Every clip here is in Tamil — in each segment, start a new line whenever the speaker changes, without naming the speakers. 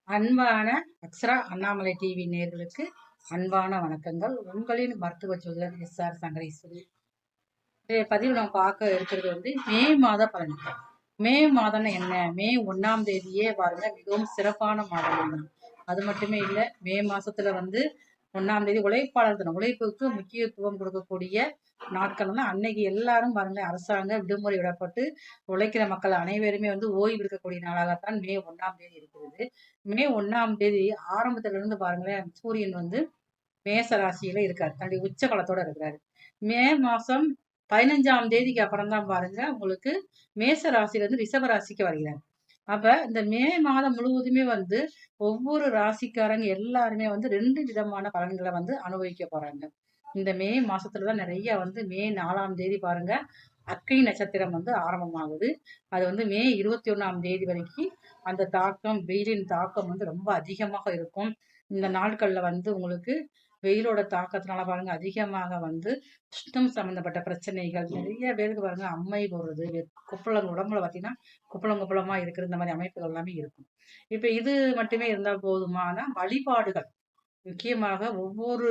அன்பான அக்ஷரா அண்ணாமலை டிவி நேயர்களுக்கு அன்பான வணக்கங்கள். உங்களின் மருத்துவ ஜோதிடர் SR சங்கரேஸ்வரி. இன்றைய பதிவு நம்ம பார்க்க இருக்கிறது மே மாத பலன்கள். மே மாதம்னா என்ன? மே 1ஆம் தேதியே பாருங்க மிகவும் சிறப்பான மாதம் தான். அது மட்டுமே இல்லை, மே மாசத்துல 1ஆம் தேதி உழைப்பாளர் தினம், உழைப்புக்கு முக்கியத்துவம் கொடுக்கக்கூடிய நாட்கள் அன்னைக்கு எல்லாரும் பாருங்க அரசாங்க விடுமுறை விடப்பட்டு உழைக்கிற மக்கள் அனைவருமே ஓய்வு இருக்கக்கூடிய நாளாகத்தான் மே 1ஆம் தேதி இருக்கிறது. மே 1ஆம் தேதி ஆரம்பத்துல இருந்து பாருங்களேன், சூரியன் மேச ராசியில இருக்காரு, தன்னுடைய உச்ச பலத்தோட இருக்கிறாரு. மே மாசம் 15ஆம் தேதிக்கு அப்புறம் தான் பாருங்க உங்களுக்கு மேச ராசியில இருந்து ரிஷப ராசிக்கு வருகிறார். அப்ப இந்த மே மாதம் முழுவதுமே ஒவ்வொரு ராசிக்காரங்க எல்லாருமே 2 விதமான பலன்களை அனுபவிக்க போறாங்க. இந்த மே மாசத்துலதான் நிறைய மே 4ஆம் தேதி பாருங்க அக்னி நட்சத்திரம் ஆரம்பமாகுது. அது மே 21ஆம் தேதி வரைக்கும் அந்த தாக்கம், வெயிலின் தாக்கம் ரொம்ப அதிகமாக இருக்கும். இந்த நாட்கள்ல உங்களுக்கு வெயிலோட தாக்கத்தினால பாருங்க அதிகமாக உஷ்ணம் சம்பந்தப்பட்ட பிரச்சனைகள் நிறைய பேருக்கு பாருங்க, அம்மை போடுறது, குப்பளம் உடம்புல பார்த்தீங்கன்னா குப்பளம் குப்பளமா இருக்கிற இந்த மாதிரி அமைப்புகள் எல்லாமே இருக்கும். இப்ப இது மட்டுமே இருந்தால் போதுமானா வழிபாடுகள், முக்கியமாக ஒவ்வொரு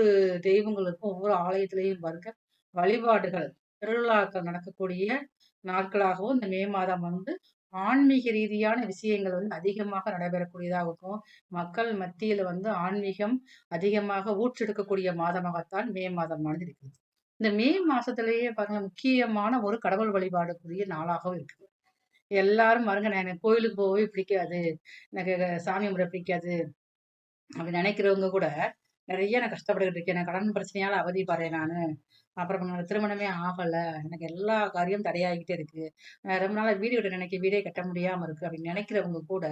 தெய்வங்களுக்கும் ஒவ்வொரு ஆலயத்திலையும் பாருங்க வழிபாடுகள், திருவிழாக்கள் நடக்கக்கூடிய நாட்களாகவும் இந்த மே மாதம் ஆன்மீக ரீதியான விஷயங்கள் அதிகமாக நடைபெறக்கூடியதாகவும், மக்கள் மத்தியில ஆன்மீகம் அதிகமாக ஊற்றெடுக்கக்கூடிய மாதமாகத்தான் மே மாதமானது இருக்குது. இந்த மே மாசத்திலேயே பாருங்க முக்கியமான ஒரு கடவுள் வழிபாடுக்குரிய நாளாகவும் இருக்குது. எல்லாரும் பாருங்க, எனக்கு கோயிலுக்கு போகவே பிடிக்காது, எனக்கு சாமி கும்பிட பிடிக்காது அப்படி நினைக்கிறவங்க கூட நிறைய நான் கஷ்டப்பட்டுக்கிட்டு இருக்கேன், நான் கடன் பிரச்சனையால அவதிப்படுறேன் நானு, அப்புறம் திருமணமே ஆகல, எனக்கு எல்லா காரியம் தடையாகிட்டே இருக்கு, ரொம்ப நாளா வீடு கட்ட நினைக்க வீடே கட்ட முடியாம இருக்கு அப்படின்னு நினைக்கிறவங்க கூட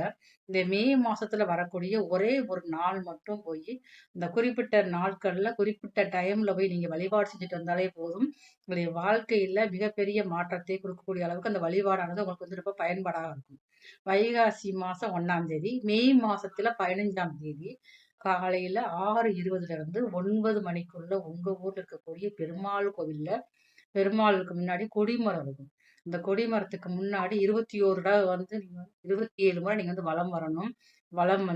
இந்த மே மாசத்துல வரக்கூடிய ஒரே ஒரு நாள் மட்டும் போய் இந்த குறிப்பிட்ட நாட்கள்ல குறிப்பிட்ட டைம்ல போய் நீங்க வழிபாடு செஞ்சுட்டு வந்தாலே போதும், உங்களுடைய வாழ்க்கையில மிகப்பெரிய மாற்றத்தை கொடுக்கக்கூடிய அளவுக்கு அந்த வழிபாடானது உங்களுக்கு ரொம்ப பயன்பாடாக இருக்கும். வைகாசி மாசம் 1ஆம் தேதி, மே மாசத்துல 15ஆம் தேதி காலையில 6:20 இருந்து 9 மணிக்குள்ள உங்க ஊர்ல இருக்கக்கூடிய பெருமாள் கோவில்ல, பெருமாளுக்கு முன்னாடி கொடிமரம் இருக்கும். இந்த கொடிமரத்துக்கு முன்னாடி 21 தடவை நீங்க 27 முறை நீங்க வலம் வரணும். வலம்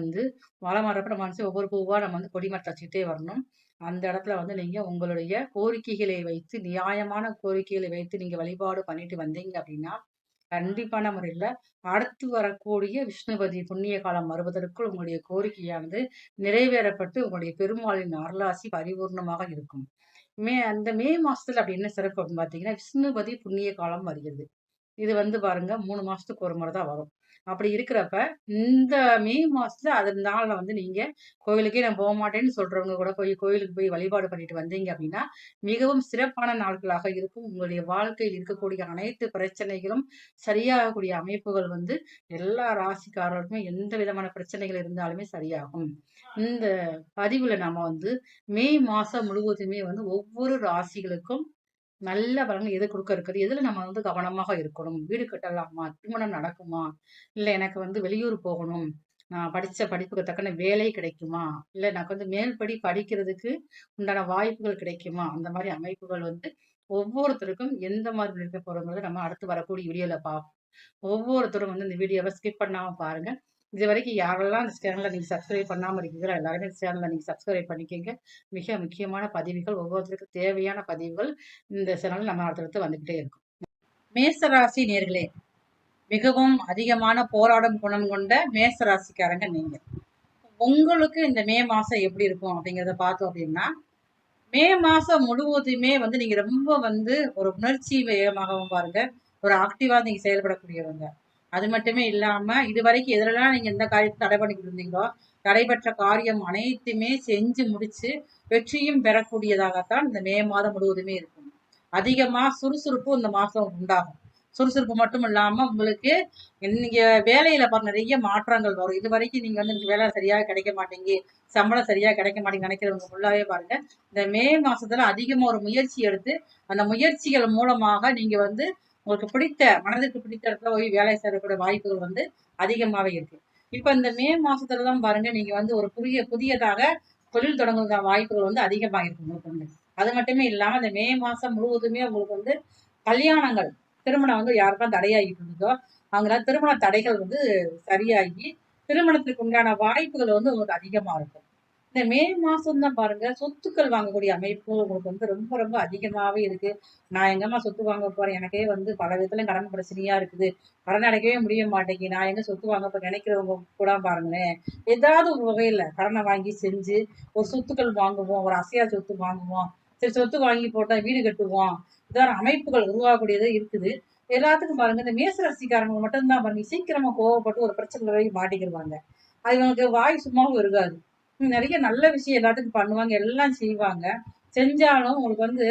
வலம் வர்றப்ப நம்ம ஒவ்வொரு பூவா நம்ம கொடிமரத்தை வச்சுக்கிட்டே வரணும். அந்த இடத்துல நீங்க உங்களுடைய கோரிக்கைகளை வைத்து, நியாயமான கோரிக்கைகளை வைத்து நீங்க வழிபாடு பண்ணிட்டு வந்தீங்க அப்படின்னா கண்டிப்பான முறையில அடுத்து வரக்கூடிய விஷ்ணுபதி புண்ணிய காலம் வருவதற்குள் உங்களுடைய கோரிக்கையானது நிறைவேறப்பட்டு உங்களுடைய பெருமாளின் அருளாசி பரிபூர்ணமாக இருக்கும். அந்த மே மாசத்துல அப்படி என்ன சிறப்பு அப்படின்னு பாத்தீங்கன்னா, விஷ்ணுபதி புண்ணிய காலம் வருகிறது. இது பாருங்க 3 மாசத்துக்கு ஒரு முறை தான் வரும். அப்படி இருக்கிறப்ப இந்த மே மாசத்துல அதனால நீங்க கோயிலுக்கே நான் போக மாட்டேன்னு சொல்றவங்க கூட போய் கோயிலுக்கு போய் வழிபாடு பண்ணிட்டு வந்தீங்க அப்படின்னா மிகவும் சிறப்பான நாட்களாக இருக்கும். உங்களுடைய வாழ்க்கையில் இருக்கக்கூடிய அனைத்து பிரச்சனைகளும் சரியாகக்கூடிய அமைப்புகள் எல்லா ராசிக்காரர்களுக்குமே எந்த விதமான பிரச்சனைகள் இருந்தாலுமே சரியாகும். இந்த பதிவுல நாம மே மாசம் முழுவதுமே ஒவ்வொரு ராசிகளுக்கும் நல்ல பலன்கள் எது கொடுக்க இருக்குது, எதுல நம்ம கவனமாக இருக்கணும், வீடு கட்டலாமா, திருமணம் நடக்குமா, இல்ல எனக்கு வெளியூர் போகணும், நான் படிச்ச படிப்புக்கு தக்கன வேலை கிடைக்குமா, இல்ல எனக்கு மேல்படி படிக்கிறதுக்கு உண்டான வாய்ப்புகள் கிடைக்குமா, அந்த மாதிரி அமைப்புகள் ஒவ்வொருத்தருக்கும் எந்த மாதிரி இருக்க போறோங்கிறத நம்ம அடுத்து வரக்கூடிய வீடியோல பார்ப்போம். ஒவ்வொருத்தரும் இந்த வீடியோவை ஸ்கிப் பண்ணாம பாருங்க. இது வரைக்கும் யாரெல்லாம் இந்த சேனலை நீங்க சப்ஸ்கிரைப் பண்ணாம இருக்கீங்களோ எல்லாருமே இந்த சேனலை நீங்க சப்ஸ்கிரைப் பண்ணிக்கோங்க. மிக முக்கியமான பதிவுகள், ஒவ்வொருத்தருக்கும் தேவையான பதிவுகள் இந்த சேனல் நம்ம அடுத்தடுத்து வந்துகிட்டே இருக்கும். மேசராசி நேர்களே, மிகவும் அதிகமான போராடும் குணம் கொண்ட மேசராசிக்காரங்க நீங்க. உங்களுக்கு இந்த மே மாசம் எப்படி இருக்கும் அப்படிங்கிறத பார்த்தோம் அப்படின்னா, மே மாசம் முழுவதுமே நீங்க ரொம்ப ஒரு உணர்ச்சி வேகமாகவும் பாருங்க, ஒரு ஆக்டிவா நீங்க செயல்படக்கூடியவங்க. அது மட்டுமே இல்லாம இதுவரைக்கும் எதுலலாம் நீங்க எந்த காரியத்தை தடை பண்ணிக்கிட்டு இருந்தீங்களோ தடைபெற்ற காரியம் அனைத்துமே செஞ்சு முடிச்சு வெற்றியும் பெறக்கூடியதாகத்தான் இந்த மே மாதம் முழுவதுமே இருக்கும். அதிகமா சுறுசுறுப்பு இந்த மாசம் உண்டாகும். சுறுசுறுப்பு மட்டும் இல்லாம உங்களுக்கு நீங்க வேலையில நிறைய மாற்றங்கள் வரும். இது வரைக்கும் நீங்க வேலை சரியாக கிடைக்க மாட்டேங்க, சம்பளம் சரியா கிடைக்க மாட்டேங்க நினைக்கிறவங்க ஃபுல்லாவே பாருங்க, இந்த மே மாசத்துல அதிகமா ஒரு முயற்சி எடுத்து அந்த முயற்சிகள் மூலமாக நீங்க உங்களுக்கு பிடித்த, மனதுக்கு பிடித்த இடத்துல போய் வேலை செய்யக்கூடிய வாய்ப்புகள் அதிகமாவே இருக்கு. இப்ப இந்த மே மாசத்துலதான் பாருங்க நீங்க ஒரு புதியதாக தொழில் தொடங்குற வாய்ப்புகள் அதிகமாக இருக்கு உங்களுக்கு. அது மட்டுமே இல்லாம இந்த மே மாசம் முழுவதுமே உங்களுக்கு கல்யாணங்கள், திருமணம் யாருக்கா தடையாகிட்டு இருந்ததோ அவங்களால திருமண தடைகள் சரியாகி திருமணத்துக்கு உண்டான வாய்ப்புகள் வந்து உங்களுக்கு அதிகமா இருக்கும். இந்த மே மாசம் தான் பாருங்க சொத்துக்கள் வாங்கக்கூடிய அமைப்பு உங்களுக்கு வந்து ரொம்ப ரொம்ப அதிகமாவே இருக்கு. நான் எங்கம்மா சொத்து வாங்க போறேன்? எனக்கே வந்து பல விதத்துல கடன் பிரச்சனையா இருக்குது. கடன் அடைக்கவே முடிய மாட்டேங்குது. நான் எங்க சொத்து வாங்க போறேன் நினைக்கிறவங்க கூட பாருங்களேன். ஏதாவது ஒரு வகையில கடனை வாங்கி செஞ்சு ஒரு சொத்துக்கள் வாங்குவோம். ஒரு அசையா சொத்து வாங்குவோம். சரி சொத்து வாங்கி போட்டா வீடு கட்டுவோம். இதான அமைப்புகள் உருவாகக்கூடியது இருக்குது. எல்லாத்துக்கும் பாருங்க இந்த மேச ராசிக்காரங்க மட்டும்தான் பாருங்க சீக்கிரமா கோவப்பட்டு ஒரு பிரச்சனையில போய் மாட்டிக்கிருவாங்க. அது இவங்களுக்கு வாய் சும்மாவும் இருக்காது. நிறைய நல்ல விஷயம் எல்லாத்துக்கும் பண்ணுவாங்க. எல்லாம் செய்வாங்க. செஞ்சாலும் உங்களுக்கு வந்து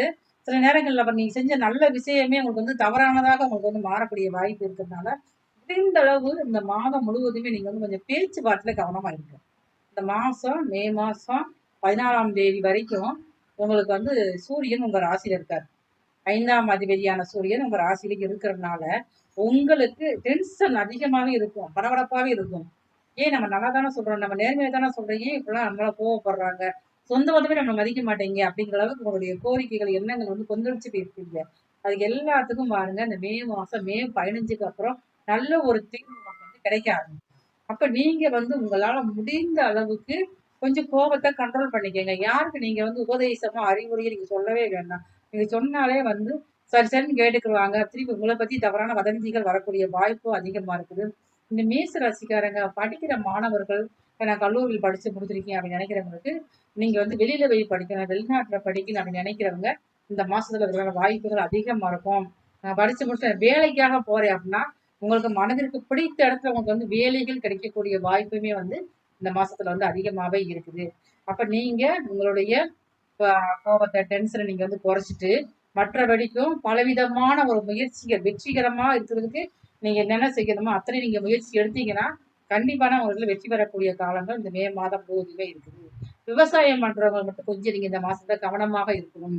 சில நேரங்கள்ல அப்ப நீங்க செஞ்ச நல்ல விஷயமே உங்களுக்கு வந்து தவறானதாக உங்களுக்கு வந்து மாறக்கூடிய வாய்ப்பு இருக்கிறதுனால, முடிந்த அளவு இந்த மாதம் முழுவதுமே நீங்க வந்து கொஞ்சம் பேச்சுவார்த்தையில கவனமா இருங்க. இந்த மாசம் மே மாசம் 14ஆம் தேதி வரைக்கும் உங்களுக்கு வந்து சூரியன் உங்க ராசியில இருக்காரு. 5ஆம் அதிபதியான சூரியன் உங்க ராசியில இருக்கிறதுனால, உங்களுக்கு டென்ஷன் அதிகமாவே இருக்கும். படபடப்பாவே இருக்கும். ஏன் நம்ம நல்லா தானே சொல்றோம். நம்ம நேர்மையா தானே சொல்றோம். ஏன் இப்படிலாம் நம்மளால கோவப்படுறாங்க? சொந்த பந்தமே நம்மள மதிக்க மாட்டேங்க அப்படிங்கிற அளவுக்கு உங்களுடைய கோரிக்கைகள், எண்ணங்கள் வந்து கொந்தளிச்சு போயிருப்பீங்க. அதுக்கு எல்லாத்துக்கும் பாருங்க இந்த மே மாசம் மே 15க்கு அப்புறம் நல்ல ஒரு தீர்வு உங்களுக்கு வந்து கிடைக்க ஆரம்பிக்கும். அப்ப நீங்க வந்து உங்களால முடிந்த அளவுக்கு கொஞ்சம் கோபத்த கண்ட்ரோல் பண்ணிக்கங்க. யாருக்கு நீங்க வந்து உபதேசமா, அறிவுரையும் நீங்க சொல்லவே வேண்டாம். நீங்க சொன்னாலே வந்து சரி சரின்னு கேட்டுக்குருவாங்க. திருப்பி உங்கள பத்தி தவறான வதந்திகள் வரக்கூடிய வாய்ப்பும் அதிகமா இருக்குது. இந்த மேச ராசிக்காரங்க படிக்கிற மாணவர்கள், நான் கல்லூரியில் படிச்சு முடிச்சிருக்கேன் அப்படின்னு நினைக்கிறவங்களுக்கு, நீங்க வந்து வெளியில போய் படிக்கணும், வெளிநாட்டுல படிக்கணும் அப்படின்னு நினைக்கிறவங்க, இந்த மாசத்துல இருக்கிற வாய்ப்புகள் அதிகமா இருக்கும். நான் படிச்சு முடிச்சு வேலைக்காக போறேன் அப்படின்னா, உங்களுக்கு மனதிற்கு பிடித்த இடத்துல உங்களுக்கு வந்து வேலைகள் கிடைக்கக்கூடிய வாய்ப்புமே வந்து இந்த மாசத்துல வந்து அதிகமாவே இருக்குது. அப்ப நீங்க உங்களுடைய கோபத்தை, டென்ஷனை நீங்க வந்து குறைச்சிட்டு, மற்றபடிக்கும் பலவிதமான ஒரு முயற்சிகள் வெற்றிகரமா இருக்கிறதுக்கு நீங்க என்னென்ன செய்யணுமோ அத்தனை நீங்க முயற்சி எடுத்தீங்கன்னா, கண்டிப்பான முறையில வெற்றி பெறக்கூடிய காலங்கள் இந்த மே மாதம் முழுவதுமே இருக்குது. விவசாயம் பண்றவங்க மட்டும் கொஞ்சம் நீங்க இந்த மாசத்துல கவனமாக இருக்கணும்.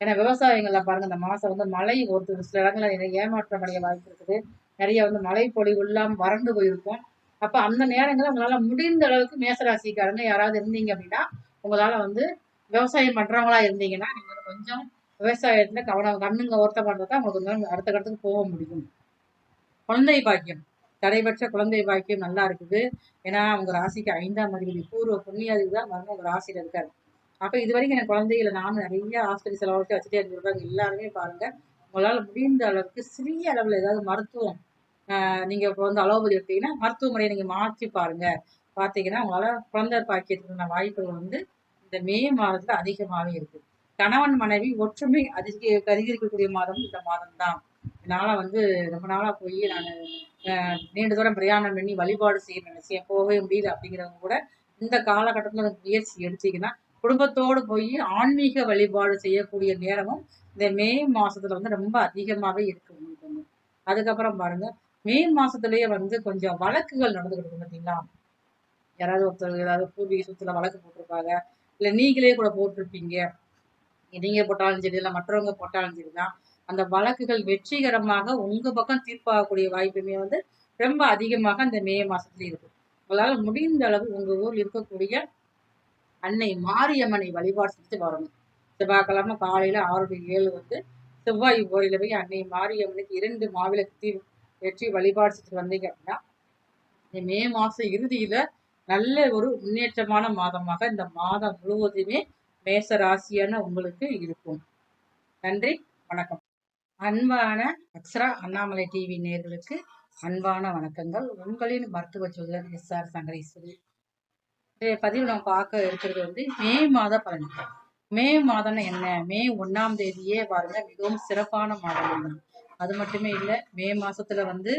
ஏன்னா விவசாயங்கள்ல பாருங்க இந்த மாசம் வந்து மழை ஒரு சில இடங்கள்ல ஏமாற்றம் அடைய வாய்ப்பு இருக்குது. நிறைய வந்து மழை பொழிவு இல்லாம வறண்டு போயிருக்கும். அப்ப அந்த நேரங்கள்ல உங்களால முடிந்த அளவுக்கு மேசராசிக்காரங்க யாராவது இருந்தீங்க அப்படின்னா, உங்களால வந்து விவசாயம் பண்றவங்களா இருந்தீங்கன்னா, நீங்க வந்து கொஞ்சம் விவசாயத்துல கவனம் கண்ணுங்க ஒருத்த பண்றதா உங்களுக்கு வந்து அடுத்த கட்டத்துக்கு போக முடியும். குழந்தை பாக்கியம். தடைபெற்ற குழந்தை பாக்கியம் நல்லா இருக்குது. ஏன்னா, உங்க ராசிக்கு 5ஆம் அதிபதி பூர்வ புண்ணியாதிபதி தான் வந்து உங்க ராசியில இருக்காரு. அப்ப இதுவரைக்கும் எனக்கு குழந்தைகள நானும் நிறைய ஹாஸ்பிட்டல் செலவழிச்சு வச்சுட்டே இருந்திருக்காங்க. எல்லாருமே பாருங்க, உங்களால முடிந்த அளவுக்கு சிறிய அளவுல ஏதாவது மருத்துவம் நீங்க இப்போ வந்து அலோபதி எடுத்தீங்கன்னா, மருத்துவமனையை நீங்க மாற்றி பாருங்க. பார்த்தீங்கன்னா, உங்களால குழந்தை பாக்கியத்துக்கான வாய்ப்புகள் வந்து இந்த மே மாதத்துல அதிகமாவே இருக்கு. கணவன் மனைவி ஒற்றுமை அதிகரிக்கக்கூடிய மாதம் இந்த மாதம் தான். என்னால வந்து ரொம்ப நாளா போய் நான் நீண்ட தூரம் பிரயாணம் பண்ணி வழிபாடு செய்ய நினைச்சேன். போகவே முடியல அப்படிங்கிறவங்க கூட இந்த காலகட்டத்துல முயற்சி எடுத்தீங்கன்னா, குடும்பத்தோடு போய் ஆன்மீக வழிபாடு செய்யக்கூடிய நேரமும் இந்த மே மாசத்துல வந்து ரொம்ப அதிகமாவே இருக்கு உங்களுக்கு வந்து. அதுக்கப்புறம் பாருங்க, மே மாசத்துலயே வந்து கொஞ்சம் வழக்குகள் நடந்துகிட்டு இருக்கும் பார்த்தீங்களா? யாராவது ஒருத்தர் ஏதாவது பூர்வீக சொத்துல வழக்கு போட்டிருப்பாங்க. இல்ல நீங்களே கூட போட்டிருப்பீங்க. நீங்க போட்டாலும் சரி, இல்ல மற்றவங்க போட்டாலும் சரிதான். அந்த வழக்குகள் வெற்றிகரமாக உங்க பக்கம் தீர்ப்பாகக்கூடிய வாய்ப்புமே வந்து ரொம்ப அதிகமாக இந்த மே மாசத்துல இருக்கு. உங்களால முடிந்த அளவு உங்க ஊர்ல இருக்கக்கூடிய அன்னை மாரியம்மனை வழிபாடு செஞ்சுட்டு வரணும். செவ்வாய்க்கிழமை காலையில 6 to 7 வந்து செவ்வாய் ஓரையில போய் அன்னை மாரியம்மனுக்கு 2 மாவிளக்கு ஏற்றி வழிபாடு செஞ்சுட்டு வந்தீங்க அப்படின்னா, இந்த மே மாசம் இறுதியில நல்ல ஒரு முன்னேற்றமான மாதமாக இந்த மாதம் முழுவதுமே மேச ராசியான உங்களுக்கு இருக்கும். நன்றி, வணக்கம். அன்பான அக்ஷரா அண்ணாமலை டிவி நேயர்களுக்கு அன்பான வணக்கங்கள். உங்களின் மருத்துவ ஜோதிடர் எஸ்.ஆர். சங்கரேஸ்வரி. இன்றைய பதிவு நம்ம பார்க்க இருக்கிறது வந்து மே மாத பலன்கள். மே மாதம்னா என்ன? மே 1ஆம் தேதியே பாருங்க மிகவும் சிறப்பான மாதம் தான். அது மட்டுமே இல்லை, மே மாசத்துல வந்து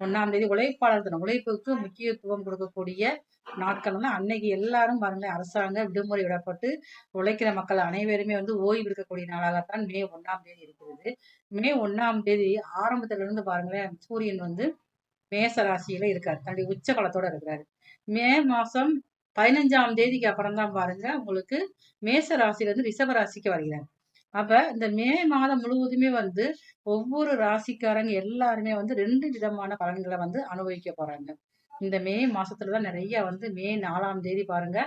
1ஆம் தேதி உழைப்பாளர் தினம், உழைப்புக்கு முக்கியத்துவம் கொடுக்கக்கூடிய நாட்கள்னா அன்னைக்கு எல்லாரும் பாருங்க அரசாங்க விடுமுறை விடப்பட்டு உழைக்கிற மக்கள் அனைவருமே வந்து ஓய்வு எடுக்கக்கூடிய நாளாகத்தான் மே 1ஆம் தேதி இருக்கிறது. மே 1ஆம் தேதி ஆரம்பத்துல இருந்து பாருங்களேன் சூரியன் வந்து மேச ராசியில இருக்காரு. தன்னுடைய உச்ச பலத்தோட இருக்கிறாரு. மே மாசம் 15ஆம் தேதிக்கு அப்புறம் தான் பாருங்க உங்களுக்கு மேச ராசியில இருந்து ரிஷப ராசிக்கு வருகிறார். அப்ப இந்த மே மாதம் முழுவதுமே வந்து ஒவ்வொரு ராசிக்காரங்க எல்லாருமே வந்து 2 விதமான பலன்களை வந்து அனுபவிக்க போறாங்க. இந்த மே மாசத்துலதான் நிறைய வந்து மே 4ஆம் தேதி பாருங்க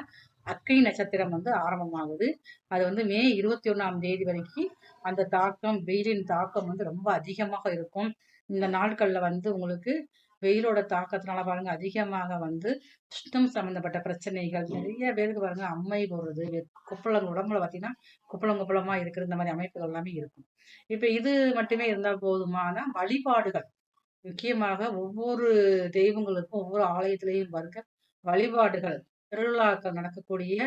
அக்கை நட்சத்திரம் வந்து ஆரம்பமாகுது. அது வந்து மே 21ஆம் தேதி வரைக்கும் அந்த தாக்கம் வெயிலின் தாக்கம் வந்து ரொம்ப அதிகமாக இருக்கும். இந்த நாட்கள்ல வந்து உங்களுக்கு வெயிலோட தாக்கத்தினால பாருங்க அதிகமாக வந்து உஷ்ணம் சம்பந்தப்பட்ட பிரச்சனைகள் நிறைய பேருக்கு பாருங்க அம்மை போடுறது, குப்பளம் உடம்புல பார்த்தீங்கன்னா குப்பளம் குப்பளமா இருக்கிற இந்த மாதிரி அமைப்புகள் எல்லாமே இருக்கும். இப்ப இது மட்டுமே இருந்தால் போதுமான வழிபாடுகள் முக்கியமாக ஒவ்வொரு தெய்வங்களுக்கும் ஒவ்வொரு ஆலயத்திலையும் பாருங்க வழிபாடுகள் திருவிழாக்கள் நடக்கக்கூடிய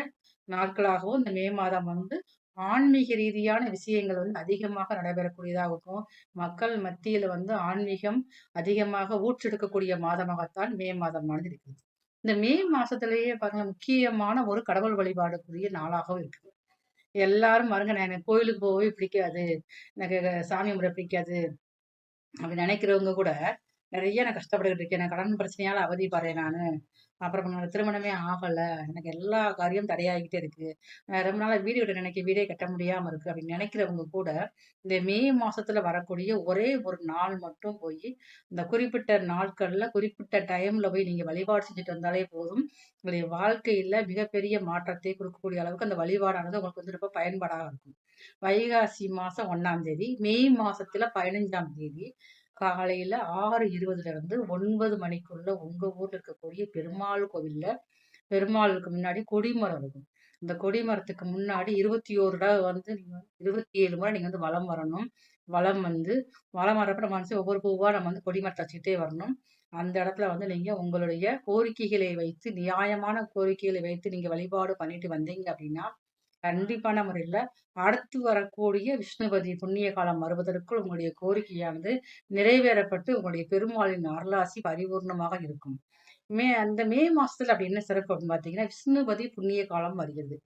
நாட்களாகவும் இந்த மே மாதம் வந்து ஆன்மீக ரீதியான விஷயங்கள் வந்து அதிகமாக நடைபெறக்கூடியதாகவும் மக்கள் மத்தியில வந்து ஆன்மீகம் அதிகமாக ஊற்றெடுக்கக்கூடிய மாதமாகத்தான் மே மாதமானது இருக்குது. இந்த மே மாசத்திலேயே பாருங்க முக்கியமான ஒரு கடவுள் வழிபாடுக்குரிய நாளாகவும் இருக்குது. எல்லாரும் பாருங்க நான் எனக்கு கோயிலுக்கு போகவே பிடிக்காது, எனக்கு சாமி கும்பிட பிடிக்காது அப்படி நினைக்கிறவங்க கூட நிறைய நான் கஷ்டப்பட்டுக்கிட்டு இருக்கேன். நான் கடன் பிரச்சனையால அவதிப்படுறேன் நானு. அப்புறம் என்னோட திருமணமே ஆகல. எனக்கு எல்லா காரியம் தடையாகிட்டே இருக்கு. ரொம்ப நாளா வீடு கட்ட நினைக்க வீடே கட்ட முடியாம இருக்கு அப்படின்னு நினைக்கிறவங்க கூட இந்த மே மாசத்துல வரக்கூடிய ஒரே ஒரு நாள் மட்டும் போய் இந்த குறிப்பிட்ட நாட்கள்ல குறிப்பிட்ட டைம்ல போய் நீங்க வழிபாடு செஞ்சுட்டு வந்தாலே போதும். உங்களுடைய வாழ்க்கையில மிகப்பெரிய மாற்றத்தை கொடுக்கக்கூடிய அளவுக்கு அந்த வழிபாடானது உங்களுக்கு வந்து ரொம்ப பயன்பாடாக இருக்கும். வைகாசி மாசம் 1ஆம் தேதி, மே மாசத்துல 15ஆம் தேதி காலையில 6:20ல இருந்து 9 மணிக்குள்ள உங்க ஊர்ல இருக்கக்கூடிய பெருமாள் கோவில்ல பெருமாளுக்கு முன்னாடி கொடிமரம் இருக்கும். இந்த கொடிமரத்துக்கு முன்னாடி 21 தடவை வந்து நீங்க 27 முறை நீங்க வந்து வலம் வரணும். வலம் வந்து வலம் வரப்ப நம்ம வந்து ஒவ்வொரு பூவா நம்ம வந்து கொடிமரத்தை வச்சுக்கிட்டே வரணும். அந்த இடத்துல வந்து நீங்க உங்களுடைய கோரிக்கைகளை வைத்து நியாயமான கோரிக்கைகளை வைத்து நீங்க வழிபாடு பண்ணிட்டு வந்தீங்க அப்படின்னா கண்டிப்பான முறையில அடுத்து வரக்கூடிய விஷ்ணுபதி புண்ணிய காலம் வருவதற்குள் உங்களுடைய கோரிக்கையானது நிறைவேறப்பட்டு உங்களுடைய பெருமாளின் அருளாசி பரிபூர்ணமாக இருக்கும். அந்த மே மாசத்துல அப்படி என்ன சிறப்பு அப்படின்னு பாத்தீங்கன்னா விஷ்ணுபதி புண்ணிய காலம் வருகிறது.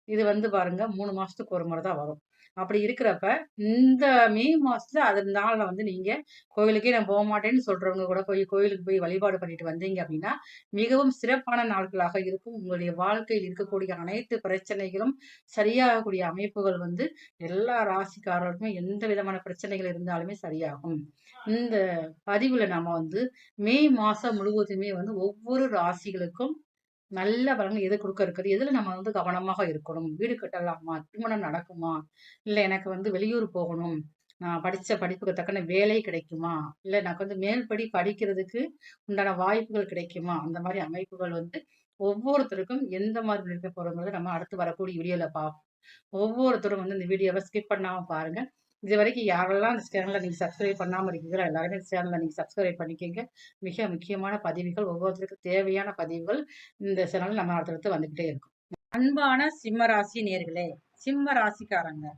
இது வந்து பாருங்க 3 மாசத்துக்கு ஒரு முறை தான் வரும். அப்படி இருக்கிறப்ப, இந்த மே மாசத்துல அதனால வந்து நீங்க கோவிலுக்கே நான் போமாட்டேன்னு சொல்றவங்க கூட போய் கோயிலுக்கு போய் வழிபாடு பண்ணிட்டு வந்தீங்க அப்படின்னா, மிகவும் சிறப்பான நாட்களாக இருக்கும். உங்களுடைய வாழ்க்கையில் இருக்கக்கூடிய அனைத்து பிரச்சனைகளும் சரியாகக்கூடிய அமைப்புகள் வந்து எல்லா ராசிக்காரர்களுக்குமே எந்த விதமான பிரச்சனைகள் இருந்தாலுமே சரியாகும். இந்த பதிவுல நாம வந்து மே மாசம் முழுவதுமே வந்து ஒவ்வொரு ராசிகளுக்கும் நல்ல பலன் எது குடுக்க இருக்குது? எதுல நம்ம வந்து கவனமாக இருக்கணும்? வீடு கட்டலாமா? திருமணம் நடக்குமா? இல்ல எனக்கு வந்து வெளியூர் போகணும். நான் படிச்ச படிப்புக்கு தக்கன வேலை கிடைக்குமா? இல்ல எனக்கு வந்து மேல்படி படிக்கிறதுக்கு உண்டான வாய்ப்புகள் கிடைக்குமா? அந்த மாரி அமைப்புகள் வந்து ஒவ்வொருத்தருக்கும் எந்த மாதிரி இருக்க போறோங்கிறத நம்ம அடுத்து வரக்கூடிய வீடியோல பார்ப்போம். ஒவ்வொருத்தரும் வந்து இந்த வீடியோவ ஸ்கிப் பண்ணாம பாருங்க. இதுவரைக்கும் யாரெல்லாம் இந்த சேனல நீங்க சப்ஸ்கிரைப் பண்ணாம இருக்கீங்களோ, எல்லாருமே இந்த சேனல நீங்க சப்ஸ்கிரைப் பண்ணிக்கங்க. மிக முக்கியமான பதிவுகள், ஒவ்வொருத்தருக்கும் தேவையான பதிவுகள் இந்த சேனல்ல நம்ம அடுத்தடுத்து வந்துகிட்டே இருக்கும். அன்பான சிம்ம ராசி நேர்களே, சிம்ம ராசிக்காரங்க,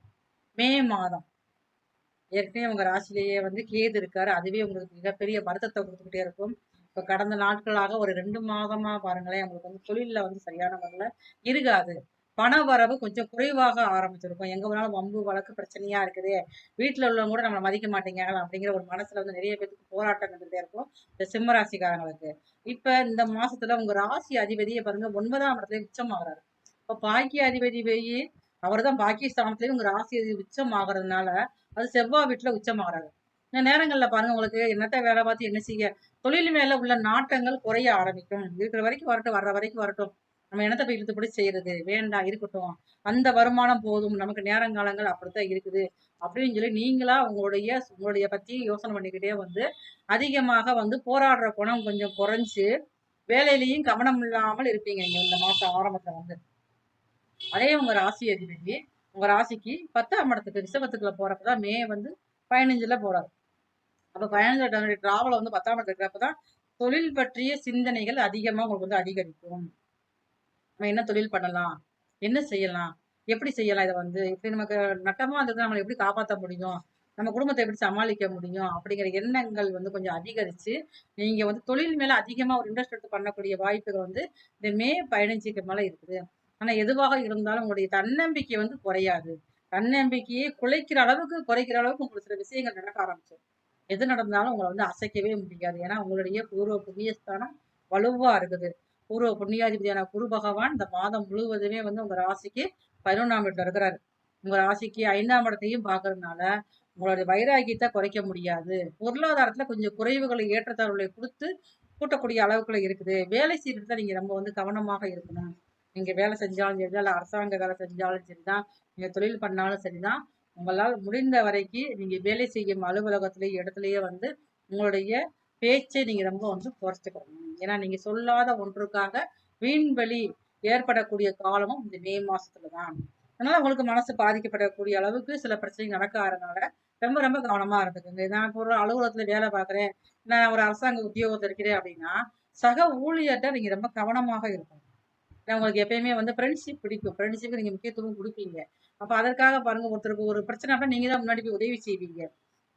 மே மாதம் ஏற்கனவே உங்க ராசியிலேயே வந்து கேது இருக்காரு. அதுவே உங்களுக்கு மிகப்பெரிய வருத்தத்தை கொடுத்துக்கிட்டே இருக்கும். இப்ப கடந்த நாட்களாக ஒரு 2 மாதமா பாருங்களேன், உங்களுக்கு வந்து தொழில்ல வந்து சரியான முறையில இருக்காது. பண வரவு கொஞ்சம் குறைவாக ஆரம்பிச்சிருக்கும். எங்க போனாலும் வம்பு வழக்கு பிரச்சனையா இருக்குது. வீட்டுல உள்ளவங்க கூட நம்மளை மதிக்க மாட்டேங்கிறாங்க அப்படிங்கிற ஒரு மனசுல வந்து நிறைய பேருக்கு போராட்டம் இருந்துட்டே இருக்கும். இந்த சிம்ம ராசிக்காரங்களுக்கு. இப்ப இந்த மாசத்துல உங்க ராசி அதிபதியை பாருங்க 9ஆம் இடத்துல உச்சமாகறாரு. இப்ப பாக்கிய அதிபதி போய் அவர் தான் பாக்கியஸ்தானத்திலேயே உங்க ராசி அதிபதி உச்சம் ஆகுறதுனால அது செவ்வாய் வீட்டுல உச்சமாகறாரு. இந்த நேரங்கள்ல பாருங்க உங்களுக்கு என்னத்த வேலை பார்த்து என்ன செய்ய தொழில் மேல உள்ள நாட்டங்கள் குறைய ஆரம்பிக்கும். இருக்கிற வரைக்கும் வரட்டும், வர்ற வரைக்கும் வரட்டும். நம்ம என்னத்தை போய் இழுத்துப்படி செய்யறது வேண்டாம் இருக்கட்டும். அந்த வருமானம் போதும் நமக்கு நேரங்காலங்கள் அப்படித்தான் இருக்குது அப்படின்னு சொல்லி நீங்களா உங்களுடைய பத்தி யோசனை பண்ணிக்கிட்டே வந்து அதிகமாக வந்து போராடுற குணம் கொஞ்சம் குறைஞ்சு வேலையிலையும் கவனம் இல்லாமல் இருப்பீங்க இந்த மாசம் ஆரம்பத்துல வந்து. அதே உங்க ராசி அதிபதி உங்க ராசிக்கு 10ஆம் இடத்துக்கு ரிஷபத்துக்குள்ள போறப்பதான் மே வந்து 15ல போறாரு. அப்ப 15 டிராவல வந்து 10ஆம் இடத்துல இருக்கிறப்பதான் தொழில் பற்றிய சிந்தனைகள் அதிகமா உங்களுக்கு வந்து அதிகரிக்கும். நம்ம என்ன தொழில் பண்ணலாம், என்ன செய்யலாம், எப்படி செய்யலாம், இதை வந்து இப்படி நமக்கு நட்டமா இருந்தது நம்மளை எப்படி காப்பாற்ற முடியும், நம்ம குடும்பத்தை எப்படி சமாளிக்க முடியும் அப்படிங்கிற எண்ணங்கள் வந்து கொஞ்சம் அதிகரிச்சு நீங்க வந்து தொழில் மேல அதிகமா ஒரு இன்ட்ரெஸ்ட் எடுத்து பண்ணக்கூடிய வாய்ப்புகள் வந்து இந்த மே 15க்கு மேல இருக்குது. ஆனா எதுவாக இருந்தாலும் உங்களுடைய தன்னம்பிக்கை வந்து குறையாது. தன்னம்பிக்கையை குறைக்கிற அளவுக்கு உங்களுக்கு சில விஷயங்கள் நடக்க ஆரம்பிச்சிடும். எது நடந்தாலும் உங்களை வந்து அசைக்கவே முடியாது. ஏன்னா உங்களுடைய பூர்வ புண்ணியஸ்தானம் வலுவா இருக்குது. பூர்வ புண்ணியாதிபதியான குரு பகவான் இந்த மாதம் முழுவதுமே வந்து உங்க ராசிக்கு 11ஆம் இடத்துல இருக்கிறாரு. உங்க ராசிக்கு 5ஆம் இடத்தையும் பாக்குறதுனால உங்களுடைய வைராகியத்தை குறைக்க முடியாது. பொருளாதாரத்துல கொஞ்சம் குறைவுகளை ஏற்றத்தாழ்வுகளை கொடுத்து கூட்டக்கூடிய அளவுக்குள்ள இருக்குது. வேலை செய்யறதுல நீங்க ரொம்ப வந்து கவனமாக இருக்கணும். நீங்க வேலை செஞ்சாலும் சரிதான், இல்ல அரசாங்க வேலை செஞ்சாலும் சரிதான், நீங்க தொழில் பண்ணாலும் சரிதான், உங்களால் முடிந்த வரைக்கும் நீங்க வேலை செய்யும் அலுவலகத்திலேயே இடத்துலயே வந்து உங்களுடைய பேச்சை நீங்க ரொம்ப வந்து குறைச்சுக்கணும். ஏன்னா நீங்க சொல்லாத ஒன்றுக்காக வீண்வழி ஏற்படக்கூடிய காலமும் இந்த மே மாசத்துல தான். அதனால உங்களுக்கு மனசு பாதிக்கப்படக்கூடிய அளவுக்கு சில பிரச்சனைகள் நடக்க ஆறதுனால ரொம்ப ரொம்ப கவனமா இருந்துக்குங்க. நான் இப்போ ஒரு அலுவலகத்துல வேலை பார்க்குறேன், நான் ஒரு அரசாங்க உத்தியோகத்தில் இருக்கிறேன் அப்படின்னா, சக ஊழியர்கிட்ட நீங்க ரொம்ப கவனமாக இருக்கணும். ஏன்னா உங்களுக்கு எப்பயுமே வந்து ஃப்ரெண்ட்ஷிப் பிடிக்கும். ஃப்ரெண்ட்ஷிப்க்கு நீங்க முக்கியத்துவம் குடுப்பீங்க. அப்ப அதற்காக பாருங்க ஒருத்தருக்கு ஒரு பிரச்சனை அப்படின்னா நீங்க தான் முன்னாடி போய் உதவி செய்வீங்க.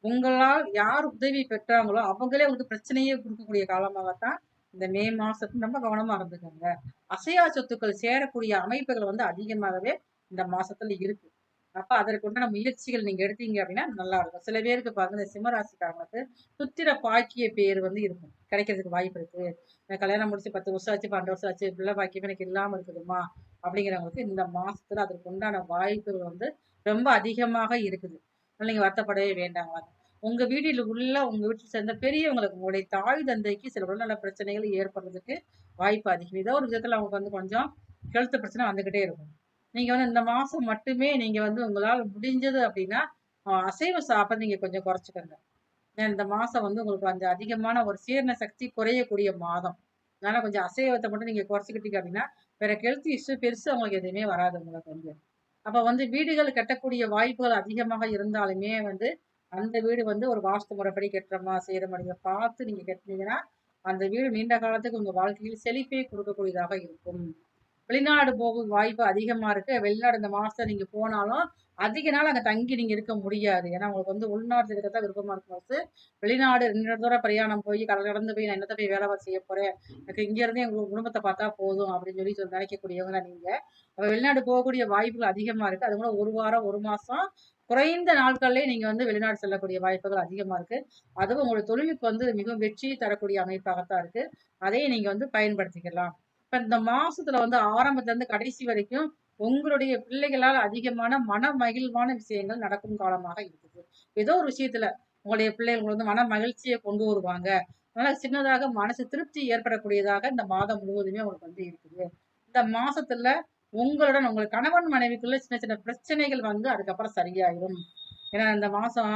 உங்களால் யார் உதவி பெற்றாங்களோ அவங்களே உங்களுக்கு பிரச்சனையே குடுக்கக்கூடிய காலமாகத்தான் இந்த மே மாசத்துல ரொம்ப கவனமா இருந்துக்கோங்க. அசையா சொத்துக்கள் சேரக்கூடிய அமைப்புகள் வந்து அதிகமாகவே இந்த மாசத்துல இருக்கு. அப்ப அதற்குண்டான முயற்சிகள் நீங்க எடுத்தீங்க அப்படின்னா நல்லா இருக்கும். சில பேருக்கு பாருங்க இந்த சிம்மராசிக்காரங்களுக்கு புத்திர பாக்கிய பேர் வந்து இருக்கும். கிடைக்கிறதுக்கு வாய்ப்பு இருக்கு. எனக்கு கல்யாணம் முடிச்சு 10 வருஷம் ஆச்சு, 12 வருஷம் ஆச்சு, பிள்ளை பாக்கியமே எனக்கு இல்லாம இருக்குதுமா அப்படிங்கிறவங்களுக்கு இந்த மாசத்துல அதற்கு உண்டான வாய்ப்புகள் வந்து ரொம்ப அதிகமாக இருக்குது. அதனால நீங்க வருத்தப்படவே வேண்டாங்க. உங்க வீட்டில் உள்ள உங்க வீட்டில் சேர்ந்த பெரியவங்களுக்கு உங்களுடைய தாய் தந்தைக்கு சில உடல்நல பிரச்சனைகள் ஏற்படுறதுக்கு வாய்ப்பு அதிகம். ஏதோ ஒரு விதத்துல அவங்களுக்கு வந்து கொஞ்சம் ஹெல்த் பிரச்சனை வந்துகிட்டே இருக்கும். நீங்க வந்து இந்த மாசம் மட்டுமே நீங்க வந்து உங்களால் முடிஞ்சது அப்படின்னா அசைவ சாப்பிட நீங்க கொஞ்சம் குறைச்சிக்கோங்க. ஏன்னா இந்த மாசம் வந்து உங்களுக்கு அந்த அதிகமான ஒரு சீரண சக்தி குறையக்கூடிய மாதம். அதனால கொஞ்சம் அசைவத்தை மட்டும் நீங்க குறைச்சிக்கிட்டீங்க அப்படின்னா வேற ஹெல்த் இஷ்யூ பெருசா உங்களுக்கு எதுவுமே வராது உங்களுக்கு வந்து. அப்ப வந்து வீடுகள் கட்டக்கூடிய வாய்ப்புகள் அதிகமாக இருந்தாலுமே வந்து அந்த வீடு வந்து ஒரு வாஸ்து முறைப்படி கட்டுறோமா செய்யறோமா நீங்க பார்த்து நீங்க கட்டினீங்கன்னா அந்த வீடு நீண்ட காலத்துக்கு உங்க வாழ்க்கையில் செழிப்பை கொடுக்கக்கூடியதாக இருக்கும். வெளிநாடு போக வாய்ப்பு அதிகமா இருக்கு. வெளிநாடு இந்த மாசம் நீங்க போனாலும் அதிக நாள் அங்க தங்கி நீங்க இருக்க முடியாது. ஏன்னா உங்களுக்கு வந்து உள்நாட்டுல இருக்கத்தான் விருப்பமா இருக்கும் போது வெளிநாடு 2 தூரம் பிரயாணம் போய் கடல் கடந்து போய் நான் என்னத்த போய் வேலை செய்ய போறேன். எனக்கு இங்க இருந்தே எங்க குடும்பத்தை பார்த்தா போதும் அப்படின்னு சொல்லி நினைக்கக்கூடியவங்க நீங்க. அப்ப வெளிநாடு போகக்கூடிய வாய்ப்புகள் அதிகமா இருக்கு. அது கூட 1 வாரம், 1 மாசம் குறைந்த நாட்கள்லயே நீங்க வந்து வெளிநாடு செல்லக்கூடிய வாய்ப்புகள் அதிகமா இருக்கு. அதுவும் உங்களுடைய தொழிலுக்கு வந்து மிகவும் வெற்றி தரக்கூடிய அமைப்பாகத்தான் இருக்கு. அதையும் நீங்க வந்து பயன்படுத்திக்கலாம். இப்ப இந்த மாசத்துல வந்து ஆரம்பத்துல இருந்து கடைசி வரைக்கும் உங்களுடைய பிள்ளைகளால் அதிகமான மன மகிழ்வான விஷயங்கள் நடக்கும் காலமாக இருக்குது. ஏதோ ஒரு விஷயத்துல உங்களுடைய பிள்ளைகள் வந்து மன மகிழ்ச்சியை கொண்டு வருவாங்க. அதனால சின்னதாக மனசு திருப்தி ஏற்படக்கூடியதாக இந்த மாதம் முழுவதுமே உங்களுக்கு வந்து இருக்குது. இந்த மாசத்துல உங்களுடன் உங்கள் கணவன் மனைவிக்குள்ள சின்ன சின்ன பிரச்சனைகள் வந்து அதுக்கப்புறம் சரியாயிடும். ஏன்னா இந்த மாசம்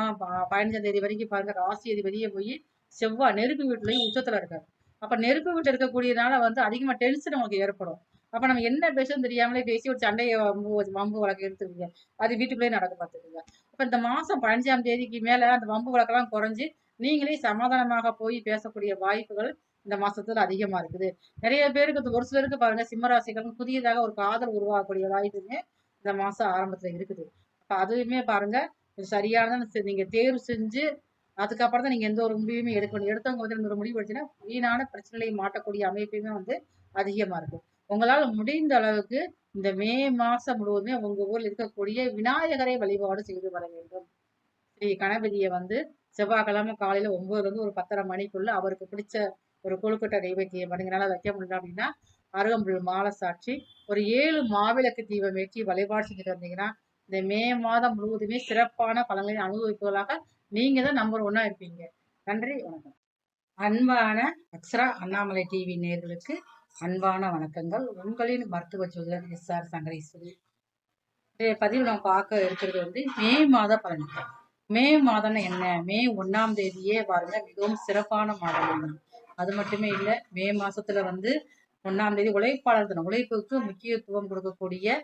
15ஆம் தேதி வரைக்கும் பாருங்க ராசி அதிபதியே போய் செவ்வாய் நெருப்பு வீட்டுலயும் உச்சத்துல இருக்காரு. அப்ப நெருப்பு வீட்டுல இருக்கக்கூடியதுனால வந்து அதிகமா டென்ஷன் உங்களுக்கு ஏற்படும். அப்ப நம்ம என்ன பேசணும் தெரியாமலே பேசி ஒரு சண்டையை வம்பு வழக்கு எடுத்துருவீங்க. அது வீட்டுக்குள்ளேயே நடக்க பார்த்துக்குங்க. அப்ப இந்த மாசம் 15ஆம் தேதிக்கு மேல அந்த வம்பு வழக்கெல்லாம் குறைஞ்சு நீங்களே சமாதானமாக போய் பேசக்கூடிய வாய்ப்புகள் இந்த மாசத்துல அதிகமா இருக்குது. நிறைய பேருக்கு ஒரு சிலருக்கு பாருங்க சிம்மராசிகள் புதியதாக ஒரு காதல் உருவாகக்கூடிய வாய்ப்புமே இந்த மாசம் ஆரம்பத்துல இருக்குது. அப்ப அதுவுமே பாருங்க சரியான நீங்க தேர்வு செஞ்சு அதுக்கப்புறம் தான் நீங்க எந்த ஒரு முடிவுமே எடுக்கணும். எடுத்தவங்க வந்து ஒரு முடிவு எடுத்தீங்கன்னா வீணான பிரச்சனையை மாட்டக்கூடிய அமைப்புமே வந்து அதிகமா இருக்கும். உங்களால முடிந்த அளவுக்கு இந்த மே மாசம் முழுவதுமே உங்க ஊர்ல இருக்கக்கூடிய விநாயகரை வழிபாடு செய்து வர வேண்டும். ஸ்ரீ கணபதியை வந்து செவ்வாய்க்கிழமை காலையில 9ல இருந்து ஒரு 10:30 மணிக்குள்ள அவருக்கு பிடிச்ச ஒரு கொழுக்கட்டை நைவேத்தியம் பண்ணீங்கனால வைக்க முடியல அப்படின்னா அருகம்புல் மாலை சாற்றி ஒரு 7 மாவிளக்கு தீபம் ஏற்றி வழிபாடு செஞ்சுட்டு வந்தீங்கன்னா இந்த மே மாதம் முழுவதுமே சிறப்பான பலன்களை அனுபவிப்பவர்களாக நீங்க தான் நம்பர் 1 இருப்பீங்க. நன்றி, வணக்கம். அன்பான அக்ஷரா அண்ணாமலை டிவி நேயர்களுக்கு அன்பான வணக்கங்கள். உங்களின் மருத்துவ ஜோதிடர் SR சங்கரேஸ்வரி. இன்றைய பதிவு நம்ம பார்க்க இருக்கிறது வந்து மே மாத பலன்கள். மே மாதம்னா என்ன? மே 1ஆம் தேதியே பாருங்க மிகவும் சிறப்பான மாதம். அது மட்டுமே இல்லை, மே மாசத்துல வந்து 1ஆம் தேதி உழைப்பாளர் தினம், உழைப்புக்கு முக்கியத்துவம் கொடுக்கக்கூடிய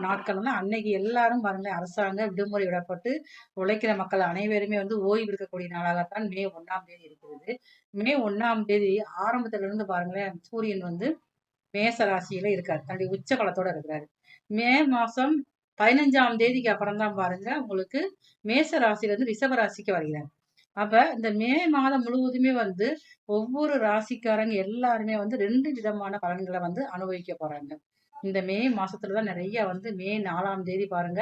நாட்கள்னா அன்னைக்கு எல்லாரும் பாருங்க அரசாங்க விடுமுறை விடப்பட்டு உழைக்கிற மக்கள் அனைவருமே வந்து ஓய்வு எடுக்கக்கூடிய நாளாகத்தான் மே 1ஆம் தேதி இருக்கிறது. மே 1ஆம் தேதி ஆரம்பத்துல இருந்து பாருங்களேன் சூரியன் வந்து மேச ராசியில இருக்காரு. தன்னுடைய உச்ச பலத்தோட இருக்கிறாரு. மே மாசம் 15ஆம் தேதிக்கு அப்புறம் தான் பாருங்க உங்களுக்கு மேச ராசியில இருந்து ரிஷப ராசிக்கு வருகிறார். அப்ப இந்த மே மாதம் முழுவதுமே வந்து ஒவ்வொரு ராசிக்காரங்க எல்லாருமே வந்து 2 விதமான பலன்களை வந்து அனுபவிக்க போறாங்க. இந்த மே மாசத்துலதான் நிறைய வந்து மே 4ஆம் தேதி பாருங்க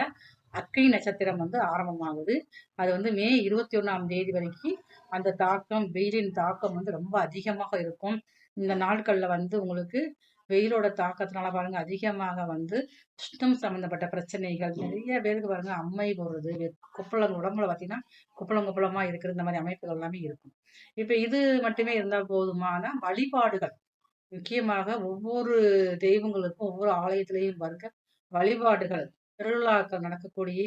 அக்னி நட்சத்திரம் வந்து ஆரம்பமாகுது. அது வந்து மே 21ஆம் தேதி வரைக்கும் அந்த தாக்கம் வெயிலின் தாக்கம் வந்து ரொம்ப அதிகமாக இருக்கும். இந்த நாட்கள்ல வந்து உங்களுக்கு வெயிலோட தாக்கத்தினால பாருங்க அதிகமாக வந்து உஷ்ணம் சம்பந்தப்பட்ட பிரச்சனைகள் நிறைய பேருக்கு பாருங்க அம்மை போடுறது குப்பளம் உடம்புல பார்த்தீங்கன்னா குப்பளம் குப்பளமா இருக்கிற இந்த மாதிரி அமைப்புகள் எல்லாமே இருக்கும். இப்ப இது மட்டுமே இருந்தால் போதுமான வழிபாடுகள் முக்கியமாக ஒவ்வொரு தெய்வங்களுக்கும் ஒவ்வொரு ஆலயத்திலையும் பாருங்க வழிபாடுகள் திருவிழாக்கள் நடக்கக்கூடிய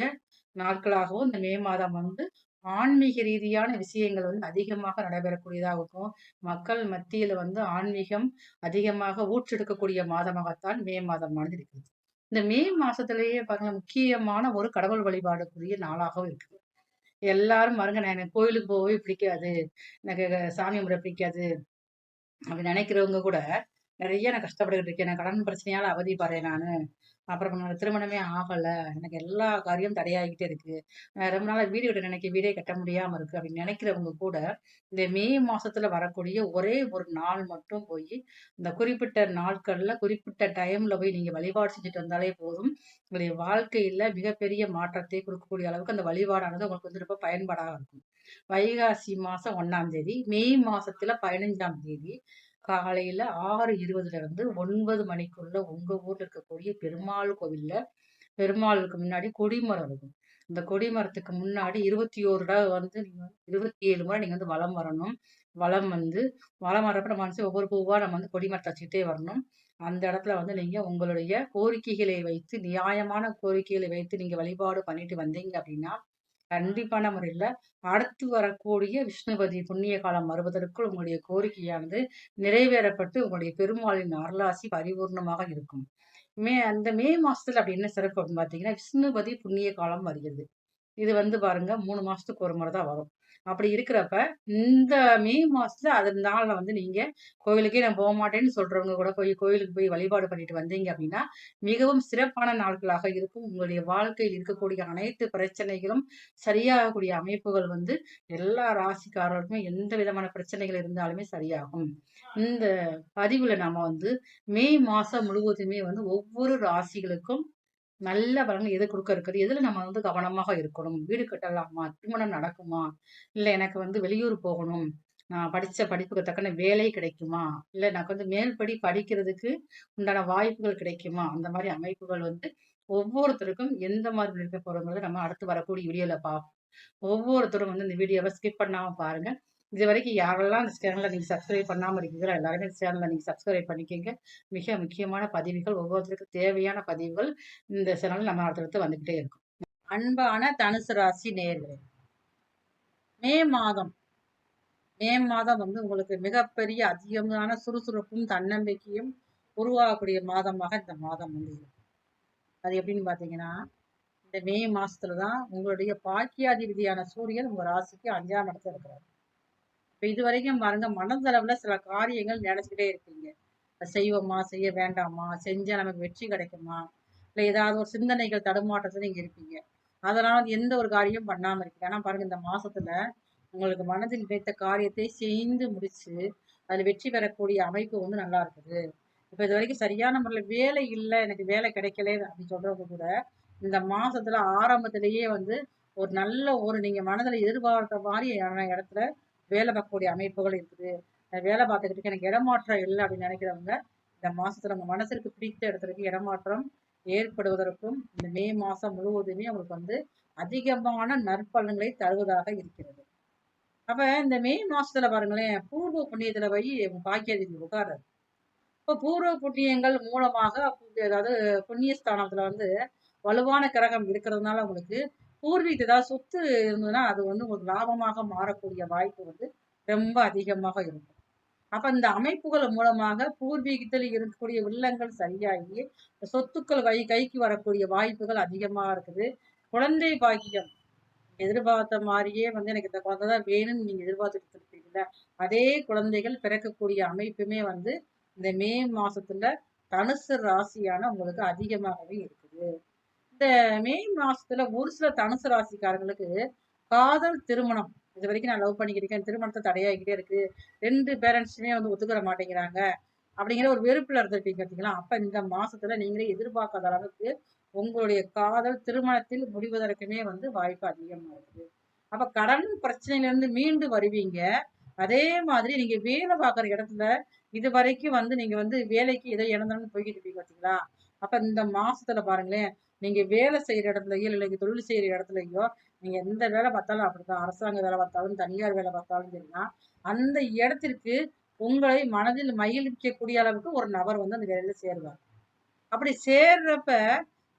நாட்களாகவும் இந்த மே மாதம் வந்து ஆன்மீக ரீதியான விஷயங்கள் வந்து அதிகமாக நடைபெறக்கூடியதாக இருக்கும். மக்கள் மத்தியில வந்து ஆன்மீகம் அதிகமாக ஊற்றெடுக்கக்கூடிய மாதமாகத்தான் மே மாதமானது இருக்குது. இந்த மே மாசத்திலேயே பாருங்க முக்கியமான ஒரு கடவுள் வழிபாடுக்குரிய நாளாகவும் இருக்குது. எல்லாரும் பாருங்க நான் எனக்கு கோயிலுக்கு போகவே பிடிக்காது. எனக்கு சாமி கும்பிட பிடிக்காது. அப்படி நினைக்கிறவங்க கூட நிறைய நான் கஷ்டப்பட்டுக்கிட்டு இருக்கேன். நான் கடன் பிரச்சனையால அவதிப்படுறேன் நானு. அப்புறம் என்னோட திருமணமே ஆகல. எனக்கு எல்லா காரியம் தடையாகிட்டே இருக்கு. ரொம்ப நாளா வீடு கட்ட நினைக்க வீடே கட்ட முடியாம இருக்கு அப்படின்னு நினைக்கிறவங்க கூட, இந்த மே மாசத்துல வரக்கூடிய ஒரே ஒரு நாள் மட்டும் போயி, இந்த குறிப்பிட்ட நாட்கள்ல, குறிப்பிட்ட டைம்ல போய் நீங்க வழிபாடு செஞ்சுட்டு வந்தாலே போதும். உங்களுடைய வாழ்க்கையில மிகப்பெரிய மாற்றத்தை கொடுக்கக்கூடிய அளவுக்கு அந்த வழிபாடானது உங்களுக்கு வந்து ரொம்ப பயன்பாடாக இருக்கும். வைகாசி மாசம் 1ஆம் தேதி, மே மாசத்துல 15ஆம் தேதி காலையில 6:20ல இருந்து 9 மணிக்குள்ள உங்க ஊர்ல இருக்கக்கூடிய பெருமாள் கோவில்ல பெருமாளுக்கு முன்னாடி கொடிமரம் இருக்கும். இந்த கொடிமரத்துக்கு முன்னாடி 21 தடவ வந்து நீங்க 27 முறை நீங்க வந்து வலம் வரணும். வலம் வந்து வலம் வரப்ப நம்ம வந்து ஒவ்வொரு பூவா நம்ம வந்து கொடிமரத்த வச்சுக்கிட்டே வரணும். அந்த இடத்துல வந்து நீங்க உங்களுடைய கோரிக்கைகளை வைத்து, நியாயமான கோரிக்கைகளை வைத்து நீங்க வழிபாடு பண்ணிட்டு வந்தீங்க அப்படின்னா, கண்டிப்பான முறையில அடுத்து வரக்கூடிய விஷ்ணுபதி புண்ணிய காலம் வருவதற்குள் உங்களுடைய கோரிக்கையானது நிறைவேறப்பட்டு உங்களுடைய பெருமாளின் அருளாசி பரிபூர்ணமாக இருக்கும். அந்த மே மாசத்துல அப்படி என்ன சிறப்பு அப்படின்னு பார்த்தீங்கன்னா, விஷ்ணுபதி புண்ணிய காலம் வருகிறது. இது வந்து பாருங்க 3 மாசத்துக்கு ஒரு முறை தான் வரும். அப்படி இருக்கிறப்ப, இந்த மே மாசத்துல அதனால வந்து நீங்க கோயிலுக்கே நான் போமாட்டேன்னு சொல்றவங்க கூட போய் கோயிலுக்கு போய் வழிபாடு பண்ணிட்டு வந்தீங்க அப்படின்னா, மிகவும் சிறப்பான நாட்களாக இருக்கும். உங்களுடைய வாழ்க்கையில் இருக்கக்கூடிய அனைத்து பிரச்சனைகளும் சரியாகக்கூடிய அமைப்புகள் வந்து எல்லா ராசிக்காரர்களுமே எந்த விதமான பிரச்சனைகள் இருந்தாலுமே சரியாகும். இந்த பதிவுல நாம வந்து மே மாசம் முழுவதுமே வந்து ஒவ்வொரு ராசிகளுக்கும் நல்ல பலன் எது குடுக்க இருக்குது? எதுல நம்ம வந்து கவனமாக இருக்கணும்? வீடு கட்டலாமா? திருமணம் நடக்குமா? இல்ல எனக்கு வந்து வெளியூர் போகணும். நான் படிச்ச படிப்புக்கு தக்கன வேலை கிடைக்குமா? இல்ல எனக்கு வந்து மேல்படி படிக்கிறதுக்கு உண்டான வாய்ப்புகள் கிடைக்குமா? அந்த மாரி அமைப்புகள் வந்து ஒவ்வொருத்தருக்கும் எந்த மாதிரி இருக்க போறோங்கிறத நம்ம அடுத்து வரக்கூடிய வீடியோல பார்ப்போம். ஒவ்வொருத்தரும் வந்து இந்த வீடியோவ ஸ்கிப் பண்ணாம பாருங்க. இதுவரைக்கும் யாரெல்லாம் இந்த சேனல நீங்க சப்ஸ்கிரைப் பண்ணாம இருக்கீங்களோ, எல்லாருமே இந்த சேனல நீங்க சப்ஸ்கிரைப் பண்ணிக்கங்க. மிக முக்கியமான பதிவுகள், ஒவ்வொருத்தருக்கும் தேவையான பதிவுகள் இந்த சேனல்ல நம்ம அடுத்தடுத்து வந்துகிட்டே இருக்கும். அன்பான தனுசு ராசி நேயர்களே, மே மாதம் மே மாதம் வந்து உங்களுக்கு மிகப்பெரிய அதிகமான சுறுசுறுப்பும், தன்னம்பிக்கையும் உருவாகக்கூடிய மாதமாக இந்த மாதம் வந்து இருக்கும். அது எப்படின்னு பார்த்தீங்கன்னா, இந்த மே மாசத்துல தான் உங்களுடைய பாக்கியாதிபதியான சூரியன் உங்க ராசிக்கு 5ஆம் இடத்துல இருக்கிறார். இப்ப இதுவரைக்கும் பாருங்க மனதளவுல சில காரியங்கள் நினைச்சுக்கிட்டே இருப்பீங்க. செய்வோமா? செய்ய வேண்டாமா? செஞ்சா நமக்கு வெற்றி கிடைக்குமா? இல்ல ஏதாவது ஒரு சிந்தனைகள் தடுமாற்றத்துல நீங்க இருப்பீங்க. அதனால எந்த ஒரு காரியம் பண்ணாம இருக்கீங்க. ஆனா பாருங்க இந்த மாசத்துல உங்களுக்கு மனதில் நினைத்த காரியத்தை செய்து முடிச்சு, அதுல வெற்றி பெறக்கூடிய அமைப்பு வந்து நல்லா இருக்குது. இப்ப இதுவரைக்கும் சரியான முறையில வேலை இல்ல, எனக்கு வேலை கிடைக்கல அப்படின்னு சொல்றவங்க கூட, இந்த மாசத்துல ஆரம்பத்திலேயே வந்து ஒரு நல்ல ஒரு நீங்க மனதுல எதிர்பார்த்த மாதிரியான இடத்துல வேலை பார்க்கக்கூடிய அமைப்புகள் இருக்குது. வேலை பார்த்துக்கிட்டு எனக்கு இடமாற்றம் இல்லை அப்படின்னு நினைக்கிறவங்க, இந்த மாசத்துல உங்க மனசிற்கு பிடித்த இடத்துக்கு இடமாற்றம் ஏற்படுவதற்கும் இந்த மே மாசம் முழுவதுமே உங்களுக்கு வந்து அதிகமான நற்பலன்களை தருவதாக இருக்கிறது. அப்ப இந்த மே மாசத்துல பாருங்களேன், பூர்வ புண்ணியத்துல போய் பாக்கியாதிபதி உட்கார்றாரு. இப்ப பூர்வ புண்ணியங்கள் மூலமாக அதாவது புண்ணியஸ்தானத்துல வந்து வலுவான கிரகம் இருக்கிறதுனால உங்களுக்கு பூர்வீகத்துல ஏதாவது சொத்து இருந்ததுன்னா அது வந்து உங்களுக்கு லாபமாக மாறக்கூடிய வாய்ப்பு வந்து ரொம்ப அதிகமாக இருக்கும். அப்ப இந்த அமைப்புகள் மூலமாக பூர்வீகத்தில் இருக்கக்கூடிய வில்லங்கள் சரியாகி சொத்துக்கள் கைக்கு வரக்கூடிய வாய்ப்புகள் அதிகமா இருக்குது. குழந்தை பாக்கியம் எதிர்பார்த்த மாதிரியே வந்து எனக்கு இந்த குழந்தை தான் வேணும்னு நீங்க எதிர்பார்த்துட்டு இருப்பீங்கல்ல, அதே குழந்தைகள் பிறக்கக்கூடிய அமைப்புமே வந்து இந்த மே மாசத்துல தனுசு ராசியான உங்களுக்கு அதிகமாகவே இருக்குது. இந்த மே மாசத்துல ஒரு சில தனுசு ராசிக்காரங்களுக்கு காதல் திருமணம் இது வரைக்கும் நான் லவ் பண்ணிக்கிட்டு இருக்கேன், திருமணத்தை தடையாகிட்டே இருக்கு, 2 பேரண்ட்ஸுமே வந்து ஒத்துக்கிற மாட்டேங்கிறாங்க அப்படிங்கிற ஒரு வெறுப்புல இருந்திருப்பீங்க பார்த்தீங்களா? அப்ப இந்த மாசத்துல நீங்களே எதிர்பார்க்காத அளவுக்கு உங்களுடைய காதல் திருமணத்தில் முடிவதற்குமே வந்து வாய்ப்பு அதிகமா இருக்குது. அப்ப கடன் பிரச்சனையில இருந்து மீண்டு வருவீங்க. அதே மாதிரி நீங்க வேலை பார்க்குற இடத்துல இது வரைக்கும் வந்து நீங்க வந்து வேலைக்கு ஏதோ இழந்தோம்னு போய்கிட்டு இருப்பீங்க பார்த்தீங்களா? அப்ப இந்த மாசத்துல பாருங்களேன், நீங்க வேலை செய்யற இடத்துலயோ இல்லை நீங்க தொழில் செய்யற இடத்துலயோ நீங்க எந்த வேலை பார்த்தாலும் அப்படித்தான். அரசாங்க வேலை பார்த்தாலும் தனியார் வேலை பார்த்தாலும் சரிதான், அந்த இடத்திற்கு உங்களை மனதில் மகிழ்விக்கக்கூடிய அளவுக்கு ஒரு நபர் வந்து அந்த வேலையில சேருவார். அப்படி சேர்றப்ப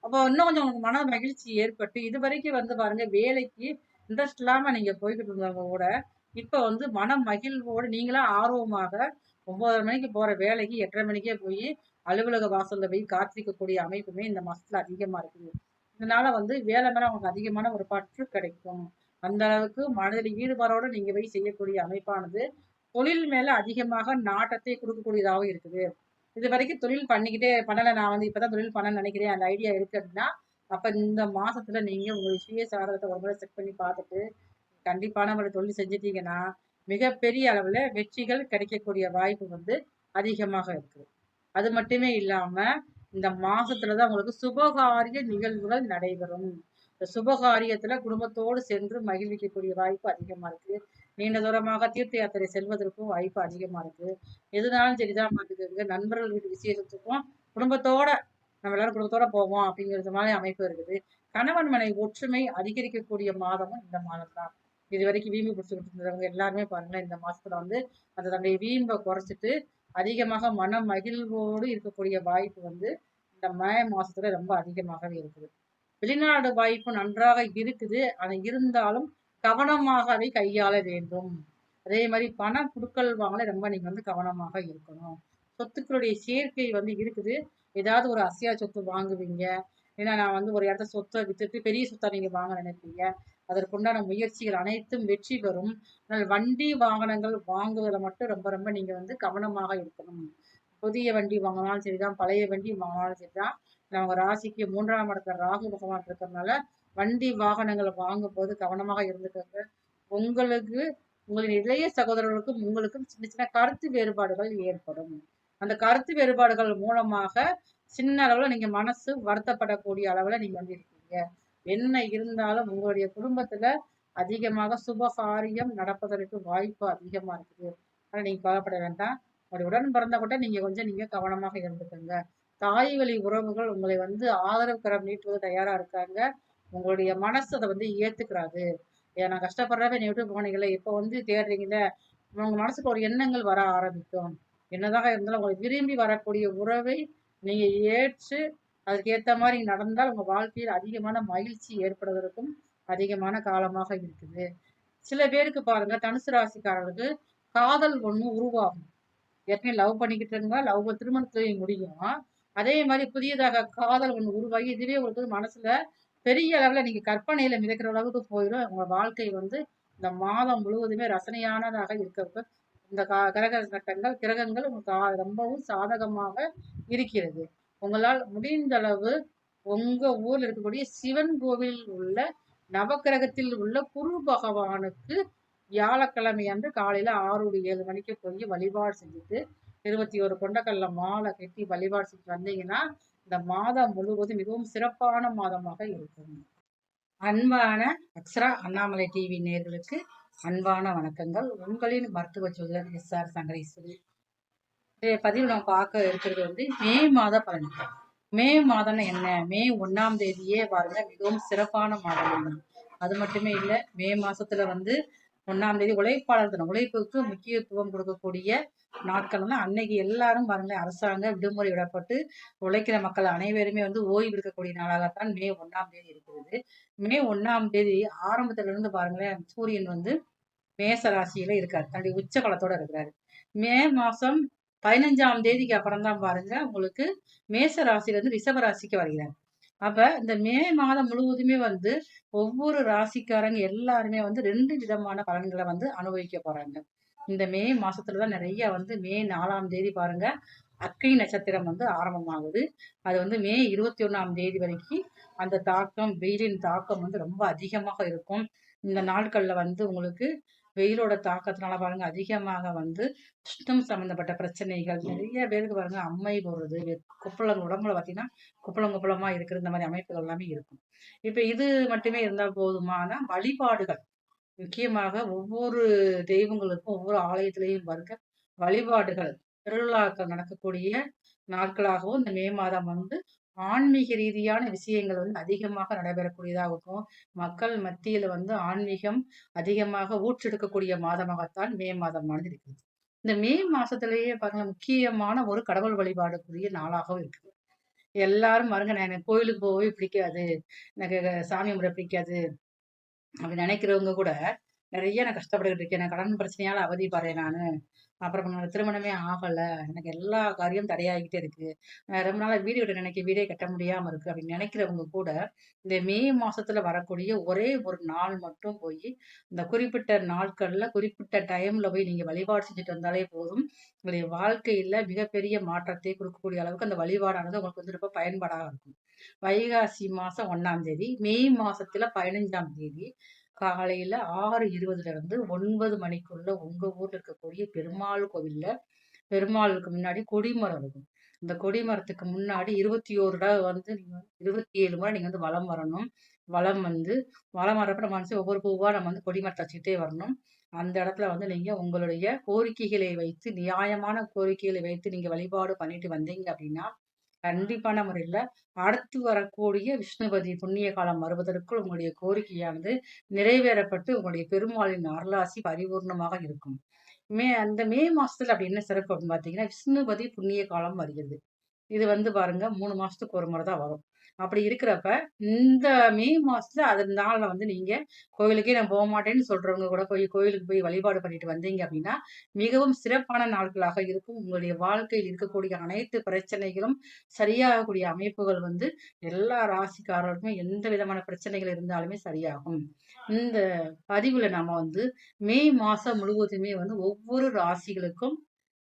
அப்ப இன்னும் கொஞ்சம் உனக்கு மன மகிழ்ச்சி ஏற்பட்டு இதுவரைக்கும் வந்து பாருங்க வேலைக்கு இன்ட்ரெஸ்ட் இல்லாம நீங்க போய்கிட்டு இருந்தவங்க கூட இப்ப வந்து மன மகிழ்வோடு நீங்களா ஆர்வமாக 9:30 மணிக்கு போற வேலைக்கு 8:30 மணிக்கே போய் அலுவலக வாசல்ல போய் காத்திருக்கக்கூடிய அமைப்புமே இந்த மாசத்துல அதிகமா இருக்குது. இதனால வந்து வேலை மேல உங்களுக்கு அதிகமான ஒரு பற்று கிடைக்கும். அந்த அளவுக்கு மனதில் ஈடுபாடோட நீங்க போய் செய்யக்கூடிய அமைப்பானது தொழில் மேல அதிகமாக நாட்டத்தை கொடுக்கக்கூடியதாகவும் இருக்குது. இது வரைக்கும் தொழில் பண்ணிக்கிட்டே பண்ணல, நான் வந்து இப்பதான் தொழில் பண்ண நினைக்கிறேன், அந்த ஐடியா இருக்கு அப்படின்னா அப்ப இந்த மாசத்துல நீங்க உங்களுடைய சுய சாதகத்தை ஒரு முறை செக் பண்ணி பார்த்துட்டு கண்டிப்பான ஒரு தொழில் செஞ்சிட்டீங்கன்னா மிகப்பெரிய அளவுல வெற்றிகள் கிடைக்கக்கூடிய வாய்ப்பு வந்து அதிகமாக இருக்கு. அது மட்டுமே இல்லாம இந்த மாசத்துலதான் உங்களுக்கு சுபகாரிய நிகழ்வுகள் நடைபெறும். இந்த சுபகாரியத்துல குடும்பத்தோடு சென்று மகிழ்விக்கக்கூடிய வாய்ப்பு அதிகமா இருக்கு. நீண்ட தூரமாக தீர்த்த யாத்திரை செல்வதற்கும் வாய்ப்பு அதிகமா இருக்கு. எதுனாலும் சரிதான் பார்த்துக்கோங்க. நண்பர்கள் வீட்டு விசேஷத்துக்கும் குடும்பத்தோட நம்ம எல்லாரும் குடும்பத்தோட போவோம் அப்படிங்கிறது மாதிரி அமைப்பு இருக்குது. கணவன் மனைவி ஒற்றுமை அதிகரிக்கக்கூடிய மாதமும் இந்த மாதம் தான். இது வரைக்கும் வீம்பு பிடிச்சிக்கிட்டு இருந்தவங்க எல்லாருமே பாருங்களேன், இந்த மாசத்துல வந்து அந்த தன்னுடைய வீம்பை குறைச்சிட்டு அதிகமாக மன மகிழ்வோடு இருக்கக்கூடிய வாய்ப்பு வந்து இந்த மே மாசத்துல ரொம்ப அதிகமாகவே இருக்குது. வெளிநாடு வாய்ப்பு நன்றாக இருக்குது. ஆனா இருந்தாலும் கவனமாக அதை கையாள வேண்டும். அதே மாதிரி பண குடுக்கல் வாங்கல ரொம்ப நீங்க வந்து கவனமாக இருக்கணும். சொத்துக்களுடைய சேர்க்கை வந்து இருக்குது. ஏதாவது ஒரு அசையா சொத்து வாங்குவீங்க. ஏன்னா நான் வந்து ஒரு இடத்த சொத்தை வித்துட்டு பெரிய சொத்தா நீங்க வாங்க நினைப்பீங்க. அதற்குண்டான முயற்சிகள் அனைத்தும் வெற்றி பெறும். ஆனால் வண்டி வாகனங்கள் வாங்குவதில் மட்டும் ரொம்ப ரொம்ப நீங்க வந்து கவனமாக இருக்கணும். புதிய வண்டி வாங்கினாலும் சரிதான், பழைய வண்டி வாங்கினாலும் சரிதான். நம்ம ராசிக்கு 3ஆம் இடத்துல ராகு பகவான் இருக்கிறதுனால வண்டி வாகனங்களை வாங்கும் போது கவனமாக இருந்துக்கோங்க. உங்களுக்கு உங்களின் இளைய சகோதரர்களுக்கும் உங்களுக்கும் சின்ன சின்ன கருத்து வேறுபாடுகள் ஏற்படும். அந்த கருத்து வேறுபாடுகள் மூலமாக சின்ன அளவுல நீங்க மனசு வருத்தப்படக்கூடிய அளவுல நீங்க வந்து இருக்கீங்க. என்ன இருந்தாலும் உங்களுடைய குடும்பத்துல அதிகமாக சுபகாரியம் நடப்பதற்கு வாய்ப்பு அதிகமா இருக்குது. ஆனா நீங்க கவலைப்பட வேண்டாம். உங்களுடைய உடன் பிறந்த கூட நீங்க கவனமாக இருந்துக்கோங்க. தாய் வழி உறவுகள் உங்களை வந்து ஆதரவு கரம் நீட்டுவது தயாரா இருக்காங்க. உங்களுடைய மனசு அதை வந்து ஏத்துக்கிறாது. ஏன் நான் கஷ்டப்படுறப்ப என்னை விட்டு போனீங்களே, இப்போ வந்து தேடுறீங்களே, உங்க மனசுக்கு ஒரு எண்ணங்கள் வர ஆரம்பிக்கும். என்னதாக இருந்தாலும் உங்களை விரும்பி வரக்கூடிய உறவை நீங்க ஏற்று அதுக்கு ஏத்த மாதிரி நடந்தால் உங்க வாழ்க்கையில் அதிகமான மகிழ்ச்சி ஏற்படுவதற்கும் அதிகமான காலமாக இருக்குது. சில பேருக்கு பாருங்க, தனுசு ராசிக்காரர்களுக்கு காதல் ஒண்ணு உருவாகும். ஏற்கனவே லவ் பண்ணிக்கிட்டு இருந்தா லவ் திருமணத்திலேயே முடியும். அதே மாதிரி புதியதாக காதல் ஒண்ணு உருவாகி இதுவே உங்களுக்கு மனசுல பெரிய அளவுல நீங்க கற்பனையில மிதக்கிற அளவுக்கு போயிடும். உங்க வாழ்க்கை வந்து இந்த மாதம் முழுவதுமே ரசனையானதாக இருக்க இந்த கிரக கட்டங்கள் கிரகங்கள் உங்களுக்கு ரொம்பவும் சாதகமாக இருக்கிறது. உங்களால் முடிந்த அளவு உங்க ஊர்ல இருக்கக்கூடிய சிவன் கோவில் உள்ள நவக்கிரகத்தில் உள்ள குரு பகவானுக்கு வியாழக்கிழமை அன்று காலையில 6 to 7 மணிக்கு போய் வழிபாடு செஞ்சுட்டு 21 கொண்டக்கல்ல மாலை கட்டி வழிபாடு செஞ்சு வந்தீங்கன்னா இந்த மாதம் முழுவதும் மிகவும் சிறப்பான மாதமாக இருக்கும். அன்பான அக்ஷரா அண்ணாமலை டிவி நேர்களுக்கு அன்பான வணக்கங்கள். உங்களின் மருத்துவ ஜோதிடர் SR சங்கரேஸ்வரி. பதிவு நம்ம பார்க்க இருக்கிறது வந்து மே மாத பலன்கள். மே மாதம்னு என்ன? மே 1ஆம் தேதியே பாருங்க மிகவும் சிறப்பான மாதம் தான். அது மட்டுமே இல்லை, மே மாசத்துல வந்து 1ஆம் தேதி உழைப்பாளர் தினம், உழைப்புக்கு முக்கியத்துவம் கொடுக்கக்கூடிய நாட்கள் தான் அன்னைக்கு. எல்லாரும் பாருங்க அரசாங்க விடுமுறை விடப்பட்டு உழைக்கிற மக்கள் அனைவருமே வந்து ஓய்வு இருக்கக்கூடிய நாளாகத்தான் மே 1ஆம் தேதி இருக்கிறது. மே 1ஆம் தேதி ஆரம்பத்துல இருந்து பாருங்களேன், சூரியன் வந்து மேச ராசியில இருக்காரு, தன்னுடைய உச்ச காலத்தோட இருக்கிறாரு. மே மாசம் 15ஆம் தேதிக்கு அப்புறம் தான் பாருங்க உங்களுக்கு மேச ராசியில இருந்து ரிஷப ராசிக்கு வருகிறார். அப்ப இந்த மே மாதம் முழுவதுமே வந்து ஒவ்வொரு ராசிக்காரங்க எல்லாருமே வந்து 2 விதமான பலன்களை வந்து அனுபவிக்க போறாங்க. இந்த மே மாசத்துலதான் நிறைய வந்து மே 4ஆம் தேதி பாருங்க அக்னி நட்சத்திரம் வந்து ஆரம்பமாகுது. அது வந்து மே 21ஆம் தேதி வரைக்கும் அந்த தாக்கம், வெயிலின் தாக்கம் வந்து ரொம்ப அதிகமாக இருக்கும். இந்த நாட்கள்ல வந்து உங்களுக்கு வெயிலோட தாக்கத்தினால பாருங்க அதிகமாக வந்து உஷ்ணம் சம்பந்தப்பட்ட பிரச்சனைகள் நிறைய பேருக்கு பாருங்க, அம்மை போடுறது, குப்பளம் உடம்புல பார்த்தீங்கன்னா குப்பளம் குப்பளமா இருக்கிற இந்த மாதிரி அமைப்புகள் எல்லாமே இருக்கும். இப்ப இது மட்டுமே இருந்தால் போதுமானா வழிபாடுகள் முக்கியமாக ஒவ்வொரு தெய்வங்களுக்கும் ஒவ்வொரு ஆலயத்திலையும் பாருங்க வழிபாடுகள் திருவிழாக்கள் நடக்கக்கூடிய நாட்களாகவும் இந்த மே மாதம் வந்து ஆன்மீக ரீதியான விஷயங்கள் வந்து அதிகமாக நடைபெறக்கூடியதாகவும் மக்கள் மத்தியில வந்து ஆன்மீகம் அதிகமாக ஊற்றெடுக்கக்கூடிய மாதமாகத்தான் மே மாதமானது இருக்குது. இந்த மே மாசத்திலேயே பாருங்க முக்கியமான ஒரு கடவுள் வழிபாடுக்குரிய நாளாகவும் இருக்குது. எல்லாரும் பாருங்க, நான் எனக்கு கோயிலுக்கு போகவே பிடிக்காது, எனக்கு சாமி கும்பிட பிடிக்காது, அப்படி நினைக்கிறவங்க கூட நிறைய நான் கஷ்டப்பட்டுக்கிட்டு இருக்கேன். நான் கடன் பிரச்சனையால அவதிப்படுறேன் நானு. அப்புறம் என்னோட திருமணமே ஆகல. எனக்கு எல்லா காரியம் தடையாகிட்டே இருக்கு. ரொம்ப நாளா வீடு கட்ட நினைக்க வீடே கட்ட முடியாம இருக்கு. அப்படின்னு நினைக்கிறவங்க கூட, இந்த மே மாசத்துல வரக்கூடிய ஒரே ஒரு நாள் மட்டும் போயி, இந்த குறிப்பிட்ட நாட்கள்ல, குறிப்பிட்ட டைம்ல போய் நீங்க வழிபாடு செஞ்சுட்டு வந்தாலே போதும். உங்களுடைய வாழ்க்கையில மிகப்பெரிய மாற்றத்தை கொடுக்கக்கூடிய அளவுக்கு அந்த வழிபாடானது உங்களுக்கு வந்து ரொம்ப பயன்பாடாக இருக்கும். வைகாசி மாசம் 1ஆம் தேதி, மே மாசத்துல 15ஆம் தேதி காலையில 6:20ல இருந்து 9 மணிக்குள்ள உங்க ஊர்ல இருக்கக்கூடிய பெருமாள் கோவில்ல, பெருமாளுக்கு முன்னாடி கொடிமரம் இருக்கும். இந்த கொடிமரத்துக்கு முன்னாடி 21 தடவ வந்து நீங்க 27 முறை நீங்க வந்து வலம் வரணும். வலம் வந்து வலம் வர்றப்ப நம்ம வந்து ஒவ்வொரு பூவா நம்ம வந்து கொடிமரத்த வச்சுக்கிட்டே வரணும். அந்த இடத்துல வந்து நீங்க உங்களுடைய கோரிக்கைகளை வைத்து, நியாயமான கோரிக்கைகளை வைத்து நீங்க வழிபாடு பண்ணிட்டு வந்தீங்க அப்படின்னா, கண்டிப்பான முறையில அடுத்து வரக்கூடிய விஷ்ணுபதி புண்ணிய காலம் வருவதற்குள் உங்களுடைய கோரிக்கையானது நிறைவேறப்பட்டு உங்களுடைய பெருமாளின் அருளாசி பரிபூர்ணமாக இருக்கும். அந்த மே மாசத்துல அப்படி என்ன சிறப்பு அப்படின்னு பார்த்தீங்கன்னா, விஷ்ணுபதி புண்ணிய காலம் வருகிறது. இது வந்து பாருங்க 3 மாசத்துக்கு ஒரு முறை தான் வரும். அப்படி இருக்கிறப்ப, இந்த மே மாசத்துல அதனால வந்து நீங்க கோவிலுக்கே நான் போமாட்டேன்னு சொல்றவங்க கூட போய் கோயிலுக்கு போய் வழிபாடு பண்ணிட்டு வந்தீங்க அப்படின்னா, மிகவும் சிறப்பான நாட்களாக இருக்கும். உங்களுடைய வாழ்க்கையில் இருக்கக்கூடிய அனைத்து பிரச்சனைகளும் சரியாகக்கூடிய அமைப்புகள் வந்து எல்லா ராசிக்காரர்களுக்கும் எந்த விதமான பிரச்சனைகள் இருந்தாலுமே சரியாகும். இந்த பதிவுல நாம வந்து மே மாசம் முழுவதுமே வந்து ஒவ்வொரு ராசிகளுக்கும்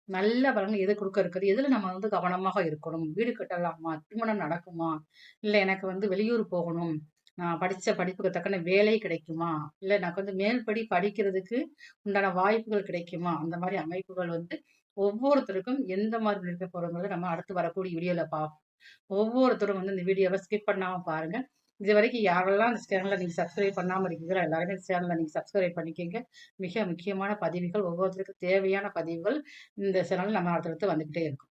நல்ல பலன்கள் எது குடுக்க இருக்குது? எதுல நம்ம வந்து கவனமாக இருக்கணும்? வீடு கட்டலாமா? திருமணம் நடக்குமா? இல்ல எனக்கு வந்து வெளியூர் போகணும். நான் படிச்ச படிப்புக்கு தக்கன வேலை கிடைக்குமா? இல்ல எனக்கு வந்து மேல்படி படிக்கிறதுக்கு உண்டான வாய்ப்புகள் கிடைக்குமா? அந்த மாரி அமைப்புகள் வந்து ஒவ்வொருத்தருக்கும் எந்த மாதிரி இருக்க போறோங்கிறத நம்ம அடுத்து வரக்கூடிய வீடியோல பார்ப்போம். ஒவ்வொருத்தரும் வந்து இந்த வீடியோவ ஸ்கிப் பண்ணாம பாருங்க. இதுவரைக்கும் யாரெல்லாம் இந்த சேனல நீங்க சப்ஸ்கிரைப் பண்ணாம இருக்கீங்களோ, எல்லாருமே இந்த சேனல நீங்க சப்ஸ்கிரைப் பண்ணிக்கங்க. மிக முக்கியமான பதிவுகள், ஒவ்வொருத்தருக்கும் தேவையான பதிவுகள் இந்த சேனல்ல நம்ம அடுத்தடுத்து வந்துகிட்டே இருக்கும்.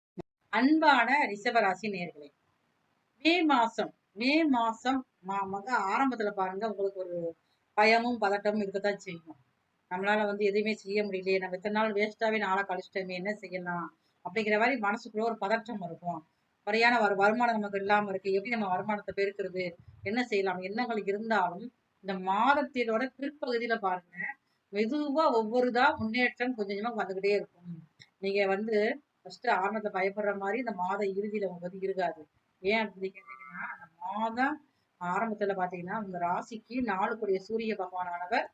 அன்பான ரிஷபராசி நேயர்களே, மே மாசம் மே மாசம் வந்து ஆரம்பத்துல பாருங்க உங்களுக்கு ஒரு பயமும், பதட்டமும் இருக்கத்தான் செய்யும். நம்மளால வந்து எதுவுமே செய்ய முடியலையே, நம்ம இத்தன நாள் வேஸ்ட்டாவே நாள கழிச்சிட்டோமே, என்ன செய்யலாம்? அப்படிங்கிற மாரி மனசுக்குள்ள ஒரு பதற்றம் இருக்கும். முறையான வருமானம் நமக்கு இல்லாம இருக்கு. எப்படி நம்ம வருமானத்த பெருக்குறது? என்ன செய்யலாம்? எண்ணங்கள் இருந்தாலும், இந்த மாதத்தினோட பிற்பகுதியில பாருங்க, மெதுவா ஒவ்வொரு இதா முன்னேற்றம் கொஞ்சம் கொஞ்சமா வந்துகிட்டே இருக்கும். நீங்க வந்து ஃபர்ஸ்ட் ஆரம்பத்துல பயப்படுற மாரி இந்த மாத இறுதியில உங்களுக்கு வந்து இருக்காது. ஏன் அப்படின்னு கேட்டீங்கன்னா, அந்த மாதம் ஆரம்பத்துல பாத்தீங்கன்னா, உங்க ராசிக்கு 4 சூரிய பகவானானவர்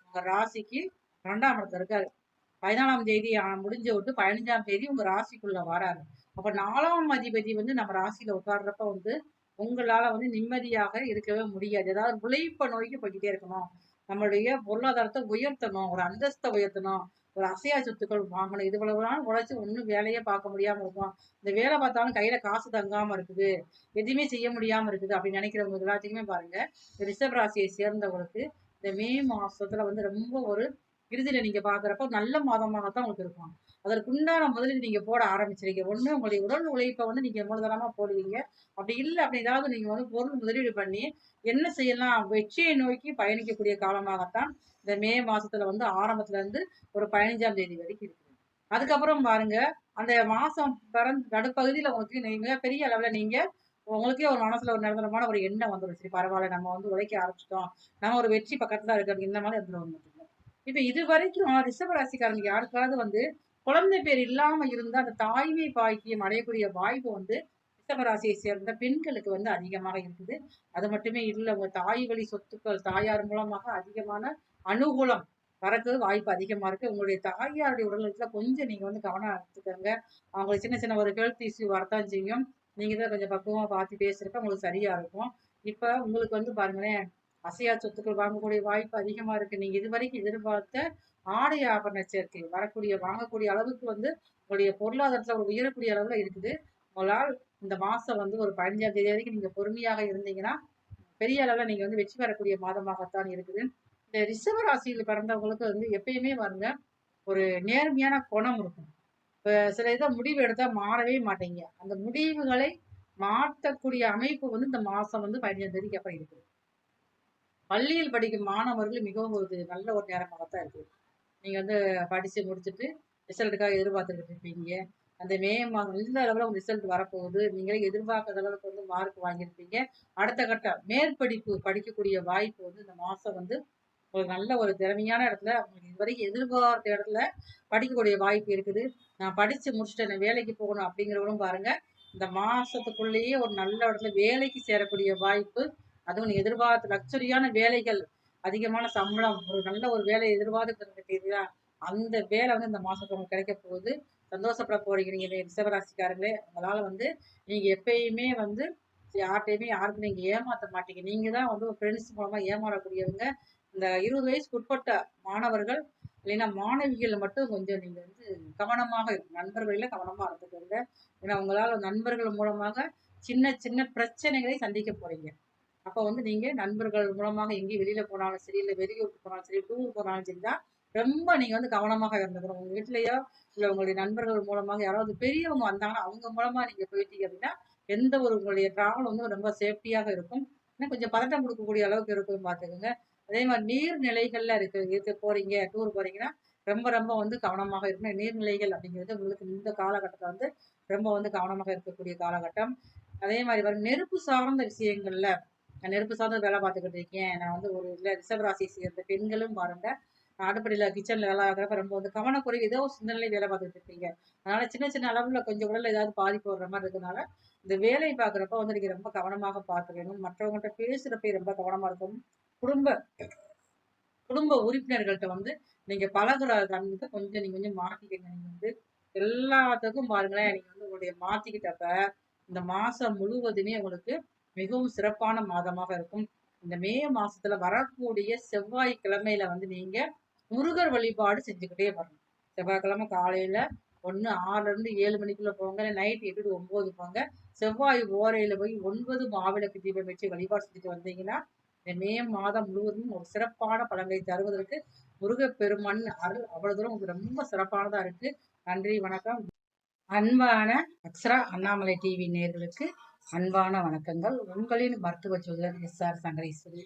உங்க ராசிக்கு 2ஆம் இடத்துல இருக்காரு. 14ஆம் தேதி முடிஞ்ச விட்டு 15ஆம் தேதி உங்க ராசிக்குள்ள வராரு. அப்ப 4ஆம் அதிபதி வந்து நம்ம ராசியில உட்கார்றப்ப வந்து உங்களால வந்து நிம்மதியாக இருக்கவே முடியாது. ஏதாவது உழைப்ப நோக்கி போய்க்கிட்டே இருக்கணும். நம்மளுடைய பொருளாதாரத்தை உயர்த்தணும், ஒரு அந்தஸ்தை உயர்த்தணும், ஒரு அசையா சொத்துக்கள் வாங்கணும். இது இவ்வளவு உழைச்சு ஒன்றும் வேலையே பார்க்க முடியாம இருக்கும். இந்த வேலை பார்த்தாலும் கையில காசு தங்காம இருக்குது. எதுவுமே செய்ய முடியாம இருக்குது அப்படின்னு நினைக்கிறவங்க எல்லாத்தையுமே பாருங்க. ரிஷப ராசியை சேர்ந்தவங்களுக்கு இந்த மே மாசத்துல வந்து ரொம்ப ஒரு இறுதியில நீங்க பாக்குறப்ப நல்ல மாதமாகத்தான் உங்களுக்கு இருக்கும். அதற்குண்டான முதலீடு நீங்க போட ஆரம்பிச்சிருக்கீங்க. ஒண்ணு உங்களுடைய உடல் உழைப்பை வந்து நீங்க மூலதனமா போடுவீங்க. அப்படி இல்லை அப்படி ஏதாவது நீங்க வந்து பொருள் முதலீடு பண்ணி என்ன செய்யலாம் வெற்றியை நோக்கி பயணிக்கக்கூடிய காலமாகத்தான் இந்த மே மாசத்துல வந்து ஆரம்பத்துல இருந்து ஒரு 15ஆம் தேதி வரைக்கும் இருக்குது. அதுக்கப்புறம் பாருங்க அந்த மாசம் நடுப்பகுதியில உங்களுக்கு மிகப்பெரிய அளவுல நீங்க உங்களுக்கே ஒரு மனசுல ஒரு நிரந்தரமான ஒரு எண்ணம் வந்துடும். சரி பரவாயில்ல நம்ம வந்து உழைக்க ஆரம்பிச்சிட்டோம். நம்ம ஒரு வெற்றி பக்கத்துல இருக்கிறது இந்த மாதிரி வந்துடும். இப்ப இது வரைக்கும் ரிஷப ராசிக்காரங்க யாருக்காவது வந்து குழந்தை பேர் இல்லாம இருந்தா அந்த தாய்மை பாக்கியம் அடையக்கூடிய வாய்ப்பு வந்து ரிஷப ராசியை சேர்ந்த பெண்களுக்கு வந்து அதிகமாக இருக்குது. அது மட்டுமே இல்ல உங்க தாய் வழி சொத்துக்கள் தாயார் மூலமாக அதிகமான அனுகூலம் வரக்கு வாய்ப்பு அதிகமா இருக்கு. உங்களுடைய தாயாருடைய உடல்நலத்துல கொஞ்சம் நீங்க வந்து கவனம் எடுத்துக்கோங்க. அவங்களுக்கு சின்ன சின்ன ஒரு ஹெல்த் இஷ்யூ வரத்தான் செய்யும். நீங்க தான் கொஞ்சம் பக்குவமா பார்த்து பேசுறப்ப உங்களுக்கு சரியா இருக்கும். இப்ப உங்களுக்கு வந்து பாருங்களேன், அசையா சொத்துக்கள் வாங்கக்கூடிய வாய்ப்பு அதிகமா இருக்கு. நீங்க இதுவரைக்கும் எதிர்பார்த்த ஆடை ஆபரண சேர்க்கை வரக்கூடிய வாங்கக்கூடிய அளவுக்கு வந்து உங்களுடைய பொருளாதாரத்துல ஒரு உயரக்கூடிய அளவுல இருக்குது. உங்களால் இந்த மாசம் வந்து ஒரு 15ஆம் தேதி வரைக்கும் நீங்க பொறுமையாக இருந்தீங்கன்னா பெரிய அளவுல நீங்க வந்து வெற்றி பெறக்கூடிய மாதமாகத்தான் இருக்குது. இந்த ரிஷப ராசியில் பிறந்தவங்களுக்கு வந்து எப்பயுமே பாருங்க ஒரு நேர்மையான குணம் இருக்கும். இப்ப சில இதை முடிவு எடுத்தா மாறவே மாட்டீங்க. அந்த முடிவுகளை மாற்றக்கூடிய அமைப்பு வந்து இந்த மாசம் வந்து 15ஆம் தேதிக்கு அப்புறம் இருக்குது. பள்ளியில் படிக்கும் மாணவர்கள் மிகவும் ஒரு நல்ல ஒரு நேரமாகத்தான் இருக்கு. நீங்க வந்து படிச்சு முடிச்சுட்டு ரிசல்ட்டுக்காக எதிர்பார்த்துக்கிட்டு இருப்பீங்க. அந்த மே மாதம் இந்த அளவுல உங்க ரிசல்ட் வரப்போகுது. நீங்களே எதிர்பார்க்காத அளவுக்கு மார்க் வாங்கியிருப்பீங்க. அடுத்த கட்ட மேற்படிப்பு படிக்கக்கூடிய வாய்ப்பு வந்து இந்த மாசம் வந்து ஒரு நல்ல ஒரு திறமையான இடத்துல உங்களுக்கு இதுவரைக்கும் எதிர்பார்த்த இடத்துல படிக்கக்கூடிய வாய்ப்பு இருக்குது. நான் படிச்சு முடிச்சுட்டேன், வேலைக்கு போகணும் அப்படிங்கிறவங்களும் பாருங்க, இந்த மாசத்துக்குள்ளேயே ஒரு நல்ல இடத்துல வேலைக்கு சேரக்கூடிய வாய்ப்பு. அதுவும் நீ எதிர்பார்த்த லக்ஸரியான வேலைகள், அதிகமான சம்பளம், ஒரு நல்ல ஒரு வேலையை எதிர்பார்த்துருக்கீங்களா, அந்த வேலை வந்து இந்த மாசத்துல உங்களுக்கு கிடைக்க போகுது. சந்தோஷப்பட போறீங்க நீங்க ரிஷபராசிக்காரங்களே. உங்களால வந்து நீங்க எப்பயுமே வந்து யார்கிட்டயுமே யாருக்கும் நீங்க ஏமாத்த மாட்டீங்க. நீங்க தான் வந்து ஃப்ரெண்ட்ஸ் மூலமா ஏமாறக்கூடியவங்க. இந்த 20 வயசுக்கு உட்பட்ட மாணவர்கள் இல்லைன்னா மாணவிகள் மட்டும் கொஞ்சம் நீங்க வந்து கவனமாக இருக்கும். நண்பர்களில கவனமா இருந்துக்கோங்க. ஏன்னா உங்களால நண்பர்கள் மூலமாக சின்ன சின்ன பிரச்சனைகளை சந்திக்க போறீங்க. அப்போ வந்து நீங்க நண்பர்கள் மூலமாக எங்கேயும் வெளியில போனாலும் சரி, இல்லை வெளியூருக்கு போனாலும் சரி, டூர் போனாலும் சரி தான் ரொம்ப நீங்க வந்து கவனமாக இருந்துக்கணும். உங்க வீட்லயோ இல்லை உங்களுடைய நண்பர்கள் மூலமாக யாராவது பெரியவங்க வந்தாங்கன்னா அவங்க மூலமா நீங்க போயிட்டீங்க அப்படின்னா எந்த ஒரு உங்களுடைய டிராவல் வந்து ரொம்ப சேஃப்டியாக இருக்கும். இன்னும் கொஞ்சம் பதட்டம் கொடுக்கக்கூடிய அளவுக்கு இருக்கும் பார்த்துக்கோங்க. அதே மாதிரி நீர்நிலைகள்ல இருக்க போறீங்க, டூர் போறீங்கன்னா ரொம்ப ரொம்ப வந்து கவனமாக இருக்கணும். நீர்நிலைகள் அப்படிங்கிறது உங்களுக்கு இந்த காலகட்டத்தில் வந்து ரொம்ப வந்து கவனமாக இருக்கக்கூடிய காலகட்டம். அதே மாதிரி வரும் நெருப்பு சார்ந்த விஷயங்கள்ல, நான் நெருப்பு சார்ந்த வேலை பார்த்துக்கிட்டு இருக்கேன். நான் வந்து ஒரு இல்லை ரிஷபராசி சேர்ந்த பெண்களும் பாருங்க, அடுப்படியில கிச்சன்ல வேலை ஆகிறப்ப ரொம்ப வந்து கவனக்குறைவு ஏதோ ஒரு சிந்தனையில வேலை பார்த்துட்டு இருக்கீங்க. அதனால சின்ன சின்ன அளவுல கொஞ்சம் உடல்ல ஏதாவது பாதிப்பு வர்ற மாதிரி இருக்கனால இந்த வேலை பார்க்குறப்ப வந்து நீங்க ரொம்ப கவனமாக பார்க்க வேணும். மற்றவங்கள்ட்ட பேசுறப்ப ரொம்ப கவனமா இருக்கணும். குடும்ப குடும்ப உறுப்பினர்கள்ட்ட வந்து நீங்க பழகுற தன்மை கொஞ்சம் நீங்க கொஞ்சம் மாத்திக்கங்க. நீங்க வந்து எல்லாத்துக்கும் பாருங்களேன், நீங்க வந்து உங்களுடைய மாத்திக்கிட்டப்ப இந்த மாசம் முழுவதுமே உங்களுக்கு மிகவும் சிறப்பான மாதமாக இருக்கும். இந்த மே மாசத்துல வரக்கூடிய செவ்வாய்க்கிழமையில வந்து நீங்க முருகர் வழிபாடு செஞ்சுக்கிட்டே வரணும். செவ்வாய்க்கிழமை காலையில 6 to 7 மணிக்குள்ள போங்க, நைட் 8 to 9 போங்க. செவ்வாய் ஓரையில போய் 9 மாவிளக்கு தீபம் வச்சு வழிபாடு செஞ்சுட்டு வந்தீங்கன்னா இந்த மே மாதம் முழுவதும் ஒரு சிறப்பான பலன்களை தருவதற்கு முருகப்பெருமான் அருள் அவ்வளவு தூரம் உங்களுக்கு ரொம்ப சிறப்பானதா இருக்கு. நன்றி, வணக்கம். அன்பான அக்ஷரா அண்ணாமலை டிவி நேயர்களுக்கு அன்பான வணக்கங்கள். உங்களின் மருத்துவ ஜோதிடர் SR சங்கரேஸ்வரி.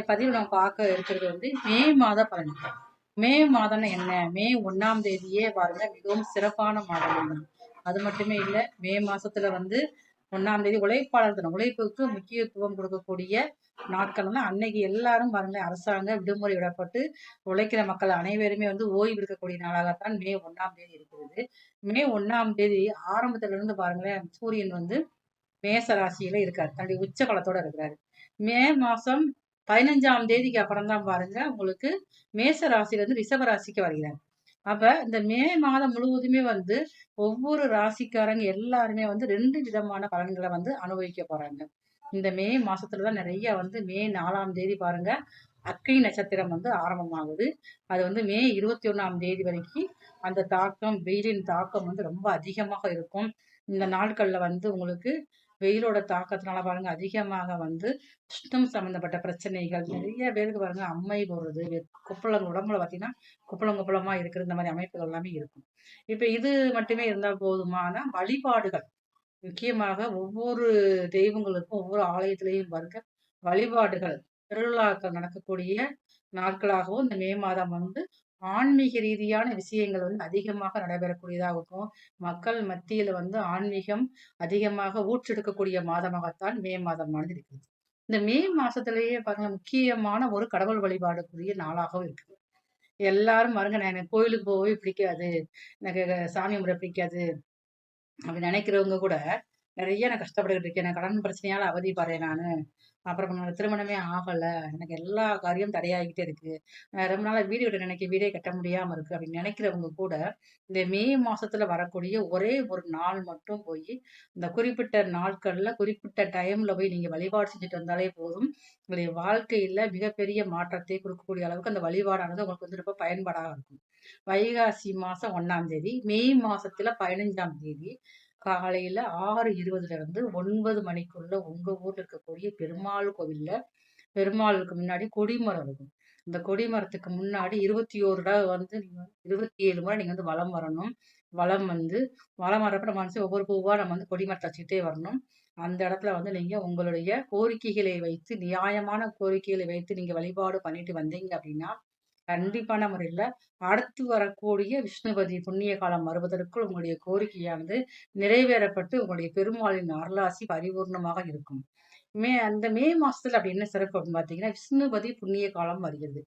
பதிவு நம்ம பார்க்க இருக்கிறது வந்து மே மாத பலன்கள். மே மாதம்னா என்ன? மே 1ஆம் தேதியே பாருங்க மிகவும் சிறப்பான மாதம் தான். அது மட்டுமே இல்லை, மே மாசத்துல வந்து 1ஆம் தேதி உழைப்பாளர் தினம், உழைப்புக்கு முக்கியத்துவம் கொடுக்கக்கூடிய நாட்கள் தான் அன்னைக்கு. எல்லாரும் பாருங்க அரசாங்க விடுமுறை விடப்பட்டு உழைக்கிற மக்கள் அனைவருமே வந்து ஓய்வு எடுக்கக்கூடிய நாளாகத்தான் மே 1ஆம் தேதி இருக்கிறது. மே 1ஆம் தேதி ஆரம்பத்துல இருந்து பாருங்களேன், சூரியன் வந்து மேச ராசியில இருக்காரு, தன்னுடைய உச்ச பலத்தோட இருக்கிறாரு. மே மாசம் 15ஆம் தேதிக்கு அப்புறம் தான் பாருங்க உங்களுக்கு மேச ராசியில இருந்து ரிஷப ராசிக்கு வருகிறார். அப்ப இந்த மே மாதம் முழுவதுமே வந்து ஒவ்வொரு ராசிக்காரங்க எல்லாருமே வந்து 2 விதமான பலன்களை வந்து அனுபவிக்க போறாங்க. இந்த மே மாசத்துலதான் நிறைய வந்து மே 4ஆம் தேதி பாருங்க அக்னி நட்சத்திரம் வந்து ஆரம்பமாகுது. அது வந்து மே 21ஆம் தேதி வரைக்கும் அந்த தாக்கம், வெயிலின் தாக்கம் வந்து ரொம்ப அதிகமாக இருக்கும். இந்த நாட்கள்ல வந்து உங்களுக்கு வெயிலோட தாக்கத்தினால பாருங்க அதிகமாக வந்து சுத்தம் சம்பந்தப்பட்ட பிரச்சனைகள் நிறைய பேருக்கு பாருங்க, அம்மை போடுறது, கொப்பளம் உடம்புல பார்த்தீங்கன்னா கொப்பளம் கொப்பளமா இருக்கிற இந்த மாதிரி அமைப்புகள் எல்லாமே இருக்கும். இப்ப இது மட்டுமே இருந்தால் போதுமான வழிபாடுகள், முக்கியமாக ஒவ்வொரு தெய்வங்களுக்கும் ஒவ்வொரு ஆலயத்திலையும் பாருங்க வழிபாடுகள், திருவிழாக்கள் நடக்கக்கூடிய நாட்களாகவும் இந்த மே மாதம் வந்து ஆன்மீக ரீதியான விஷயங்கள் வந்து அதிகமாக நடைபெறக்கூடியதாகவும் மக்கள் மத்தியில வந்து ஆன்மீகம் அதிகமாக ஊற்றெடுக்கக்கூடிய மாதமாகத்தான் மே மாதமானது இருக்குது. இந்த மே மாசத்திலேயே பாருங்க முக்கியமான ஒரு கடவுள் வழிபாடுக்குரிய நாளாகவும் இருக்குது. எல்லாரும் பாருங்க, நான் எனக்கு கோயிலுக்கு போகவே பிடிக்காது, எனக்கு சாமி கும்பிட பிடிக்காது அப்படி நினைக்கிறவங்க கூட நிறைய நான் கஷ்டப்பட்டுக்கிட்டு இருக்கேன், நான் கடன் பிரச்சனையால அவதிப்படுறேன் நானு, அப்புறம் என்னோட திருமணமே ஆகல, எனக்கு எல்லா காரியம் தடையாகிட்டே இருக்கு, ரொம்ப நாளா வீடு கட்ட நினைக்க வீடே கட்ட முடியாம இருக்கு அப்படின்னு நினைக்கிறவங்க கூட இந்த மே மாசத்துல வரக்கூடிய ஒரே ஒரு நாள் மட்டும் போய் இந்த குறிப்பிட்ட நாட்கள்ல குறிப்பிட்ட டைம்ல போய் நீங்க வழிபாடு செஞ்சுட்டு வந்தாலே போதும். உங்களுடைய வாழ்க்கையில மிகப்பெரிய மாற்றத்தை கொடுக்கக்கூடிய அளவுக்கு அந்த வழிபாடானது உங்களுக்கு வந்து ரொம்ப பயன்பாடாக இருக்கும். வைகாசி மாசம் 1ஆம் தேதி, மே மாசத்துல 15ஆம் தேதி காலையில 6:20 இருந்து 9 மணிக்குள்ள உங்க ஊர்ல இருக்கக்கூடிய பெருமாள் கோவில்ல பெருமாளுக்கு முன்னாடி கொடிமரம் இருக்கும். இந்த கொடிமரத்துக்கு முன்னாடி 21 தடவை வந்து நீங்க 27 முறை நீங்க வந்து வலம் வரணும். வலம் வந்து வலம் வரப்ப நம்ம வந்து ஒவ்வொரு பூவா நம்ம வந்து கொடிமரத்தை வச்சுக்கிட்டே வரணும். அந்த இடத்துல வந்து நீங்க உங்களுடைய கோரிக்கைகளை வைத்து, நியாயமான கோரிக்கைகளை வைத்து நீங்க வழிபாடு பண்ணிட்டு வந்தீங்க அப்படின்னா கண்டிப்பான முறையில அடுத்து வரக்கூடிய விஷ்ணுபதி புண்ணிய காலம் வருவதற்குள் உங்களுடைய கோரிக்கையானது நிறைவேறப்பட்டு உங்களுடைய பெருமாளின் அருளாசி பரிபூர்ணமாக இருக்கும். அந்த மே மாசத்துல அப்படி என்ன சிறப்பு அப்படின்னு பார்த்தீங்கன்னா, விஷ்ணுபதி புண்ணிய காலம் வருகிறது.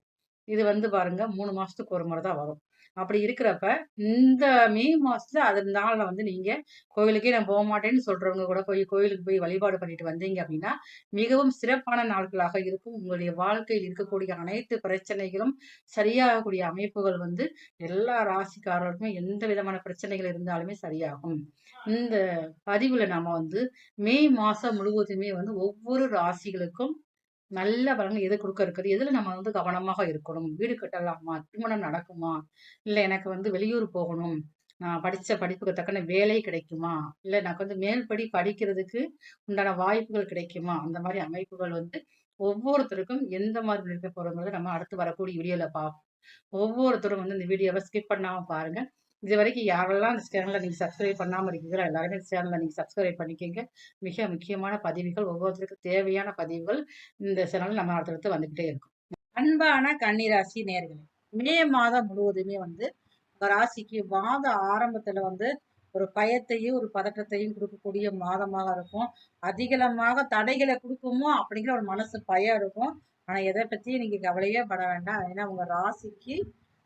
இது வந்து பாருங்க 3 மாசத்துக்கு ஒரு முறை தான் வரும். அப்படி இருக்கிறப்ப, இந்த மே மாசத்துல அதனால வந்து நீங்க கோவிலுக்கே நான் போமாட்டேன்னு சொல்றவங்க கூட போய் கோயிலுக்கு போய் வழிபாடு பண்ணிட்டு வந்தீங்க அப்படின்னா, மிகவும் சிறப்பான நாட்களாக இருக்கும். உங்களுடைய வாழ்க்கையில் இருக்கக்கூடிய அனைத்து பிரச்சனைகளும் சரியாகக்கூடிய அமைப்புகள் வந்து எல்லா ராசிக்காரர்களுக்கும் எந்த விதமான பிரச்சனைகள் இருந்தாலுமே சரியாகும். இந்த பதிவுல நாம வந்து மே மாசம் முழுவதுமே வந்து ஒவ்வொரு ராசிகளுக்கும் நல்ல பலன்கள் எது குடுக்க இருக்குது? எதுல நம்ம வந்து கவனமாக இருக்கணும்? வீடு கட்டலாமா? திருமணம் நடக்குமா? இல்ல எனக்கு வந்து வெளியூர் போகணும். நான் படிச்ச படிப்புக்கு தக்கன வேலை கிடைக்குமா? இல்ல எனக்கு வந்து மேல் படிக்கிறதுக்கு உண்டான வாய்ப்புகள் கிடைக்குமா? அந்த மாரி அமைப்புகள் வந்து ஒவ்வொருத்தருக்கும் எந்த மாதிரி இருக்க போறோங்கிறத நம்ம அடுத்து வரக்கூடிய வீடியோல பார்ப்போம். ஒவ்வொருத்தரும் வந்து இந்த வீடியோவ ஸ்கிப் பண்ணாம பாருங்க. இதுவரைக்கும் யாரெல்லாம் இந்த சேனல நீங்க சப்ஸ்கிரைப் பண்ணாம இருக்கீங்களோ, எல்லாருமே இந்த சேனல நீங்க சப்ஸ்கிரைப் பண்ணிக்கங்க. மிக முக்கியமான பதிவுகள், ஒவ்வொருத்தருக்கும் தேவையான பதிவுகள் இந்த சேனல்ல நம்ம அடுத்தடுத்து வந்துகிட்டே இருக்கும். அன்பான கன்னிராசி நேயர்களே, மே மாதம் முழுவதுமே வந்து உங்க ராசிக்கு மாத ஆரம்பத்துல வந்து ஒரு பயத்தையும், ஒரு பதற்றத்தையும் குடுக்கக்கூடிய மாதமாக இருக்கும். அதிகமாக தடைகளை குடுக்குமோ அப்படிங்கிற ஒரு மனசு பயம் இருக்கும். ஆனா எத பத்தியும் நீங்க கவலையே பட வேண்டாம். ஏன்னா உங்க ராசிக்கு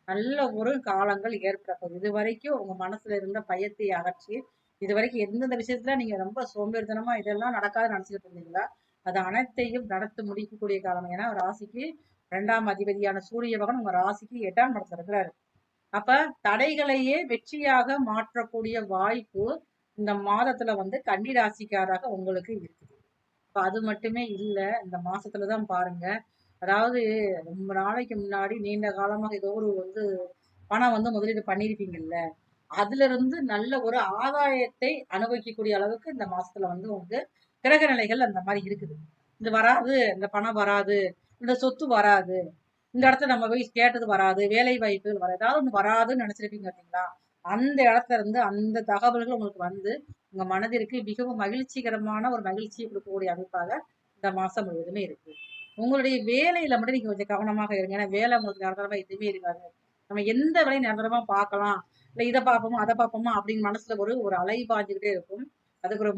நல்ல ஒரு காலங்கள் ஏற்படப்போகுது. இதுவரைக்கும் உங்க மனசுல இருந்த பயத்தை அகற்றி, இதுவரைக்கும் எந்தெந்த விஷயத்துல நீங்க ரொம்ப சோம்பேறித்தனமா இதெல்லாம் நடக்காதுன்னு நினைச்சுக்கிட்டு இருந்தீங்களா? அது அனைத்தையும் நடத்தி முடிக்கக்கூடிய காலம். ஏன்னா ராசிக்கு 2ஆம் அதிபதியான சூரிய பகவான் உங்க ராசிக்கு 8ஆம் இடத்துல இருக்கிறாரு. அப்ப தடைகளையே வெற்றியாக மாற்றக்கூடிய வாய்ப்பு இந்த மாதத்துல வந்து கன்னி ராசிக்காராக உங்களுக்கு இருக்குது. அப்ப அது மட்டுமே இல்ல, இந்த மாசத்துலதான் பாருங்க. அதாவது ரொம்ப நாளைக்கு முன்னாடி நீண்ட காலமாக ஏதோ ஒரு வந்து பணம் வந்து முதலீடு பண்ணியிருப்பீங்கல்ல. அதுல இருந்து நல்ல ஒரு ஆதாயத்தை அனுபவிக்கக்கூடிய அளவுக்கு இந்த மாசத்துல வந்து உங்களுக்கு கிரக நிலைகள் அந்த மாதிரி இருக்குது. இது வராது, இந்த பணம் வராது, இந்த சொத்து வராது, இந்த இடத்துல நம்ம போய் கேட்டது வராது, வேலை வாய்ப்புகள் வராது, ஏதாவது ஒண்ணு வராதுன்னு நினைச்சிருப்பீங்க பார்த்தீங்களா? அந்த இடத்துல இருந்து அந்த தகவல்கள் உங்களுக்கு வந்து உங்க மனதிற்கு மிகவும் மகிழ்ச்சிகரமான ஒரு மகிழ்ச்சியை கொடுக்கக்கூடிய அமைப்பாக இந்த மாசம் முழுவதுமே இருக்கு. உங்களுடைய வேலையில மட்டும் நீங்க கொஞ்சம் கவனமாக இருங்க. ஏன்னா வேலை உங்களுக்கு நிரந்தரமா எதுவுமே இருக்காது. நம்ம எந்த வேலையும் நிரந்தரமா பார்க்கலாம், இல்ல இதை பார்ப்போமா அதை பார்ப்போமா அப்படின்னு மனசுல ஒரு ஒரு அலை பாஞ்சுக்கிட்டே இருக்கும். அதுக்கு ஒரு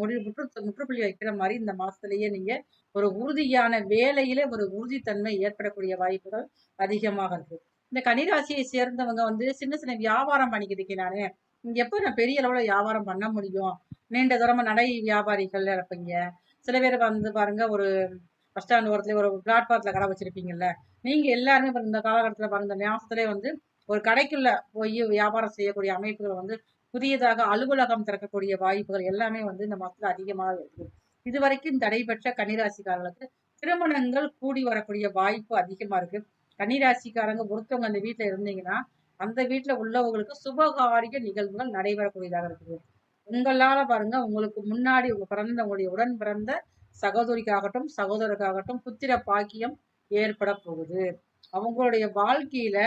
முற்றுப்புள்ளி வைக்கிற மாதிரி இந்த மாசத்திலேயே நீங்க ஒரு உறுதியான வேலையில ஒரு உறுதித்தன்மை ஏற்படக்கூடிய வாய்ப்புகள் அதிகமாக இருக்கு. இந்த கன்னிராசியை சேர்ந்தவங்க வந்து சின்ன சின்ன வியாபாரம் பண்ணிக்கிட்டு இருக்கேன் நானு. எப்ப நான் பெரிய அளவுல வியாபாரம் பண்ண முடியும்? நீண்ட தூரமா நடை வியாபாரிகள் இருப்பீங்க. சில பேர் வந்து பாருங்க, ஒரு பஸ் ஸ்டாண்ட் ஓரத்துல ஒரு பிளாட்பாரத்துல கடை வச்சிருப்பீங்கல்ல. நீங்க எல்லாருமே இந்த காலகட்டத்துல பாருங்க, இந்த மாசத்துலயே வந்து ஒரு கடைக்குள்ள போய் வியாபாரம் செய்யக்கூடிய அமைப்புகள் வந்து புதியதாக அலுவலகம் திறக்கக்கூடிய வாய்ப்புகள் எல்லாமே வந்து இந்த மாசத்துல அதிகமாக இருக்கு. இதுவரைக்கும் தடைபெற்ற கன்னிராசிக்காரர்களுக்கு திருமணங்கள் கூடி வரக்கூடிய வாய்ப்பு அதிகமா இருக்கு. கன்னிராசிக்காரங்க ஒருத்தவங்க அந்த வீட்டுல இருந்தீங்கன்னா, அந்த வீட்டுல உள்ளவங்களுக்கு சுபகாரிய நிகழ்வுகள் நடைபெறக்கூடியதாக இருக்குது. உங்களால பாருங்க, உங்களுக்கு முன்னாடி உங்க பிறந்த உங்களுடைய உடன் பிறந்த சகோதரிக்காகட்டும், சகோதரருக்காகட்டும் புத்திர பாக்கியம் ஏற்பட போகுது. அவங்களுடைய வாழ்க்கையில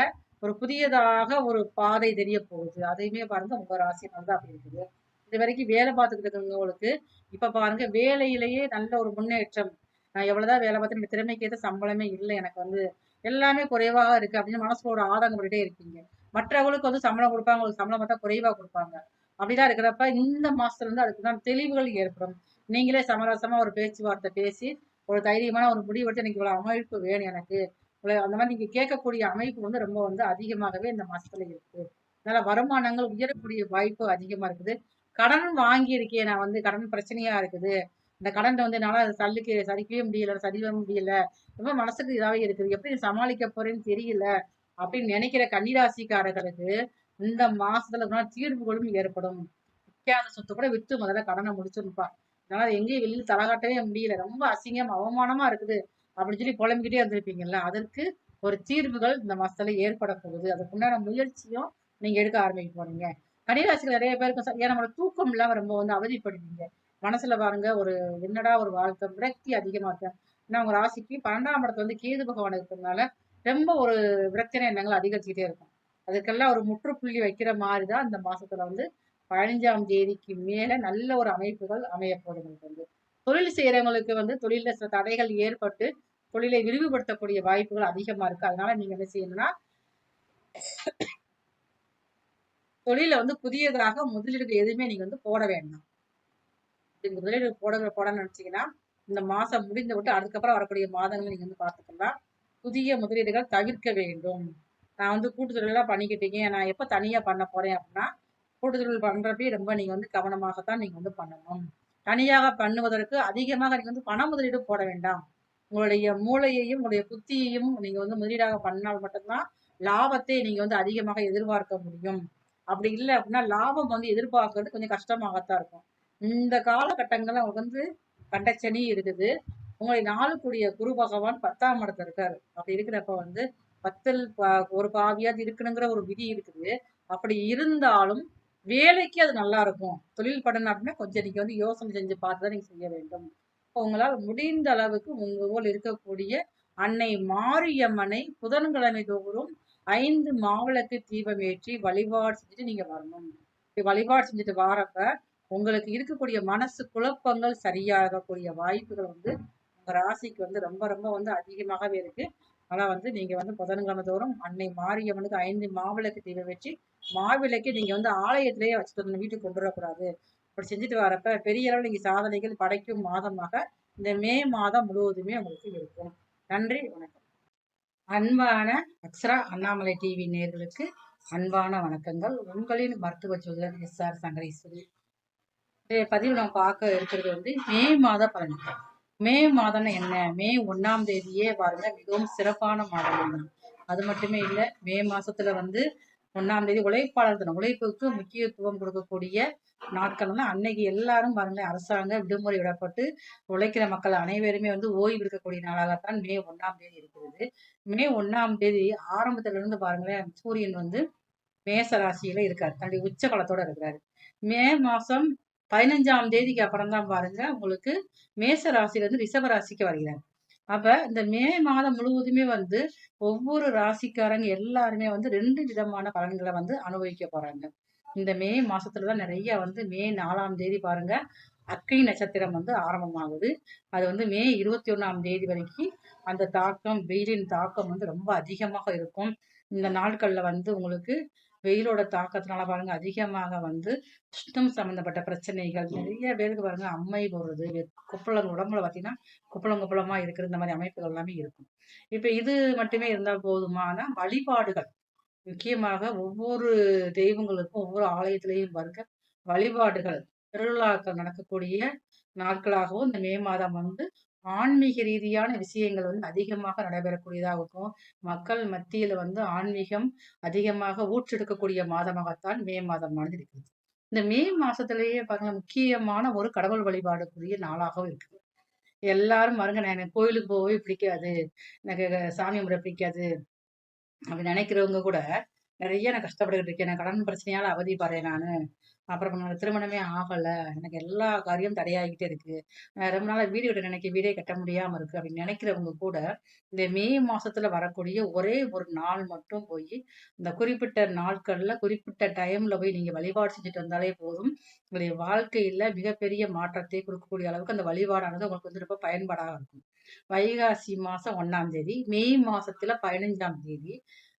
ஒரு புதியதாக ஒரு பாதை தெரிய போகுது. அதையுமே பாருங்க உங்க ராசினால தான் அப்படி இருக்குது. இது வரைக்கும் வேலை பார்த்துக்கிட்டு இருக்கிறவங்களுக்கு இப்ப பாருங்க வேலையிலேயே நல்ல ஒரு முன்னேற்றம். நான் எவ்வளவுதான் வேலை பார்த்து எனக்கு திறமைக்கு ஏற்ற சம்பளமே இல்லை, எனக்கு வந்து எல்லாமே குறைவாக இருக்கு அப்படின்னு மனசுல ஒரு ஆதங்கப்பட்டுட்டே இருக்கீங்க. மற்றவங்களுக்கு வந்து சம்பளம் கொடுப்பாங்க, உங்களுக்கு சம்பளம் பார்த்தா குறைவா கொடுப்பாங்க. அப்படிதான் இருக்கிறப்ப இந்த மாசத்துல இருந்து அதுக்குதான் தெளிவுகள் ஏற்படும். நீங்களே சமரசமா ஒரு பேச்சுவார்த்தை பேசி ஒரு தைரியமான ஒரு முடிவெடுத்து எனக்கு இவ்வளவு அமைப்பு வேணும் எனக்கு, அந்த மாதிரி நீங்க கேட்கக்கூடிய அமைப்பு வந்து ரொம்ப வந்து அதிகமாகவே இந்த மாசத்துல இருக்கு. அதனால வருமானங்கள் உயரக்கூடிய வாய்ப்பு அதிகமா இருக்குது. கடன் வாங்கி இருக்கேன், நான் வந்து கடன் பிரச்சனையா இருக்குது, இந்த கடன் வந்து என்னால சரிக்கவே முடியல, சரிவர முடியல, ரொம்ப மனசுக்கு இதாவே இருக்குது, எப்படி சமாளிக்க போறேன்னு தெரியல அப்படின்னு நினைக்கிற கன்னிராசிக்காரர்களுக்கு இந்த மாசத்துல தீர்வுகளும் ஏற்படும். விற்காத சொத்து கூட வித்து முதல்ல கடனை முடிச்சிருப்பா. அதனால எங்கேயும் வெளியில தலகாட்டவே முடியல, ரொம்ப அசிங்கம் அவமானமா இருக்குது அப்படின்னு சொல்லி புலம்பிக்கிட்டே இருந்திருப்பீங்கல்ல, அதற்கு ஒரு தீர்வுகள் இந்த மாசத்துல ஏற்பட போகுது. அதுக்குண்டான முயற்சியும் நீங்க எடுக்க ஆரம்பிக்க போறீங்க. கன்னிராசிகள் நிறைய பேருக்கு ஏன் நம்மளோட தூக்கம் இல்லாம ரொம்ப வந்து அவதிப்படுவீங்க. மனசுல பாருங்க ஒரு என்னடா ஒரு வாழ்க்கை விரக்தி அதிகமா இருக்கு. ஏன்னா உங்க ராசிக்கு 12ஆம் இடத்துல வந்து கேது பகவான் இருக்கிறதுனால ரொம்ப ஒரு விரக்தியான எண்ணங்கள் அதிகரிச்சுக்கிட்டே இருக்கும். அதுக்கெல்லாம் ஒரு முற்றுப்புள்ளி வைக்கிற மாதிரி தான் இந்த மாசத்துல வந்து 15ஆம் தேதிக்கு மேல நல்ல ஒரு அமைப்புகள் அமையப்போகுது. வந்து தொழில் செய்யறவங்களுக்கு வந்து தொழில சில தடைகள் ஏற்பட்டு தொழிலை விரிவுபடுத்தக்கூடிய வாய்ப்புகள் அதிகமா இருக்கு. அதனால நீங்க என்ன செய்யணும்னா, தொழில வந்து புதியதாக முதலீடுகள் எதுவுமே நீங்க வந்து போட வேண்டாம். நீங்க முதலீடு போடணும்னு நினைச்சீங்கன்னா, இந்த மாசம் முடிந்து விட்டு அதுக்கப்புறம் வரக்கூடிய மாதங்கள் நீங்க வந்து பார்த்துக்கலாம். புதிய முதலீடுகள் தவிர்க்க வேண்டும். நான் வந்து கூட்டுத்தொழிலா பண்ணிக்கிட்டீங்க. நான் எப்ப தனியா பண்ண போறேன் அப்படின்னா, கூட்டுத்தொழில் பண்றப்பயே ரொம்ப நீங்க வந்து கவனமாகத்தான் நீங்க வந்து பண்ணணும். தனியாக பண்ணுவதற்கு அதிகமாக நீங்க வந்து பண முதலீடு போட வேண்டாம். உங்களுடைய மூளையையும், உங்களுடைய புத்தியையும் நீங்க வந்து முதலீடாக பண்ணால் மட்டும்தான் லாபத்தை நீங்க வந்து அதிகமாக எதிர்பார்க்க முடியும். அப்படி இல்லை அப்படின்னா லாபம் வந்து எதிர்பார்க்கறது கொஞ்சம் கஷ்டமாகத்தான் இருக்கும். இந்த காலகட்டங்கள்ல உங்களுக்கு வந்து கண்டச்சனி இருக்குது. உங்களை நாளுக்குரிய குரு பகவான் 10ஆம் இடத்துல இருக்காரு. அப்படி இருக்கிறப்ப வந்து பத்தில் ஒரு பாவியாவது இருக்கணுங்கிற ஒரு விதி இருக்குது. அப்படி இருந்தாலும் வேலைக்கு அது நல்லா இருக்கும். தொழில் பண்ணணும் அப்படின்னா கொஞ்சம் நீங்க வந்து யோசனை செஞ்சு பார்த்துதான் நீங்க செய்ய வேண்டும். உங்களால் முடிந்த அளவுக்கு உங்க ஊர்ல இருக்கக்கூடிய அன்னை மாரியம்மனை புதன்கிழமை தோறும் 5 மாவிளக்கு தீபம் ஏற்றி வழிபாடு செஞ்சுட்டு நீங்க வரணும். வழிபாடு செஞ்சுட்டு வாரப்ப உங்களுக்கு இருக்கக்கூடிய மனசு குழப்பங்கள் சரியாகக்கூடிய வாய்ப்புகள் வந்து உங்க ராசிக்கு வந்து ரொம்ப ரொம்ப வந்து அதிகமாகவே இருக்கு. ஆனா வந்து நீங்க வந்து புதன்கிழமை தோறும் அன்னை மாரியம்மனுக்கு 5 மாவிளக்கு தீபம் வச்சு மாவிளக்கு நீங்க வந்து ஆலயத்திலேயே வச்சுட்டு வந்து வீட்டுக்கு கொண்டு வரக்கூடாது. அப்படி செஞ்சுட்டு வரப்ப பெரிய அளவில் நீங்க சாதனைகள் படைக்கும் மாதமாக இந்த மே மாதம் முழுவதுமே உங்களுக்கு இருக்கும். நன்றி, வணக்கம். அன்பான அக்ஷரா அண்ணாமலை டிவி நேயர்களுக்கு அன்பான வணக்கங்கள். உங்களின் மருத்துவ ஜோதிடர் SR சங்கரேஸ்வரி. பதிவு நம்ம பார்க்க இருக்கிறது வந்து மே மாத பலன்கள். மே மாதம்னா என்ன? மே 1ஆம் தேதியே பாருங்க மிகவும் சிறப்பான மாதம் தான். அது மட்டுமே இல்லை, மே மாசத்துல வந்து 1ஆம் தேதி உழைப்பாளர் தினம், உழைப்புக்கு முக்கியத்துவம் கொடுக்கக்கூடிய நாட்கள் தான் அன்னைக்கு. எல்லாரும் பாருங்க அரசாங்க விடுமுறை விடப்பட்டு உழைக்கிற மக்கள் அனைவருமே வந்து ஓய்வு எடுக்கக்கூடிய நாளாகத்தான் மே 1ஆம் தேதி இருக்கிறது. மே 1ஆம் தேதி ஆரம்பத்துல இருந்து பாருங்களேன், சூரியன் வந்து மேச ராசியில இருக்காரு, தன்னுடைய உச்ச பலத்தோட இருக்கிறாரு. மே மாசம் 15ஆம் தேதிக்கு அப்புறம் தான் பாருங்க உங்களுக்கு மேச ராசியில இருந்து ரிஷப ராசிக்கு வருகிறார். அப்ப இந்த மே மாதம் முழுவதுமே வந்து ஒவ்வொரு ராசிக்காரங்க எல்லாருமே வந்து 2 விதமான பலன்களை வந்து அனுபவிக்க போறாங்க. இந்த மே மாசத்துலதான் நிறைய வந்து மே 4ஆம் தேதி பாருங்க அக்னி நட்சத்திரம் வந்து ஆரம்பமாகுது. அது வந்து மே 21ஆம் தேதி வரைக்கும் அந்த தாக்கம், வெயிலின் தாக்கம் வந்து ரொம்ப அதிகமாக இருக்கும். இந்த நாட்கள்ல வந்து உங்களுக்கு வெயிலோட தாக்கத்தினால பாருங்க அதிகமாக வந்து உஷ்ணம் சம்பந்தப்பட்ட பிரச்சனைகள் நிறைய பேருக்கு பாருங்க, அம்மை போடுறது, கொப்பளம் உடம்புல பார்த்தீங்கன்னா கொப்பளம் கொப்பளமா இருக்கிற இந்த மாதிரி அமைப்புகள் எல்லாமே இருக்கும். இப்ப இது மட்டுமே இருந்தால் போதுமான வழிபாடுகள், முக்கியமாக ஒவ்வொரு தெய்வங்களுக்கும் ஒவ்வொரு ஆலயத்திலையும் பாருங்க வழிபாடுகள், திருவிழாக்கள் நடக்கக்கூடிய நாட்களாகவும் இந்த மே மாதம் வந்து ஆன்மீக ரீதியான விஷயங்கள் வந்து அதிகமாக நடைபெறக்கூடியதாகவும் மக்கள் மத்தியில வந்து ஆன்மீகம் அதிகமாக ஊற்றெடுக்கக்கூடிய மாதமாகத்தான் மே மாதமானது இருக்குது. இந்த மே மாசத்திலேயே பாருங்க முக்கியமான ஒரு கடவுள் வழிபாடுக்குரிய நாளாகவும் இருக்குது. எல்லாரும் பாருங்க, நான் எனக்கு கோயிலுக்கு போகவே பிடிக்காது, எனக்கு சாமி கும்பிட பிடிக்காது அப்படி நினைக்கிறவங்க கூட நிறைய நான் கஷ்டப்பட்டுக்கிட்டு இருக்கேன், நான் கடன் பிரச்சனையால அவதிப்படுறேன் நானு, அப்புறம் என்னோட திருமணமே ஆகல, எனக்கு எல்லா காரியம் தடையாகிட்டே இருக்கு, ரொம்ப நாளா வீடு கட்ட நினைக்க வீடே கட்ட முடியாம இருக்கு அப்படின்னு நினைக்கிறவங்க கூட இந்த மே மாசத்துல வரக்கூடிய ஒரே ஒரு நாள் மட்டும் போய் இந்த குறிப்பிட்ட நாட்கள்ல குறிப்பிட்ட டைம்ல போய் நீங்க வழிபாடு செஞ்சுட்டு வந்தாலே போதும். உங்களுடைய வாழ்க்கையில மிகப்பெரிய மாற்றத்தை கொடுக்கக்கூடிய அளவுக்கு அந்த வழிபாடானது உங்களுக்கு வந்து ரொம்ப பயன்பாடாக இருக்கும். வைகாசி மாசம் 1ஆம் தேதி, மே மாசத்துல 15ஆம் தேதி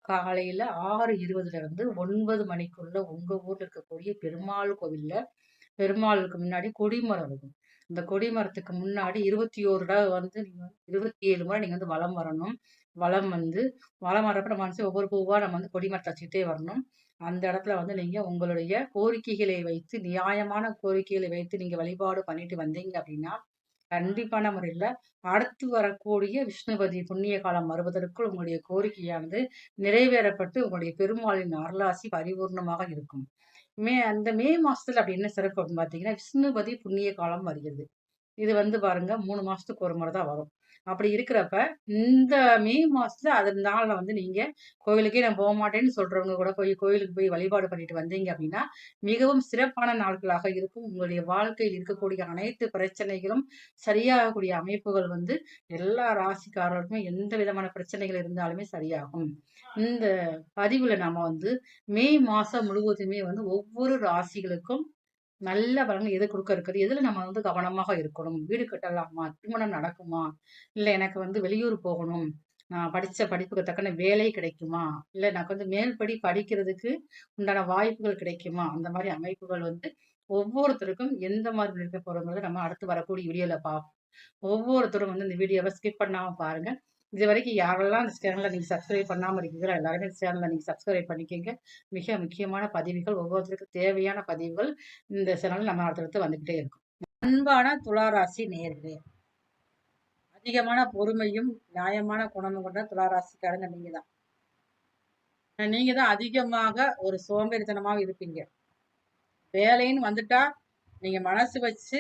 காலையில 6:20 இருந்து 9 மணிக்குள்ள உங்க ஊர்ல இருக்கக்கூடிய பெருமாள் கோவில்ல பெருமாளுக்கு முன்னாடி கொடிமரம் இருக்கும். இந்த கொடிமரத்துக்கு முன்னாடி 21 தடவை வந்து நீங்க 27 முறை நீங்க வந்து வலம் வரணும். வலம் வந்து வலம் வரப்ப நம்ம வந்து ஒவ்வொரு பூவா நம்ம வந்து கொடிமரத்தை வச்சுக்கிட்டே வரணும். அந்த இடத்துல வந்து நீங்க உங்களுடைய கோரிக்கைகளை வைத்து, நியாயமான கோரிக்கைகளை வைத்து நீங்க வழிபாடு பண்ணிட்டு வந்தீங்க அப்படின்னா கண்டிப்பான முறையில அடுத்து வரக்கூடிய விஷ்ணுபதி புண்ணிய காலம் வருவதற்குள் உங்களுடைய கோரிக்கையானது நிறைவேறப்பட்டு உங்களுடைய பெருமாளின் அருளாசி பரிபூர்ணமாக இருக்கும். அந்த மே மாசத்துல அப்படி என்ன சிறப்பு அப்படின்னு பாத்தீங்கன்னா, விஷ்ணுபதி புண்ணிய காலம் வருகிறது. இது வந்து பாருங்க 3 மாசத்துக்கு ஒரு முறை தான் வரும். அப்படி இருக்கிறப்ப இந்த மே மாசத்துல அதனால வந்து நீங்க கோவிலுக்கே நான் போமாட்டேன்னு சொல்றவங்க கூட போய் கோயிலுக்கு போய் வழிபாடு பண்ணிட்டு வந்தீங்க அப்படின்னா, மிகவும் சிறப்பான நாட்களாக இருக்கும். உங்களுடைய வாழ்க்கையில் இருக்கக்கூடிய அனைத்து பிரச்சனைகளும் சரியாகக்கூடிய அமைப்புகள் வந்து எல்லா ராசிக்காரர்களுக்கும் எந்த விதமான பிரச்சனைகள் இருந்தாலுமே சரியாகும். இந்த பதிவுல நாம வந்து மே மாசம் முழுவதுமே வந்து ஒவ்வொரு ராசிகளுக்கும் நல்ல பலன் எது குடுக்க இருக்குது, எதுல நம்ம வந்து கவனமாக இருக்கணும், வீடு கட்டலாமா, திருமணம் நடக்குமா, இல்ல எனக்கு வந்து வெளியூர் போகணும், நான் படிச்ச படிப்புக்கு தக்கன வேலை கிடைக்குமா? இல்ல எனக்கு மேல் படிக்கிறதுக்கு உண்டான வாய்ப்புகள் கிடைக்குமா? அந்த மாரி அமைப்புகள் ஒவ்வொருத்தருக்கும் எந்த மாதிரி இருக்க போறோங்கிறத நம்ம அடுத்து வரக்கூடிய வீடியோல பார்ப்போம். ஒவ்வொருத்தரும் இந்த வீடியோவ ஸ்கிப் பண்ணாம பாருங்க. இதுவரைக்கும் யாரெல்லாம் இந்த சேனல நீங்க சப்ஸ்கிரைப் பண்ணாம இருக்கீங்களோ, எல்லாருமே இந்த சேனல நீங்க சப்ஸ்கிரைப் பண்ணிக்கங்க. மிக முக்கியமான பதிவுகள், ஒவ்வொருத்தருக்கும் தேவையான பதிவுகள் இந்த சேனல்ல நம்ம அடுத்தடுத்து வந்துகிட்டே இருக்கும். அன்பான துளாராசி நேயர்களே, அதிகமான பொறுமையும் நியாயமான குணமும் கொண்ட துளாராசிக்காரங்க நீங்கதான். நீங்கதான் அதிகமாக ஒரு சோம்பேறித்தனமாக இருப்பீங்க. வேலைன்னு வந்துட்டா நீங்க மனசு வச்சு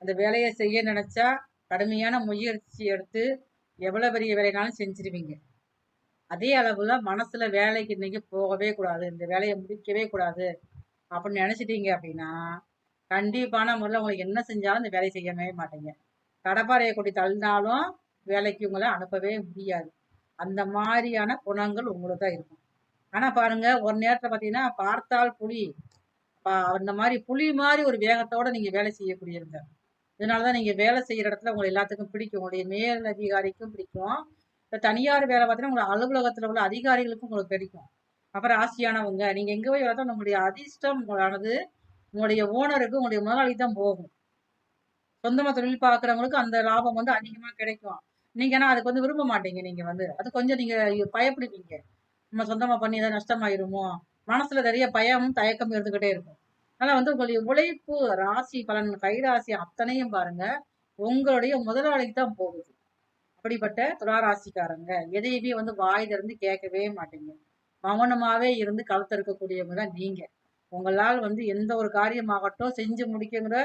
அந்த வேலையை செய்ய நினைச்சா கடுமையான முயற்சி எடுத்து எவ்வளவு பெரிய வேலைனாலும் செஞ்சிருவீங்க. அதே அளவுல மனசுல வேலைக்கு இன்னைக்கு போகவே கூடாது, இந்த வேலையை முடிக்கவே கூடாது அப்படின்னு நினைச்சிட்டீங்க அப்படின்னா கண்டிப்பான முறையில் உங்களுக்கு என்ன செஞ்சாலும் இந்த வேலையை செய்யவே மாட்டீங்க. கடப்பாறையை கொட்டி தள்ளினாலும் வேலைக்கு உங்களை அனுப்பவே முடியாது. அந்த மாதிரியான குணங்கள் உங்களுக்கு தான் இருக்கும். ஆனா பாருங்க, ஒரு நேரத்துல பாத்தீங்கன்னா பார்த்தால் புலி, அந்த மாதிரி புலி மாதிரி ஒரு வேகத்தோட நீங்க வேலை செய்யக்கூடியவங்க. இதனாலதான் நீங்க வேலை செய்யற இடத்துல உங்களை எல்லாத்துக்கும் பிடிக்கும். உங்களுடைய மேல் அதிகாரிக்கும் பிடிக்கும். தனியார் வேலை பார்த்தீங்கன்னா உங்களை அலுவலகத்துல உள்ள அதிகாரிகளுக்கும் உங்களுக்கு பிடிக்கும். அப்புறம் ஆசையானவங்க நீங்க எங்க போய் பார்த்தா உங்களுடைய அதிர்ஷ்டம் ஆனது உங்களுடைய ஓனருக்கு உங்களுடைய முதலாளி தான் போகும். சொந்தமா தொழில் பார்க்குறவங்களுக்கு அந்த லாபம் அதிகமா கிடைக்கும். நீங்க ஆனா அதுக்கு விரும்ப மாட்டீங்க. நீங்க அது கொஞ்சம் நீங்க பயப்படுவீங்க. நம்ம சொந்தமா பண்ணி ஏதாவது நஷ்டமாயிருமோ? மனசுல நிறைய பயமும், தயக்கமும் இருந்துகிட்டே இருக்கும். ஆனா உங்களுடைய உழைப்பு, ராசி பலன், கைராசி அத்தனையும் பாருங்க, உங்களுடைய முதலாளிக்கு தான் போகுது. அப்படிப்பட்ட துளாராசிக்காரங்க எதையுமே வாய் திறந்து கேட்கவே மாட்டீங்க. மௌனமாவே இருந்து கழுத்தறுக்கக்கூடியவங்க தான் நீங்க. உங்களால் எந்த ஒரு காரியமாகட்டும் செஞ்சு முடிக்குங்கிற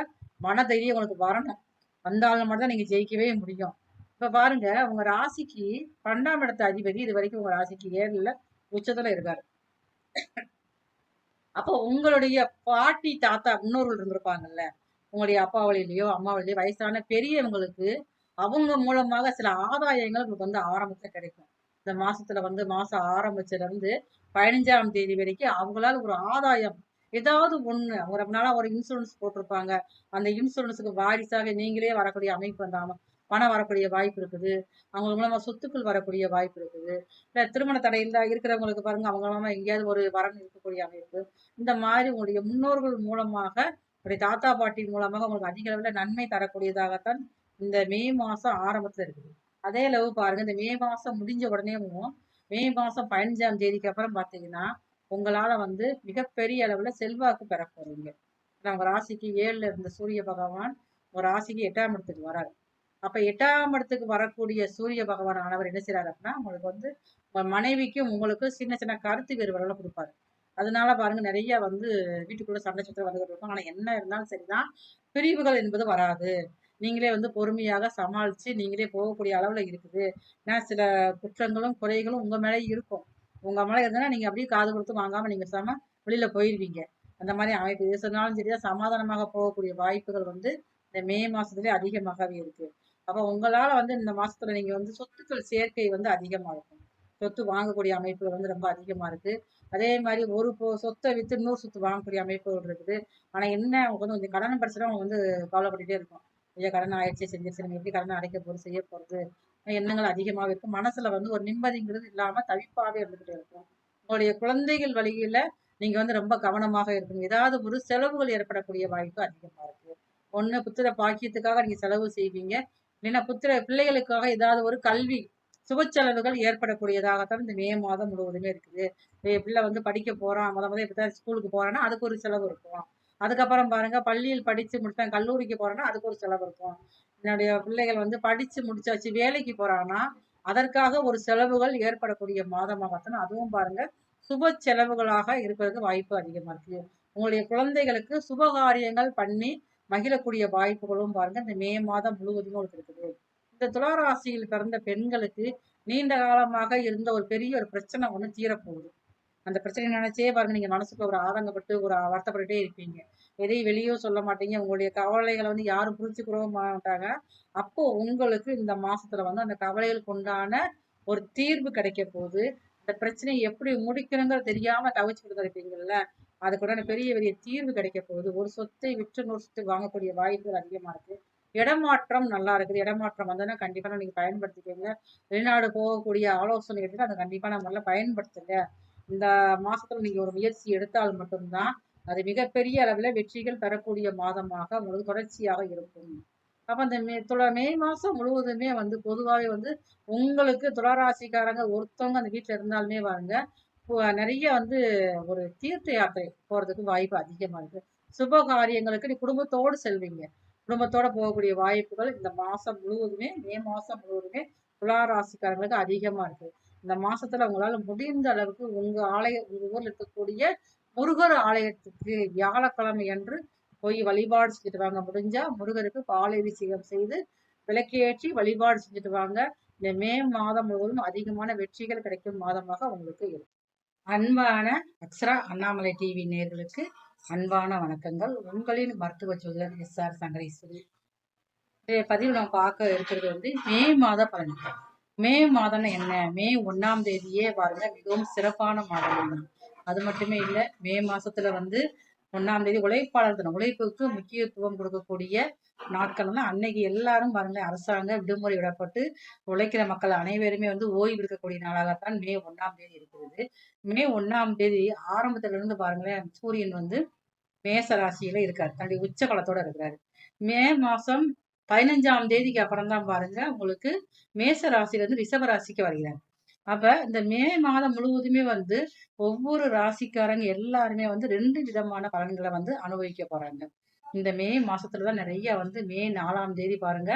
மனதைரியம் உங்களுக்கு வரணும். வந்தாலும் மட்டும் தான் நீங்க ஜெயிக்கவே முடியும். இப்ப பாருங்க, உங்க ராசிக்கு 12ஆம் இடத்து அதிபதி இது வரைக்கும் உங்க ராசிக்கு 7ல உச்சத்துல இருக்காரு. அப்போ உங்களுடைய பாட்டி தாத்தா முன்னோர்கள் இருந்திருப்பாங்கல்ல, உங்களுடைய அப்பா வழியிலயோ அம்மா வழியிலயோ வயசான பெரியவங்களுக்கு அவங்க மூலமாக சில ஆதாயங்கள் உங்களுக்கு ஆரம்பத்துல கிடைக்கும். இந்த மாசத்துல மாசம் ஆரம்பிச்சதுல இருந்து 15ஆம் தேதி வரைக்கும் அவங்களால ஒரு ஆதாயம் ஏதாவது ஒண்ணு அவங்க ரொம்ப நாளா ஒரு இன்சூரன்ஸ் போட்டிருப்பாங்க. அந்த இன்சூரன்ஸுக்கு வாரிசாக நீங்களே வரக்கூடிய அமைப்பு பணம் வரக்கூடிய வாய்ப்பு இருக்குது. அவங்க மூலமா சொத்துக்கள் வரக்கூடிய வாய்ப்பு இருக்குது. இல்ல திருமண தடையில இருக்கிறவங்களுக்கு பாருங்க, அவங்க மூலமா எங்கேயாவது ஒரு வரன் இருக்கக்கூடிய அமைப்பு. இந்த மாதிரி உங்களுடைய முன்னோர்கள் மூலமாக, உங்களுடைய தாத்தா பாட்டி மூலமாக உங்களுக்கு அதிக அளவுல நன்மை தரக்கூடியதாகத்தான் இந்த மே மாசம் ஆரம்பத்துல இருக்குது. அதே அளவு பாருங்க, இந்த மே மாசம் முடிஞ்ச உடனேவும் மே மாசம் 15ஆம் தேதிக்கு அப்புறம் பாத்தீங்கன்னா உங்களால மிகப்பெரிய அளவுல செல்வாக்கு பெற போறீங்க. உங்க ராசிக்கு 7ல இருந்த சூரிய பகவான் ஒரு ராசிக்கு 8ஆம் இடத்துக்கு வராரு. அப்ப 8ஆம் இடத்துக்கு வரக்கூடிய சூரிய பகவான் ஆனவர் என்ன செய்யறாரு அப்படின்னா, உங்களுக்கு உங்க மனைவிக்கும் உங்களுக்கு சின்ன சின்ன கருத்து வேறுபாடுகளை கொடுப்பாரு. அதனால பாருங்க, நிறைய வீட்டுக்குள்ள சண்டை சச்சரவு வந்துகிட்டு இருக்கும். ஆனா என்ன இருந்தாலும் சரிதான், பிரிவுகள் என்பது வராது. நீங்களே பொறுமையாக சமாளிச்சு நீங்களே போகக்கூடிய அளவுல இருக்குது. ஏன்னா சில குற்றங்களும் குறைகளும் உங்க மேலே இருக்கும். உங்க மேல இருந்ததுன்னா நீங்க அப்படியே காது கொடுத்து வாங்காம நீங்க வெளியில போயிருவீங்க. அந்த மாதிரி அமைப்பு எது சொன்னாலும் சரிதான், சமாதானமாக போகக்கூடிய வாய்ப்புகள் இந்த மே மாசத்துலயே அதிகமாகவே இருக்கு. அப்ப உங்களால இந்த மாசத்துல நீங்க சொத்துக்கள் சேர்க்கை அதிகமா இருக்கும். சொத்து வாங்கக்கூடிய அமைப்புகள் ரொம்ப அதிகமா இருக்கு. அதே மாதிரி ஒரு சொத்தை வித்து இன்னொரு சொத்து வாங்கக்கூடிய அமைப்புகள் இருக்குது. ஆனா என்ன, அவங்க கொஞ்சம் கடன் பிரச்சனை அவங்க கவலைப்பட்டுட்டே இருக்கும். ஐயா கடன் ஆயிடுச்சு, செஞ்சிருச்சு, நம்ம எப்படி கடனை அடைக்க போறது, செய்ய போறது, எண்ணங்கள் அதிகமாக இருக்கும். மனசுல ஒரு நிம்மதிங்கிறது இல்லாம தவிப்பாவே இருந்துகிட்டே இருக்கும். உங்களுடைய குழந்தைகள் வழியில நீங்க ரொம்ப கவனமாக இருக்கணும். ஏதாவது ஒரு செலவுகள் ஏற்படக்கூடிய வாய்ப்பு அதிகமா இருக்கு. ஒண்ணு புத்திர பாக்கியத்துக்காக நீங்க செலவு செய்வீங்க, இல்லைன்னா பிள்ளைகளுக்காக ஏதாவது ஒரு கல்வி சுப செலவுகள் ஏற்படக்கூடியதாகத்தான் இந்த மே மாதம் முழுவதுமே இருக்குது. பிள்ளை படிக்க போறான், முத இப்பதான் ஸ்கூலுக்கு போறான்னா அதுக்கு ஒரு செலவு இருக்கும். அதுக்கப்புறம் பாருங்க, பள்ளியில் படிச்சு முடிச்சேன், கல்லூரிக்கு போறேன்னா அதுக்கு ஒரு செலவு இருக்கும். என்னுடைய பிள்ளைகள் படிச்சு முடிச்சாச்சு, வேலைக்கு போறாங்கன்னா அதற்காக ஒரு செலவுகள் ஏற்படக்கூடிய மாதமாகத்தான் அதுவும் பாருங்க சுப செலவுகளாக இருக்கிறதுக்கு வாய்ப்பு அதிகமா இருக்கு. உங்களுடைய குழந்தைகளுக்கு சுபகாரியங்கள் பண்ணி மகிழக்கூடிய வாய்ப்புகளும் பாருங்க இந்த மே மாதம் முழுவதும் உங்களுக்கு இருக்குது. இந்த துளாராசியில் பிறந்த பெண்களுக்கு நீண்ட காலமாக இருந்த ஒரு பெரிய ஒரு பிரச்சனை ஒண்ணு தீரப்போகுது. அந்த பிரச்சனையை நினைச்சே பாருங்க, நீங்க மனசுக்கு ஒரு ஆதங்கப்பட்டு ஒரு வருத்தப்பட்டுட்டே இருப்பீங்க. எதையும் வெளியும் சொல்ல மாட்டீங்க. உங்களுடைய கவலைகளை யாரும் புரிஞ்சுக்கவும் மாட்டாங்க. அப்போ உங்களுக்கு இந்த மாசத்துல அந்த கவலைகளுக்கு உண்டான ஒரு தீர்வு கிடைக்க போகுது. இந்த பிரச்சனையை எப்படி முடிக்கணுங்கிற தெரியாம தவிச்சுக்கிட்டு இருப்பீங்கல்ல, அதுக்குண்டான பெரிய பெரிய தீர்வு கிடைக்க போகுது. ஒரு சொத்தை விற்று இன்னொரு சொத்தை வாங்கக்கூடிய வாய்ப்புகள் அதிகமா இருக்கு. இடமாற்றம் நல்லா இருக்குது. இடமாற்றம் வந்தோன்னா கண்டிப்பா நீங்க பயன்படுத்திக்கங்க. வெளிநாடு போகக்கூடிய ஆலோசனை எடுத்து அதை கண்டிப்பான முறையில பயன்படுத்துங்க. இந்த மாசத்துல நீங்க ஒரு முயற்சி எடுத்தால் மட்டும்தான் அது மிகப்பெரிய அளவில் வெற்றிகள் பெறக்கூடிய மாதமாக உங்களுக்கு தொடர்ச்சியாக இருக்கும். அப்ப அந்த மே மாசம் முழுவதுமே வந்து பொதுவாகவே வந்து உங்களுக்கு துளாராசிக்காரங்க ஒருத்தவங்க அந்த வீட்டுல இருந்தாலுமே வாங்க நிறைய வந்து ஒரு தீர்த்த யாத்திரை போறதுக்கு வாய்ப்பு அதிகமா இருக்கு. சுப காரியங்களுக்கு நீ குடும்பத்தோடு செல்வீங்க. குடும்பத்தோட போகக்கூடிய வாய்ப்புகள் இந்த மாசம் முழுவதுமே, மே மாசம் முழுவதுமே துளாராசிக்காரங்களுக்கு அதிகமா இருக்கு. இந்த மாசத்துல உங்களால முடிந்த அளவுக்கு உங்க ஊர்ல இருக்கக்கூடிய முருகர் ஆலயத்துக்கு வியாழக்கிழமை அன்று போய் வழிபாடு செஞ்சுட்டு வாங்க. முடிஞ்சா முருகருக்கு பாலாபிஷேகம் செய்து விளக்கேற்றி வழிபாடு செஞ்சுட்டு வாங்க. இந்த மே மாதம் முழுவதும் அதிகமான வெற்றிகள் கிடைக்கும் மாதமாக உங்களுக்கு இருக்கும். அன்பான அக்ஷரா அண்ணாமலை டிவி நேர்களுக்கு அன்பான வணக்கங்கள். உங்களின் மருத்துவ ஜோதிடர் SR சங்கரேஸ்வரி. பதிவு நம்ம பார்க்க இருக்கிறது வந்து மே மாத பலன்கள். மே மாதம்னா என்ன? மே 1ஆம் தேதியே பாருங்க மிகவும் சிறப்பான மாதம் தான். அது மட்டுமே இல்லை, மே மாசத்துல வந்து 1ஆம் தேதி உழைப்பாளர் தினம், உழைப்புக்கு முக்கியத்துவம் கொடுக்கக்கூடிய நாட்கள் தான் அன்னைக்கு. எல்லாரும் பாருங்க அரசாங்க விடுமுறை விடப்பட்டு உழைக்கிற மக்கள் அனைவருமே வந்து ஓய்வு இருக்கக்கூடிய நாளாகத்தான் மே 1ஆம் தேதி இருக்கிறது. மே 1ஆம் தேதி ஆரம்பத்துல இருந்து பாருங்களேன், சூரியன் வந்து மேச ராசியில இருக்காரு, தன்னுடைய உச்ச பலத்தோட இருக்கிறாரு. மே மாசம் 15ஆம் தேதிக்கு அப்புறம் தான் பாருங்க உங்களுக்கு மேச ராசியில இருந்து ரிஷப ராசிக்கு வருகிறார். அப்ப இந்த மே மாதம் முழுவதுமே வந்து ஒவ்வொரு ராசிக்காரங்க எல்லாருமே வந்து 2 விதமான பலன்களை வந்து அனுபவிக்க போறாங்க. இந்த மே மாசத்துலதான் நிறைய வந்து மே 4ஆம் தேதி பாருங்க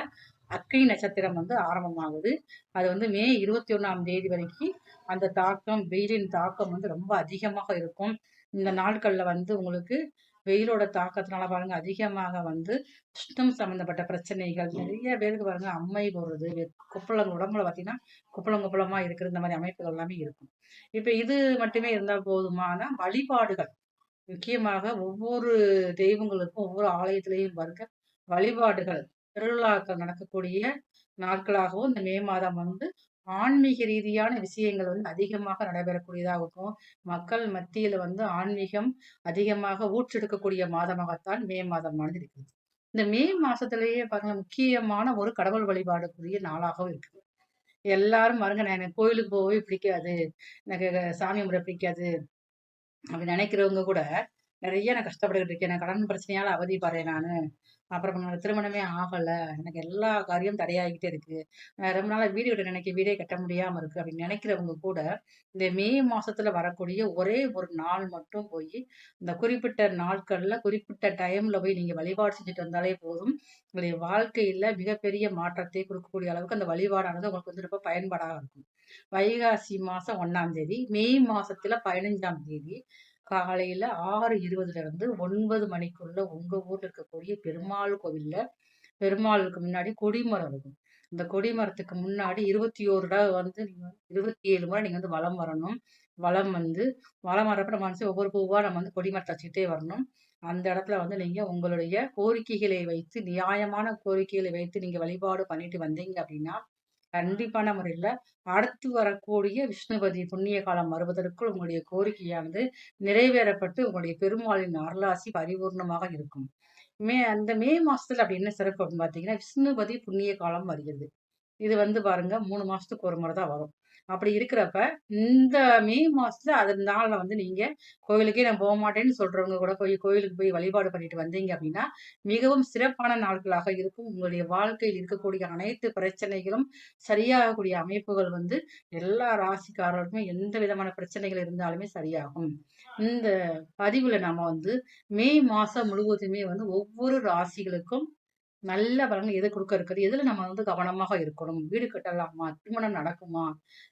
அக்னி நட்சத்திரம் வந்து ஆரம்பமாகுது. அது வந்து மே 21ஆம் தேதி வரைக்கும் அந்த தாக்கம், வெயிலின் தாக்கம் வந்து ரொம்ப அதிகமாக இருக்கும். இந்த நாட்கள்ல வந்து உங்களுக்கு வெயிலோட தாக்கத்தினால பாருங்க அதிகமாக வந்து சுத்தம் சம்பந்தப்பட்ட பிரச்சனைகள் நிறைய பேருக்கு பாருங்க அம்மை போடுறது, குப்பளம் உடம்புல பார்த்தீங்கன்னா குப்பளம் குப்பளமா இருக்கிற இந்த மாதிரி அமைப்புகள் எல்லாமே இருக்கும். இப்ப இது மட்டுமே இருந்தால் போதுமானா வழிபாடுகள் முக்கியமாக ஒவ்வொரு தெய்வங்களுக்கும் ஒவ்வொரு ஆலயத்திலையும் பாருங்க வழிபாடுகள் திருவிழாக்கள் நடக்கக்கூடிய நாட்களாகவும் இந்த மே மாதம் வந்து ஆன்மீக ரீதியான விஷயங்கள் வந்து அதிகமாக நடைபெறக்கூடியதாகவும் மக்கள் மத்தியில வந்து ஆன்மீகம் அதிகமாக ஊற்றெடுக்கக்கூடிய மாதமாகத்தான் மே மாதமானது இருக்குது. இந்த மே மாசத்திலேயே பாருங்க முக்கியமான ஒரு கடவுள் வழிபாடுக்குரிய நாளாகவும் இருக்குது. எல்லாரும் பாருங்க எனக்கு கோயிலுக்கு போகவே பிடிக்காது, எனக்கு சாமி கும்பிட பிடிக்காது அப்படி நினைக்கிறவங்க கூட நிறைய நான் கஷ்டப்பட்டுக்கிட்டு இருக்கேன், நான் கடன் பிரச்சனையால அவதிப்படுறேன் நானு, அப்புறம் என்னோட திருமணமே ஆகல, எனக்கு எல்லா காரியம் தடையாகிட்டே இருக்கு, ரொம்ப நாளா வீடு கட்ட நினைக்க வீடே கட்ட முடியாம இருக்கு அப்படின்னு நினைக்கிறவங்க கூட இந்த மே மாசத்துல வரக்கூடிய ஒரே ஒரு நாள் மட்டும் போய் இந்த குறிப்பிட்ட நாட்கள்ல குறிப்பிட்ட டைம்ல போய் நீங்க வழிபாடு செஞ்சுட்டு வந்தாலே போதும். உங்களுடைய வாழ்க்கையில மிகப்பெரிய மாற்றத்தை கொடுக்கக்கூடிய அளவுக்கு அந்த வழிபாடானது உங்களுக்கு வந்து ரொம்ப பயன்பாடாக இருக்கும். வைகாசி மாசம் 1ஆம் தேதி, மே மாசத்துல 15ஆம் தேதி காலையில 6:20 இருந்து 9 மணிக்குள்ள உங்க ஊர்ல இருக்கக்கூடிய பெருமாள் கோவில்ல பெருமாளுக்கு முன்னாடி கொடிமரம் இருக்கும். இந்த கொடிமரத்துக்கு முன்னாடி 21 தடவை வந்து நீங்க 27 முறை நீங்க வந்து வலம் வரணும். வலம் வந்து வலம் வர்றப்ப நம்ம வந்து ஒவ்வொரு பூவா நம்ம வந்து கொடிமரத்தை வச்சுக்கிட்டே வரணும். அந்த இடத்துல வந்து நீங்க உங்களுடைய கோரிக்கைகளை வைத்து, நியாயமான கோரிக்கைகளை வைத்து நீங்க வழிபாடு பண்ணிட்டு வந்தீங்க அப்படின்னா கண்டிப்பான முறையில அடுத்து வரக்கூடிய விஷ்ணுபதி புண்ணிய காலம் வருவதற்குள் உங்களுடைய கோரிக்கையானது நிறைவேறப்பட்டு உங்களுடைய பெருமாளின் அருளாசி பரிபூர்ணமாக இருக்கும். அந்த மே மாசத்துல அப்படி என்ன சிறப்பு அப்படின்னு பாத்தீங்கன்னா விஷ்ணுபதி புண்ணிய காலம் வருகிறது. இது வந்து பாருங்க 3 மாசத்துக்கு ஒரு முறை தான் வரும். அப்படி இருக்கிறப்ப இந்த மே மாசத்துல அதனால வந்து நீங்க கோயிலுக்கே நான் போக மாட்டேன்னு சொல்றவங்க கூட போய் கோயிலுக்கு போய் வழிபாடு பண்ணிட்டு வந்தீங்க அப்படின்னா மிகவும் சிறப்பான நாட்களாக இருக்கும். உங்களுடைய வாழ்க்கையில் இருக்கக்கூடிய அனைத்து பிரச்சனைகளும் சரியாகக்கூடிய அமைப்புகள் வந்து எல்லா ராசிக்காரர்களுக்குமே எந்த விதமான பிரச்சனைகள் இருந்தாலுமே சரியாகும். இந்த பதிவுல நாம வந்து மே மாசம் முழுவதுமே வந்து ஒவ்வொரு ராசிகளுக்கும் நல்ல பலன்கள் எது கொடுக்க இருக்குது, எதுல நம்ம வந்து கவனமாக இருக்கணும், வீடு கட்டலாமா, திருமணம் நடக்குமா,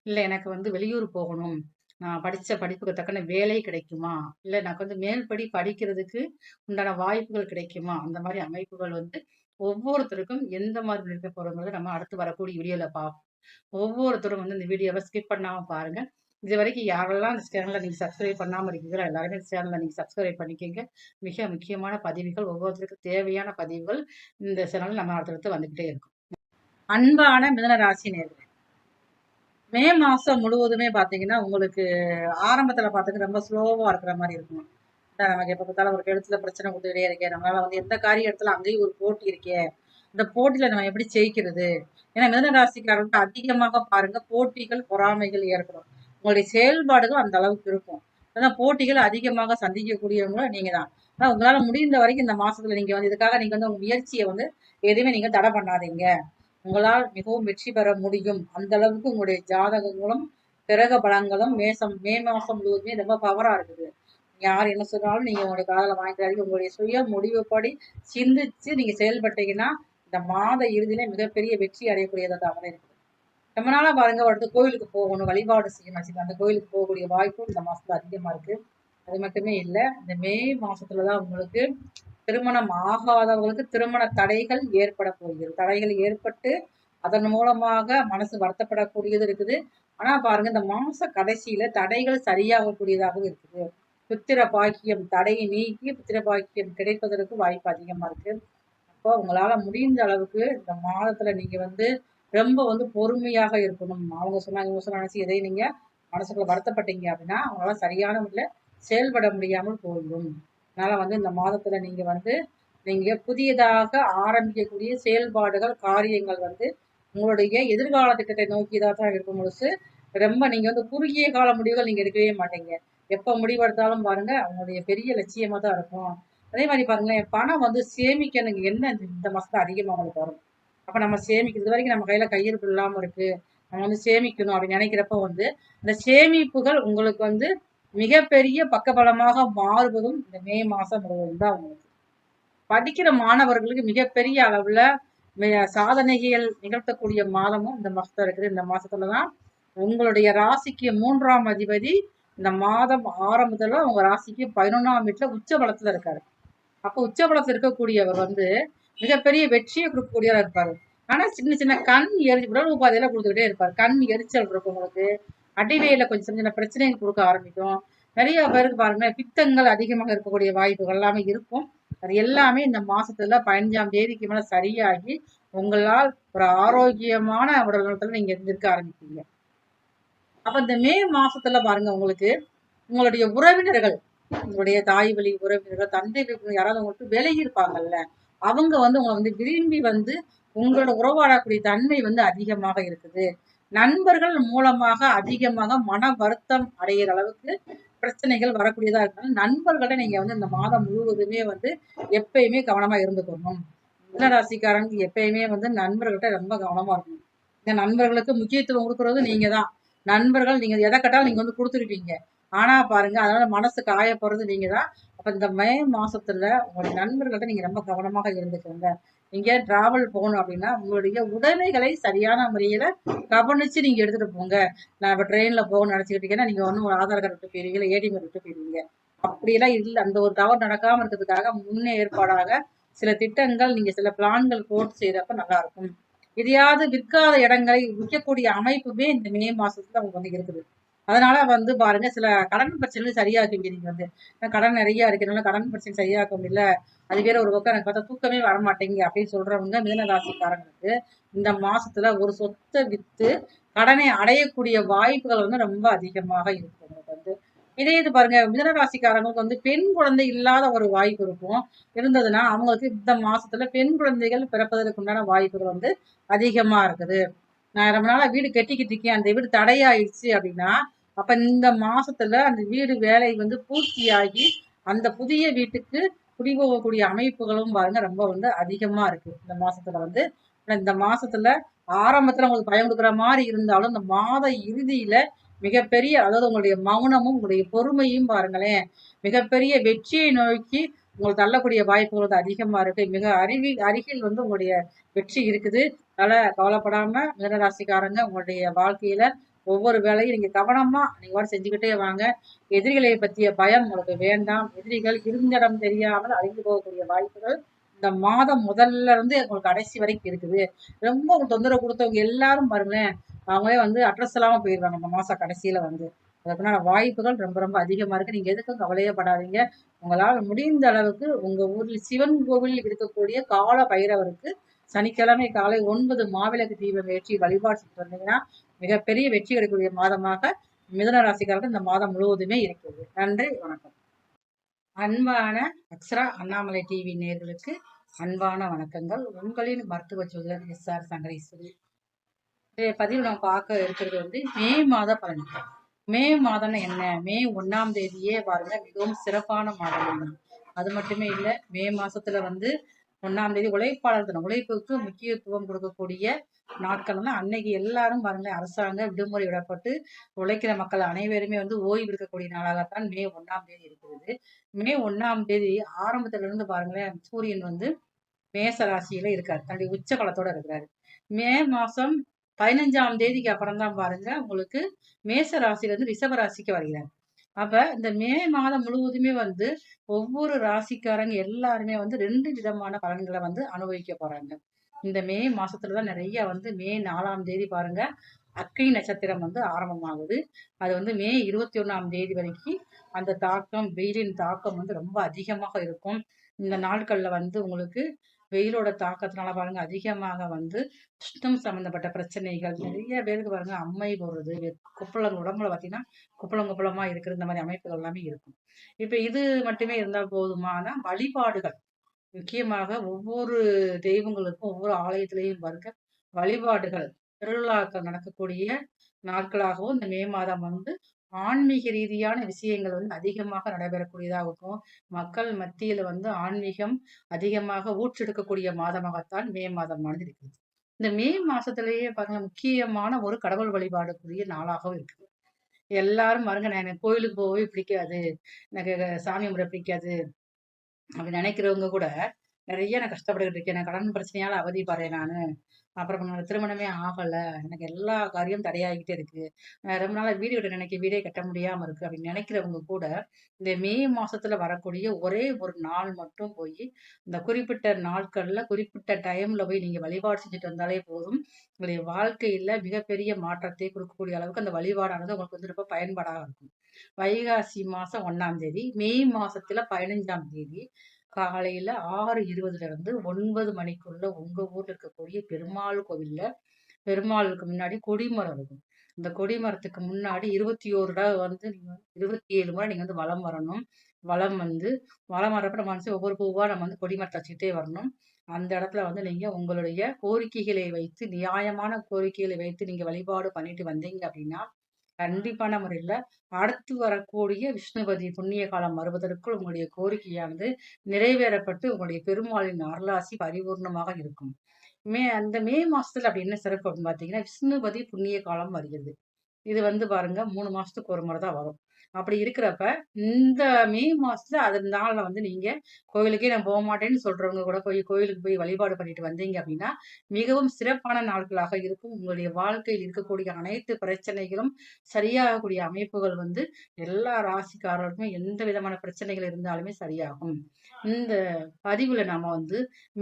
இல்ல எனக்கு வந்து வெளியூர் போகணும், நான் படிச்ச படிப்புக்கு தக்கன வேலை கிடைக்குமா, இல்ல எனக்கு வந்து மேல்படி படிக்கிறதுக்கு உண்டான வாய்ப்புகள் கிடைக்குமா, அந்த மாதிரி அமைப்புகள் வந்து ஒவ்வொருத்தருக்கும் எந்த மாதிரி இருக்க போறோங்கிறத நம்ம அடுத்து வரக்கூடிய வீடியோல பார்ப்போம். ஒவ்வொருத்தரும் வந்து இந்த வீடியோவை ஸ்கிப் பண்ணாம பாருங்க. இது வரைக்கும் யாரெல்லாம் இந்த சேனலை நீங்க சப்ஸ்கிரைப் பண்ணாம இருக்கீங்களோ எல்லாருமே இந்த சேனலை நீங்க சப்ஸ்கிரைப் பண்ணிக்கோங்க. மிக முக்கியமான பதிவுகள், ஒவ்வொருத்தருக்கும் தேவையான பதிவுகள் இந்த சேனல் நம்ம அடுத்தடுத்து வந்துகிட்டே இருக்கும். அன்பான மிதன ராசி நேயர்களே, மே மாசம் முழுவதுமே பாத்தீங்கன்னா உங்களுக்கு ஆரம்பத்துல பாத்தீங்கன்னா ரொம்ப ஸ்லோவா இருக்கிற மாதிரி இருக்கும். நமக்கு எப்ப பார்த்தாலும் ஒரு கெடுத்துல பிரச்சனை கொடுத்துக்கிட்டே இருக்கேன், நம்மளால வந்து எந்த காரிய இடத்துல அங்கேயும் ஒரு போட்டி இருக்கே, இந்த போட்டியில நம்ம எப்படி ஜெயிக்கிறது? ஏன்னா மிதுன ராசிக்காரர்களுக்கு அதிகமாக பாருங்க போட்டிகள், பொறாமைகள் ஏற்படும். உங்களுடைய செயல்பாடுகள் அந்த அளவுக்கு இருக்கும். அதான் போட்டிகள் அதிகமாக சந்திக்கக்கூடியவங்க நீங்க தான். ஆனா உங்களால முடிந்த வரைக்கும் இந்த மாசத்துல நீங்க வந்து இதுக்காக நீங்க வந்து உங்க முயற்சியை வந்து எதுவுமே நீங்க தடை பண்ணாதீங்க. உங்களால் மிகவும் வெற்றி பெற முடியும். அந்த அளவுக்கு உங்களுடைய ஜாதகங்களும், கிரக பலங்களும் மே மாசம் முழுவதுமே ரொம்ப பவரா இருக்குது. யார் என்ன சொன்னாலும் நீங்க உங்களுடைய காதல வாங்கிக்காதீங்க. உங்களுடைய சுய முடிவுப்படி சிந்திச்சு நீங்க செயல்பட்டீங்கன்னா, இந்த மாத இறுதியில மிகப்பெரிய வெற்றி அடையக்கூடியதாக இருக்கு. ரொம்ப நாளா பாருங்க ஒரு இடத்துக்கு கோயிலுக்கு போகணும், வழிபாடு செய்யணும். அந்த கோயிலுக்கு போகக்கூடிய வாய்ப்பும் இந்த மாசத்துல அதிகமா இருக்கு. அது மட்டுமே இல்ல, இந்த மே மாசத்துலதான் உங்களுக்கு திருமணம் ஆகாதவர்களுக்கு திருமண தடைகள் ஏற்பட போகிறது. தடைகள் ஏற்பட்டு அதன் மூலமாக மனசு வருத்தப்படக்கூடியது இருக்குது. ஆனா பாருங்க இந்த மாச கடைசியில தடைகள் சரியாகக்கூடியதாகவும் இருக்குது. புத்திர பாக்கியம் தடையை நீக்கி புத்திர பாக்கியம் கிடைப்பதற்கு வாய்ப்பு அதிகமா இருக்கு. அப்போ உங்களால முடிந்த அளவுக்கு இந்த மாதத்துல நீங்க வந்து ரொம்ப வந்து பொறுமையாக இருக்கணும். அவங்க சொன்னாங்க இவங்க சொன்னாங்க நினைச்சு எதையும் நீங்க மனசுக்குள்ள வருத்தப்பட்டீங்க அப்படின்னா அவங்களால சரியான முறையில செயல்பட முடியாமல் போயிடும். அதனால வந்து இந்த மாதத்துல நீங்க புதியதாக ஆரம்பிக்கக்கூடிய செயல்பாடுகள், காரியங்கள் வந்து உங்களுடைய எதிர்கால திட்டத்தை நோக்கியதாக தான் இருக்கும் முழுசு. ரொம்ப நீங்க வந்து குறுகிய கால முடிவுகள் நீங்க எடுக்கவே மாட்டீங்க. எப்ப முடிவெடுத்தாலும் பாருங்க அவங்களுடைய பெரிய லட்சியமா தான் இருக்கும். அதே மாதிரி பாருங்களேன், பணம் வந்து சேமிக்கணும் என்ன இந்த மாசத்துல அதிகமா உங்களுக்கு வரும். அப்ப நம்ம சேமிக்கிறது இது வரைக்கும் நம்ம கையில கையிருப்பு இல்லாம இருக்கு. நம்ம வந்து சேமிக்கணும் அப்படின்னு நினைக்கிறப்ப வந்து இந்த சேமிப்புகள் உங்களுக்கு வந்து மிகப்பெரிய பக்கபலமாக மாறுவதும் இந்த மே மாசம் முழுவதும் தான் உங்களுக்கு. படிக்கிற மாணவர்களுக்கு மிகப்பெரிய அளவுல சாதனைகள் நிகழ்த்தக்கூடிய மாதமும் இந்த மாசத்துல இருக்குது. இந்த மாசத்துலதான் உங்களுடைய ராசிக்கு 3ஆம் அதிபதி இந்த மாதம் ஆரம்பத்துல உங்க ராசிக்கு 11ஆம் வீட்டுல உச்ச பலத்துல இருக்காரு. அப்ப உச்ச பலத்துல இருக்கக்கூடியவர் வந்து மிகப்பெரிய வெற்றியை கொடுக்கக்கூடியவரா இருப்பாரு. ஆனா சின்ன சின்ன கண் உடல் உபாதையெல்லாம் கொடுத்துக்கிட்டே இருப்பாரு. கண் எரிச்சல் இருக்கும் உங்களுக்கு. அடிவேல கொஞ்சம் சின்ன சின்ன பிரச்சனைகள் கொடுக்க ஆரம்பிக்கும். நிறைய பேருக்கு பாருங்க பித்தங்கள் அதிகமாக இருக்கக்கூடிய வாய்ப்புகள் எல்லாமே இருக்கும். அது எல்லாமே இந்த மாசத்துல 15ஆம் தேதிக்கு மேல சரியாகி உங்களால் ஒரு ஆரோக்கியமான உடல் நலத்துல நீங்க இருக்க ஆரம்பிப்பீங்க. அப்ப இந்த மே மாசத்துல பாருங்க உங்களுக்கு உங்களுடைய உறவினர்கள், உங்களுடைய தாய் வழி உறவினர்கள், தந்தை வழி யாராவது உங்களுக்கு விலகி இருப்பாங்கல்ல, அவங்க வந்து உங்களை வந்து விரும்பி வந்து உங்களோட உறவாடக்கூடிய தன்மை வந்து அதிகமாக இருக்குது. நண்பர்கள் மூலமாக அதிகமாக மன வருத்தம் அடைகிற அளவுக்கு பிரச்சனைகள் வரக்கூடியதா இருக்கணும். நண்பர்களை நீங்க வந்து இந்த மாதம் முழுவதுமே வந்து எப்பயுமே கவனமா இருந்துக்கணும். மிதனராசிக்காரங்க எப்பயுமே வந்து நண்பர்கள்ட்ட ரொம்ப கவனமா இருக்கணும். இந்த நண்பர்களுக்கு முக்கியத்துவம் கொடுக்கறது நீங்க தான். நண்பர்கள் நீங்க எதை கேட்டாலும் நீங்க வந்து கொடுத்துருப்பீங்க. ஆனா பாருங்க அதனால மனசு காயப்படுறது நீங்க தான். அப்ப இந்த மே மாசத்துல உங்களுடைய நண்பர்கள்ட்ட நீங்க ரொம்ப கவனமாக இருந்துக்கோங்க. நீங்க டிராவல் போகணும் அப்படின்னா உங்களுடைய உடைமைகளை சரியான முறையில கவனிச்சு நீங்க எடுத்துட்டு போங்க. நான் இப்ப ட்ரெயின்ல போகணும்னு நினைச்சுக்கிட்டீங்கன்னா நீங்க ஒன்னும் ஒரு ஆதார் கார்டு விட்டு போயிருவீங்க, ஏடிஎம் விட்டு போயிருவீங்க. அப்படியெல்லாம் இல்லை. அந்த ஒரு தவறு நடக்காம இருக்கிறதுக்காக முன்னே ஏற்பாடாக சில திட்டங்கள் நீங்க சில பிளான்கள் போட்டு செய்யறப்ப நல்லா இருக்கும். எதையாவது விற்காத இடங்களை விற்கக்கூடிய அமைப்புமே இந்த மே மாசத்துல உங்களுக்கு வந்து இருக்குது. அதனால வந்து பாருங்க சில கடன் பிரச்சனைகள் சரியாக்குவீங்க. நீங்க வந்து கடன் நிறைய இருக்கிறதுனால கடன் பிரச்சனை சரியாக்க முடியல, அது வேற ஒரு பக்கம் எனக்கு பார்த்தா தூக்கமே வரமாட்டேங்க அப்படின்னு சொல்றவங்க மிதன ராசிக்காரங்களுக்கு இந்த மாசத்துல ஒரு சொத்தை வித்து கடனை அடையக்கூடிய வாய்ப்புகள் வந்து ரொம்ப அதிகமாக இருக்கும் உங்களுக்கு வந்து. இதே இது பாருங்க மிதன ராசிக்காரங்களுக்கு வந்து பெண் குழந்தை இல்லாத ஒரு வாய்ப்பு இருக்கும். இருந்ததுன்னா அவங்களுக்கு இந்த மாசத்துல பெண் குழந்தைகள் பிறப்பதற்கு உண்டான வாய்ப்புகள் வந்து அதிகமா இருக்குது. நான் ரொம்ப நாளா வீடு கட்டிக்கிட்டு இருக்கேன், அந்த வீடு தடையாயிடுச்சு அப்படின்னா அப்ப இந்த மாசத்துல அந்த வீடு வேலை வந்து பூர்த்தியாகி அந்த புதிய வீட்டுக்கு குடிபோகக்கூடிய அமைப்புகளும் பாருங்க ரொம்ப வந்து அதிகமா இருக்கு இந்த மாசத்துல வந்து. இந்த மாசத்துல ஆரம்பத்துல உங்களுக்கு பயம் கொடுக்குற மாதிரி இருந்தாலும் இந்த மாத இறுதியில மிகப்பெரிய அதாவது உங்களுடைய மௌனமும் உங்களுடைய பொறுமையும் பாருங்களேன் மிகப்பெரிய வெற்றியை நோக்கி உங்களுக்கு தள்ளக்கூடிய வாய்ப்புகள் வந்து அதிகமா இருக்கு. மிக அருகில் வந்து உங்களுடைய வெற்றி இருக்குது. அதனால கவலைப்படாம மிதனராசிக்காரங்க உங்களுடைய வாழ்க்கையில ஒவ்வொரு வேலையும் நீங்க கவனமா நீங்க செஞ்சுக்கிட்டே வாங்க. எதிரிகளை பற்றிய பயம் உங்களுக்கு வேண்டாம். எதிரிகள் இருந்திடம் தெரியாமல் அழிந்து போகக்கூடிய வாய்ப்புகள் இந்த மாதம் முதல்ல இருந்து உங்களுக்கு கடைசி வரைக்கும் இருக்குது. ரொம்ப உங்களுக்கு தொந்தரவு கொடுத்தவங்க எல்லாரும் பாருங்களேன் அவங்களே வந்து அட்ரஸ் இல்லாம போயிடுவாங்க இந்த மாசம் கடைசியில வந்து. அதுக்குண்டான வாய்ப்புகள் ரொம்ப ரொம்ப அதிகமா இருக்கு. நீங்க எதுக்கும் கவலையே படாதீங்க. உங்களால் முடிந்த அளவுக்கு உங்க ஊரில் சிவன் கோவில் இருக்கக்கூடிய கால பைரவருக்கு சனிக்கிழமை காலை 9 மாவிளக்கு தீபம் ஏற்றி வழிபாடு செஞ்சு வந்தீங்கன்னா மிகப்பெரிய வெற்றி கிடைக்கக்கூடிய மாதமாக மிதுன ராசிக்காரர்கள் இந்த மாதம் முழுவதுமே இருக்கிறது. நன்றி, வணக்கம். அன்பான அக்ஷரா அண்ணாமலை டிவி நேயர்களுக்கு அன்பான வணக்கங்கள். உங்களின் மருத்துவ ஜோதிடர் எஸ்ஆர் சங்கரேஸ்வரி. இன்றைய பதிவு நம்ம பார்க்க இருக்கிறது மே மாத பலன்கள். மே மாதம்னா என்ன? மே 1ஆம் தேதியே பாருங்க மிகவும் சிறப்பான மாதம். அது மட்டுமே இல்லை, மே மாசத்துல 1ஆம் தேதி உழைப்பாளர் தினம், உழைப்புக்கு முக்கியத்துவம் கொடுக்கக்கூடிய நாட்கள் அன்னைக்கு எல்லாரும் பாருங்க அரசாங்க விடுமுறை விடப்பட்டு உழைக்கிற மக்கள் அனைவருமே ஓய்வு இருக்கக்கூடிய நாளாகத்தான் மே 1ஆம் தேதி இருக்கிறது. மே 1ஆம் தேதி ஆரம்பத்துல இருந்து பாருங்களேன், சூரியன் மேச ராசியில இருக்காரு, தன்னுடைய உச்ச பலத்தோட இருக்கிறாரு. மே மாசம் 15ஆம் தேதிக்கு அப்புறம் தான் பாருங்க உங்களுக்கு மேச ராசியில இருந்து ரிஷப ராசிக்கு வருகிறார். அப்ப இந்த மே மாதம் முழுவதுமே ஒவ்வொரு ராசிக்காரங்க எல்லாருமே 2 விதமான பலன்களை அனுபவிக்க போறாங்க. இந்த மே மாசத்துலதான் நிறைய மே 4ஆம் தேதி பாருங்க அக்னி நட்சத்திரம் ஆரம்பமாகுது. அது மே 21ஆம் தேதி வரைக்கும் அந்த தாக்கம், வெயிலின் தாக்கம் ரொம்ப அதிகமாக இருக்கும். இந்த நாட்கள்ல உங்களுக்கு வெயிலோட தாக்கத்தினால பாருங்க அதிகமாக உஷ்ணம் சம்பந்தப்பட்ட பிரச்சனைகள் நிறைய பேருக்கு பாருங்க, அம்மை போடுறது, குப்பளம் உடம்புல பார்த்தீங்கன்னா குப்பளம் குப்பளமா இருக்கிற இந்த மாதிரி அமைப்புகள் எல்லாமே இருக்கும். இப்ப இது மட்டுமே இருந்தால் போதுமான வழிபாடுகள், முக்கியமாக ஒவ்வொரு தெய்வங்களுக்கும் ஒவ்வொரு ஆலயத்திலையும் பாருங்க வழிபாடுகள், திருவிழாக்கள் நடக்கக்கூடிய நாட்களாகவும் இந்த மே மாதம் ஆன்மீக ரீதியான விஷயங்கள் அதிகமாக நடைபெறக்கூடியதாக இருக்கும். மக்கள் மத்தியில ஆன்மீகம் அதிகமாக ஊற்றெடுக்கக்கூடிய மாதமாகத்தான் மே மாதமானது இருக்குது. இந்த மே மாசத்திலேயே பாருங்க முக்கியமான ஒரு கடவுள் வழிபாடுக்குரிய நாளாகவும் இருக்குது. எல்லாரும் பாருங்க, நான் எனக்கு கோயிலுக்கு போகவே பிடிக்காது, எனக்கு சாமி முறை பிடிக்காது அப்படி நினைக்கிறவங்க கூட நிறைய நான் கஷ்டப்பட்டுக்கிட்டு இருக்கேன், நான் கடன் பிரச்சனையால அவதிப்படுறேன் நானு, அப்புறம் என்னோட திருமணமே ஆகல, எனக்கு எல்லா காரியம் தடையாகிட்டே இருக்கு, ரொம்ப நாளா வீடு கட்ட நினைக்க வீடே கட்ட முடியாம இருக்கு அப்படின்னு நினைக்கிறவங்க கூட இந்த மே மாசத்துல வரக்கூடிய ஒரே ஒரு நாள் மட்டும் போய் இந்த குறிப்பிட்ட நாட்கள்ல குறிப்பிட்ட டைம்ல போய் நீங்க வழிபாடு செஞ்சுட்டு வந்தாலே போதும். உங்களுடைய வாழ்க்கையில மிகப்பெரிய மாற்றத்தை கொடுக்கக்கூடிய அளவுக்கு அந்த வழிபாடானது உங்களுக்கு ரொம்ப பயன்பாடாக இருக்கும். வைகாசி மாசம் 1ஆம் தேதி, மே மாசத்துல 15ஆம் தேதி காலையில 6:20 இருந்து 9 மணிக்குள்ள உங்க ஊர்ல இருக்கக்கூடிய பெருமாள் கோவில்ல பெருமாளுக்கு முன்னாடி கொடிமரம் இருக்கும். இந்த கொடிமரத்துக்கு முன்னாடி 21 தடவை நீங்க 27 முறை நீங்க வலம் வரணும். வலம் வலம் வரப்ப நம்ம ஒவ்வொரு பூவா நம்ம கொடிமரத்தை வச்சுக்கிட்டே வரணும். அந்த இடத்துல நீங்க உங்களுடைய கோரிக்கைகளை வைத்து, நியாயமான கோரிக்கைகளை வைத்து நீங்க வழிபாடு பண்ணிட்டு வந்தீங்க அப்படின்னா கண்டிப்பான முறையில அடுத்து வரக்கூடிய விஷ்ணுபதி புண்ணிய காலம் வருவதற்குள் உங்களுடைய கோரிக்கையானது நிறைவேறப்பட்டு உங்களுடைய பெருமாளின் அருளாசி பரிபூர்ணமாக இருக்கும். அந்த மே மாசத்துல அப்படி என்ன சிறப்பு அப்படின்னு பாத்தீங்கன்னா, விஷ்ணுபதி புண்ணிய காலம் வருகிறது. இது பாருங்க 3 மாசத்துக்கு ஒரு முறை தான் வரும். அப்படி இருக்கிறப்ப இந்த மே மாசத்துல அதனால நீங்க கோயிலுக்கே நான் போக மாட்டேன்னு சொல்றவங்க கூட போய் கோயிலுக்கு போய் வழிபாடு பண்ணிட்டு வந்தீங்க அப்படின்னா மிகவும் சிறப்பான நாட்களாக இருக்கும். உங்களுடைய வாழ்க்கையில் இருக்கக்கூடிய அனைத்து பிரச்சனைகளும் சரியாகக்கூடிய அமைப்புகள் எல்லா ராசிக்காரர்களுக்கும் எந்த விதமான பிரச்சனைகள் இருந்தாலுமே சரியாகும். இந்த பதிவுல நாம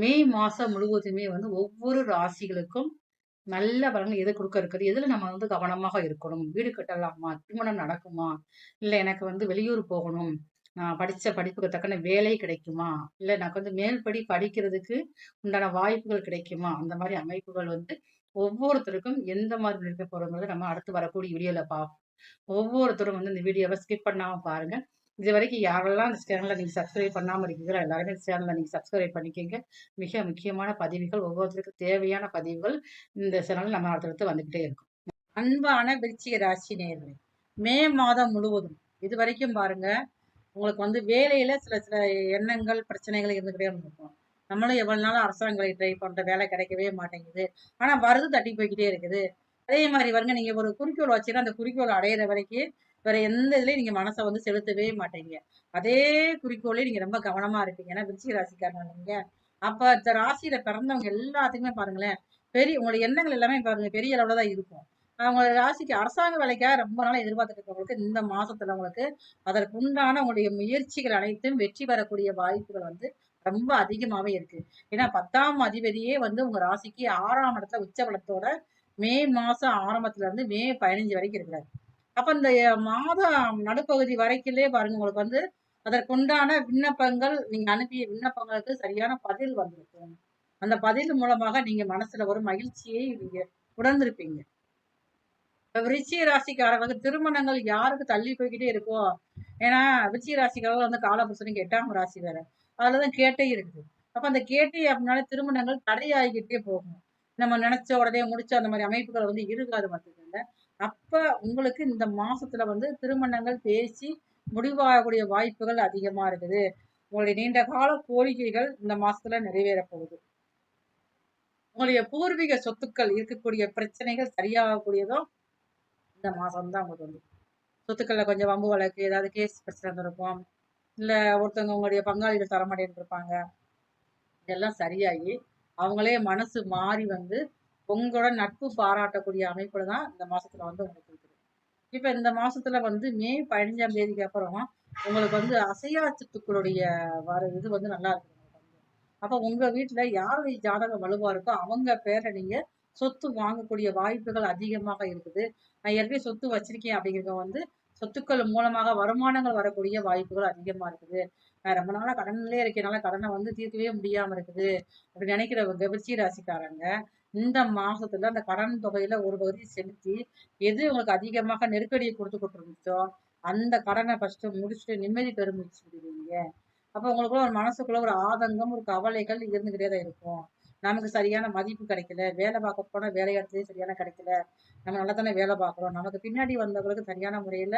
மே மாசம் முழுவதுமே ஒவ்வொரு ராசிகளுக்கும் நல்ல பலன் எது கொடுக்க இருக்குது, எதுல நம்ம கவனமாக இருக்கணும், வீடு கட்டலாமா, திருமணம் நடக்குமா, இல்ல எனக்கு வெளியூர் போகணும், நான் படிச்ச படிப்புக்கு தக்கன வேலை கிடைக்குமா, இல்ல எனக்கு மேல்படி படிக்கிறதுக்கு உண்டான வாய்ப்புகள் கிடைக்குமா, அந்த மாதிரி அமைப்புகள் ஒவ்வொருத்தருக்கும் எந்த மாதிரி இருக்க போறோங்கிறத நம்ம அடுத்து வரக்கூடிய வீடியோல பார்ப்போம். ஒவ்வொருத்தரும் இந்த வீடியோவை ஸ்கிப் பண்ணாம பாருங்க. இது வரைக்கும் யாரெல்லாம் இந்த சேனலை நீங்க சப்ஸ்கிரைப் பண்ணாம இருக்கீங்களோ எல்லாருமே இந்த சேனலை நீங்க சப்ஸ்கிரைப் பண்ணிக்கங்க. மிக முக்கியமான பதிவுகள், ஒவ்வொருத்தருக்கும் தேவையான பதிவுகள் இந்த சேனல் நம்ம அடுத்தடுத்து வந்துகிட்டே இருக்கும். அன்பான விருச்சிக ராசி நேயர்களே, மே மாதம் முழுவதும் இது வரைக்கும் பாருங்க உங்களுக்கு வேலையில சில சில எண்ணங்கள் பிரச்சனைகள் இருந்துகிட்டே இருக்கும். நம்மளும் எவ்வளவு நாளும் அரசாங்க வேலை ட்ரை பண்ற, வேலை கிடைக்கவே மாட்டேங்குது, ஆனா வருது தட்டி போய்கிட்டே இருக்குது. அதே மாதிரி வருங்க, நீங்க ஒரு குறிக்கோள் வச்சுன்னா அந்த குறிக்கோள் அடையிற வரைக்கும் வேற எந்த இதுலயும் நீங்க மனசை செலுத்தவே மாட்டீங்க. அதே குறிக்கோளே நீங்க ரொம்ப கவனமா இருப்பீங்க. ஏன்னா விருச்சிக ராசிக்காரங்க நீங்க. அப்ப இந்த ராசியில பிறந்தவங்க எல்லாத்துக்குமே பாருங்களேன், உங்களுடைய எண்ணங்கள் எல்லாமே பாருங்க பெரிய அளவுல தான் இருக்கும். அவங்க ராசிக்கு அரசாங்க வேலைக்காக ரொம்ப நாளா எதிர்பார்த்துட்டு இருக்கவங்களுக்கு இந்த மாசத்துல உங்களுக்கு அதற்கு உண்டான உங்களுடைய முயற்சிகள் அனைத்தும் வெற்றி பெறக்கூடிய வாய்ப்புகள் ரொம்ப அதிகமாவே இருக்கு. ஏன்னா 10ஆம் அதிபதியே உங்க ராசிக்கு 6ஆம் இடத்துல உச்சபலத்தோட மே மாசம் ஆரம்பத்துல இருந்து மே 15 வரைக்கும் இருக்கிறாரு. அப்ப இந்த மாத நடுப்பகுதி வரைக்கிலே பாருங்க உங்களுக்கு அதற்குண்டான விண்ணப்பங்கள், நீங்க அனுப்பிய விண்ணப்பங்களுக்கு சரியான பதில் வந்திருக்கும். அந்த பதில் மூலமாக நீங்க மனசுல ஒரு மகிழ்ச்சியை நீங்க உணர்ந்திருப்பீங்க. விருச்சிக ராசிக்காரர்களுக்கு திருமணங்கள் யாருக்கு தள்ளி போய்கிட்டே இருக்கோ, ஏன்னா விருச்சிக ராசிக்காரர்கள் காலபுருஷனுக்கு 8ஆம் ராசி வேற, அதுலதான் கேட்டே இருக்குது. அப்ப அந்த கேட்டை அப்படின்னாலே திருமணங்கள் தடையாகிக்கிட்டே போகும். நம்ம நினைச்ச உடனே முடிச்ச அந்த மாதிரி அமைப்புகள் வந்து இருக்காது பார்த்துக்கோங்க. அப்ப உங்களுக்கு இந்த மாசத்துல வந்து திருமணங்கள் பேசி முடிவாகக்கூடிய வாய்ப்புகள் அதிகமா இருக்குது. உங்களுடைய நீண்ட கால கோரிக்கைகள் இந்த மாசத்துல நிறைவேற போகுது. உங்களுடைய பூர்வீக சொத்துக்கள் இருக்கக்கூடிய பிரச்சனைகள் சரியாகக்கூடியதும் இந்த மாசம் தான் உங்களுக்கு வந்து. சொத்துக்கள்ல கொஞ்சம் வம்பு வழக்கு, ஏதாவது கேஸ் பிரச்சனை இருக்கும். இல்ல ஒருத்தவங்க உங்களுடைய பங்காளிகள் தரமாட்டேன்னு இருப்பாங்க. இதெல்லாம் சரியாகி அவங்களே மனசு மாறி வந்து உங்களோட நட்பு பாராட்டக்கூடிய அமைப்புல தான் இந்த மாசத்துல வந்து உங்களுக்கு இருக்குது. இப்ப இந்த மாசத்துல வந்து மே 15ஆம் தேதிக்கு அப்புறம் உங்களுக்கு வந்து அசையா சொத்துக்களுடைய இது வந்து நல்லா இருக்கு. அப்ப உங்க வீட்டுல யாருடைய ஜாதகம் வலுவா இருக்கோ அவங்க பேரை நீங்க சொத்து வாங்கக்கூடிய வாய்ப்புகள் அதிகமாக இருக்குது. நான் ஏற்கனவே சொத்து வச்சிருக்கேன் அப்படிங்கிறத வந்து சொத்துக்கள் மூலமாக வருமானங்கள் வரக்கூடிய வாய்ப்புகள் அதிகமா இருக்குது. நான் ரொம்ப நாளா கடன்லயே இருக்கனால கடனை வந்து தீர்க்கவே முடியாம இருக்குது அப்படி நினைக்கிறவங்க விருச்சிக ராசிக்காரங்க இந்த மாசத்துல அந்த கடன் தொகையில ஒரு பகுதி செலுத்தி எது உங்களுக்கு அதிகமாக நெருக்கடியை கொடுத்துக்கிட்டு இருந்துச்சோ அந்த கடனை ஃபர்ஸ்ட் முடிச்சுட்டு நிம்மதி பெருமிச்சு விடுவீங்க. அப்ப உங்களுக்குள்ள ஒரு மனசுக்குள்ள ஒரு ஆதங்கம், ஒரு கவலைகள் இருந்துகிட்டே தான் இருக்கும். நமக்கு சரியான மதிப்பு கிடைக்கல, வேலை பார்க்க போனா வேலை இடத்துலயே சரியான கிடைக்கல, நம்ம நல்லா தானே வேலை பார்க்குறோம், நமக்கு பின்னாடி வந்தவங்களுக்கு சரியான முறையில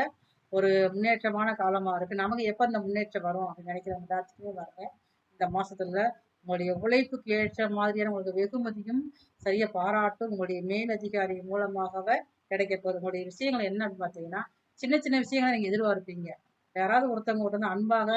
ஒரு முன்னேற்றமான காலமா இருக்கு, நமக்கு எப்ப இந்த முன்னேற்றம் வரும் அப்படின்னு நினைக்கிறவங்க எல்லாத்துக்குமே வரல. இந்த மாசத்துல உங்களுடைய உழைப்புக்கு ஏற்ற மாதிரியான உங்களுக்கு வெகுமதியும் சரியா பாராட்டும் உங்களுடைய மேலதிகாரி மூலமாகவே கிடைக்க போகுது. உங்களுடைய விஷயங்கள் என்னன்னு பார்த்தீங்கன்னா சின்ன சின்ன விஷயங்களை நீங்க எதிர்பார்ப்பீங்க. யாராவது ஒருத்தவங்க வந்து அன்பாக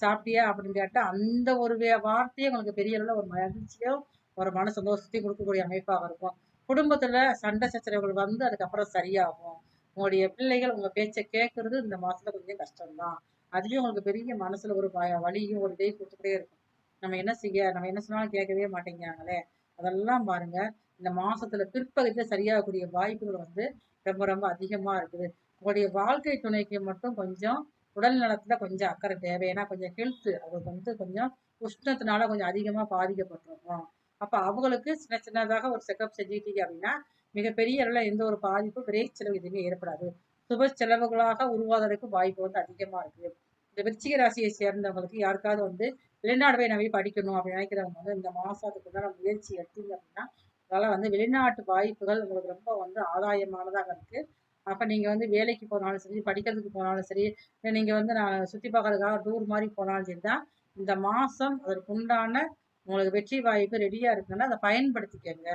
சாப்பிட்டியா அப்படின்னு கேட்டா அந்த ஒரு வார்த்தையே உங்களுக்கு பெரிய அளவுல ஒரு மகிழ்ச்சியோ ஒரு மன சந்தோஷத்தையும் கொடுக்கக்கூடிய அமைப்பாக இருக்கும். குடும்பத்துல சண்டை சச்சரவுகள் வந்து அதுக்கப்புறம் சரியாகும். உங்களுடைய பிள்ளைகள் உங்க பேச்சை கேட்கறது இந்த மாசத்துல கொஞ்சம் கஷ்டம்தான். அதுலயும் உங்களுக்கு பெரிய மனசுல ஒரு வலியும் ஒரு இதையும் கொடுத்துட்டே இருக்கும். நம்ம என்ன செய்ய, நம்ம என்ன சொன்னாலும் கேட்கவே மாட்டேங்கிறாங்களே, அதெல்லாம் பாருங்க இந்த மாசத்துல பிற்பகுதியில சரியாகக்கூடிய வாய்ப்புகள் வந்து ரொம்ப ரொம்ப அதிகமா இருக்குது. உங்களுடைய வாழ்க்கை துணைக்கு மட்டும் கொஞ்சம் உடல் நலத்துல கொஞ்சம் அக்கறை தேவை. ஏன்னா கொஞ்சம் ஹெல்த் அவங்களுக்கு வந்து கொஞ்சம் உஷ்ணத்தினால கொஞ்சம் அதிகமா பாதிக்கப்பட்டிருக்கும். அப்ப அவங்களுக்கு சின்ன சின்னதாக ஒரு செக்கப் செஞ்சுக்கிட்டீங்க அப்படின்னா மிகப்பெரிய அளவுல எந்த ஒரு பாதிப்பும் விரைவு செலவு எதுவுமே ஏற்படாது. சுப செலவுகளாக உருவாவதற்கு வாய்ப்பு வந்து அதிகமா இருக்கு. இந்த விருச்சிக ராசியை சேர்ந்தவங்களுக்கு யாருக்காவது வந்து வெளிநாடு போய் நம்ம படிக்கணும் அப்படின்னு நினைக்கிறவங்க வந்து இந்த மாசத்துக்கு தான் முயற்சி எடுத்தீங்க அப்படின்னா அதனால வந்து வெளிநாட்டு வாய்ப்புகள் உங்களுக்கு ரொம்ப வந்து ஆதாயமானதாக இருக்கு. அப்ப நீங்க வந்து வேலைக்கு போனாலும் சரி, படிக்கிறதுக்கு போனாலும் சரி, இல்ல நீங்க வந்து நான் சுத்தி பார்க்கறதுக்காக டூர் மாதிரி போனாலும் சரி தான் இந்த மாசம் அதற்கு உண்டான உங்களுக்கு வெற்றி வாய்ப்பு ரெடியா இருக்குன்னா அதை பயன்படுத்திக்கங்க.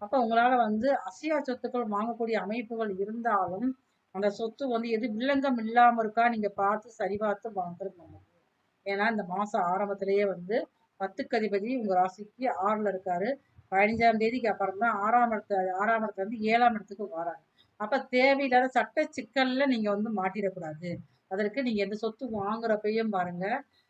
அப்ப உங்களால வந்து அசையா சொத்துக்கள் வாங்கக்கூடிய அமைப்புகள் இருந்தாலும் அந்த சொத்து வந்து எது வில்லங்கம் இல்லாம இருக்கா நீங்க பார்த்து சரி பார்த்து வாங்குறது நல்லது. ஏன்னா இந்த மாசம் ஆரம்பத்திலேயே வந்து 10க்கு அதிபதி உங்க ராசிக்கு 6ல இருக்காரு. 15ஆம் தேதிக்கு அப்புறம் தான் 6ஆம் இடத்துல இருந்து 7ஆம் இடத்துக்கு வராங்க. அப்ப தேவையில்லாத சட்ட சிக்கல்ல நீங்க வந்து மாட்டிடக்கூடாது. அதற்கு நீங்க எந்த சொத்து வாங்குறப்பையும் பாருங்க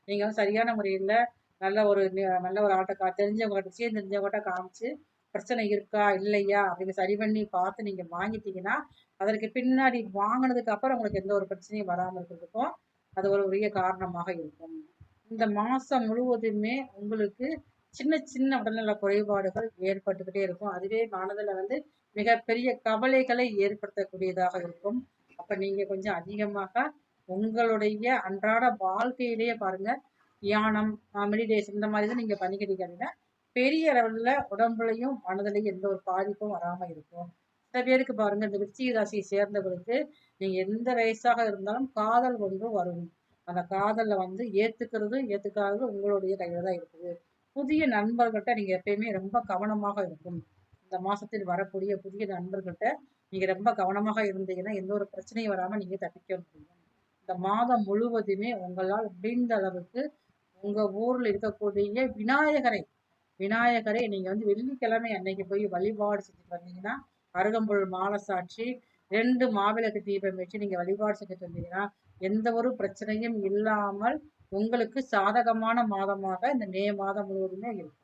நீங்க வந்து சரியான முறையில நல்ல ஒரு ஆட்டை தெரிஞ்சவங்ககிட்ட விஷயம் தெரிஞ்சவங்ககிட்ட காமிச்சு பிரச்சனை இருக்கா இல்லையா அப்படின்னு சரி பண்ணி பார்த்து நீங்க வாங்கிட்டீங்கன்னா அதற்கு பின்னாடி வாங்கினதுக்கு அப்புறம் உங்களுக்கு எந்த ஒரு பிரச்சனையும் வராமல் இருக்கிறதுக்கும் அது ஒரு உரிய காரணமாக இருக்கும். இந்த மாசம் முழுவதுமே உங்களுக்கு சின்ன சின்ன உடல்நல குறைபாடுகள் ஏற்பட்டுக்கிட்டே இருக்கும். அதுவே மனதுல வந்து மிகப்பெரிய கவலைகளை ஏற்படுத்தக்கூடியதாக இருக்கும். அப்ப நீங்க கொஞ்சம் அதிகமாக உங்களுடைய அன்றாட வாழ்க்கையிலேயே பாருங்க தியானம், மெடிடேஷன் இந்த மாதிரி தான் நீங்க பண்ணிக்கிட்டீங்க அப்படின்னா பெரிய அளவுல உடம்புலையும் மனதிலையும் எந்த ஒரு பாதிப்பும் வராம இருக்கும். சில பேருக்கு பாருங்க இந்த விருச்சிக ராசியை சேர்ந்தவர்களுக்கு நீங்க எந்த வயசாக இருந்தாலும் காதல் ஒன்று வரும். அந்த காதல்ல வந்து ஏத்துக்காதது உங்களுடைய கையில தான் இருக்குது. புதிய நண்பர்கிட்ட நீங்க எப்பயுமே ரொம்ப கவனமாக இருக்கும். இந்த மாசத்தில் வரக்கூடிய புதிய நண்பர்கிட்ட நீங்க ரொம்ப கவனமாக இருந்தீங்கன்னா எந்த ஒரு பிரச்சனையும் வராம நீங்க தப்பிக்க முடியும். இந்த மாதம் முழுவதுமே உங்களால் முடிந்த அளவுக்கு உங்க ஊர்ல இருக்கக்கூடிய விநாயகரை நீங்க வந்து வெள்ளிக்கிழமை அன்னைக்கு போய் வழிபாடு செஞ்சுட்டு வந்தீங்கன்னா அருகம்புல் மாலை சாற்றி 2 மாவிளக்கு தீபம் வச்சு நீங்க வழிபாடு செஞ்சுட்டு வந்தீங்கன்னா எந்த ஒரு பிரச்சனையும் இல்லாமல் உங்களுக்கு சாதகமான மாதமாக இந்த மே மாதம் முழுவதுமே இருக்கும்.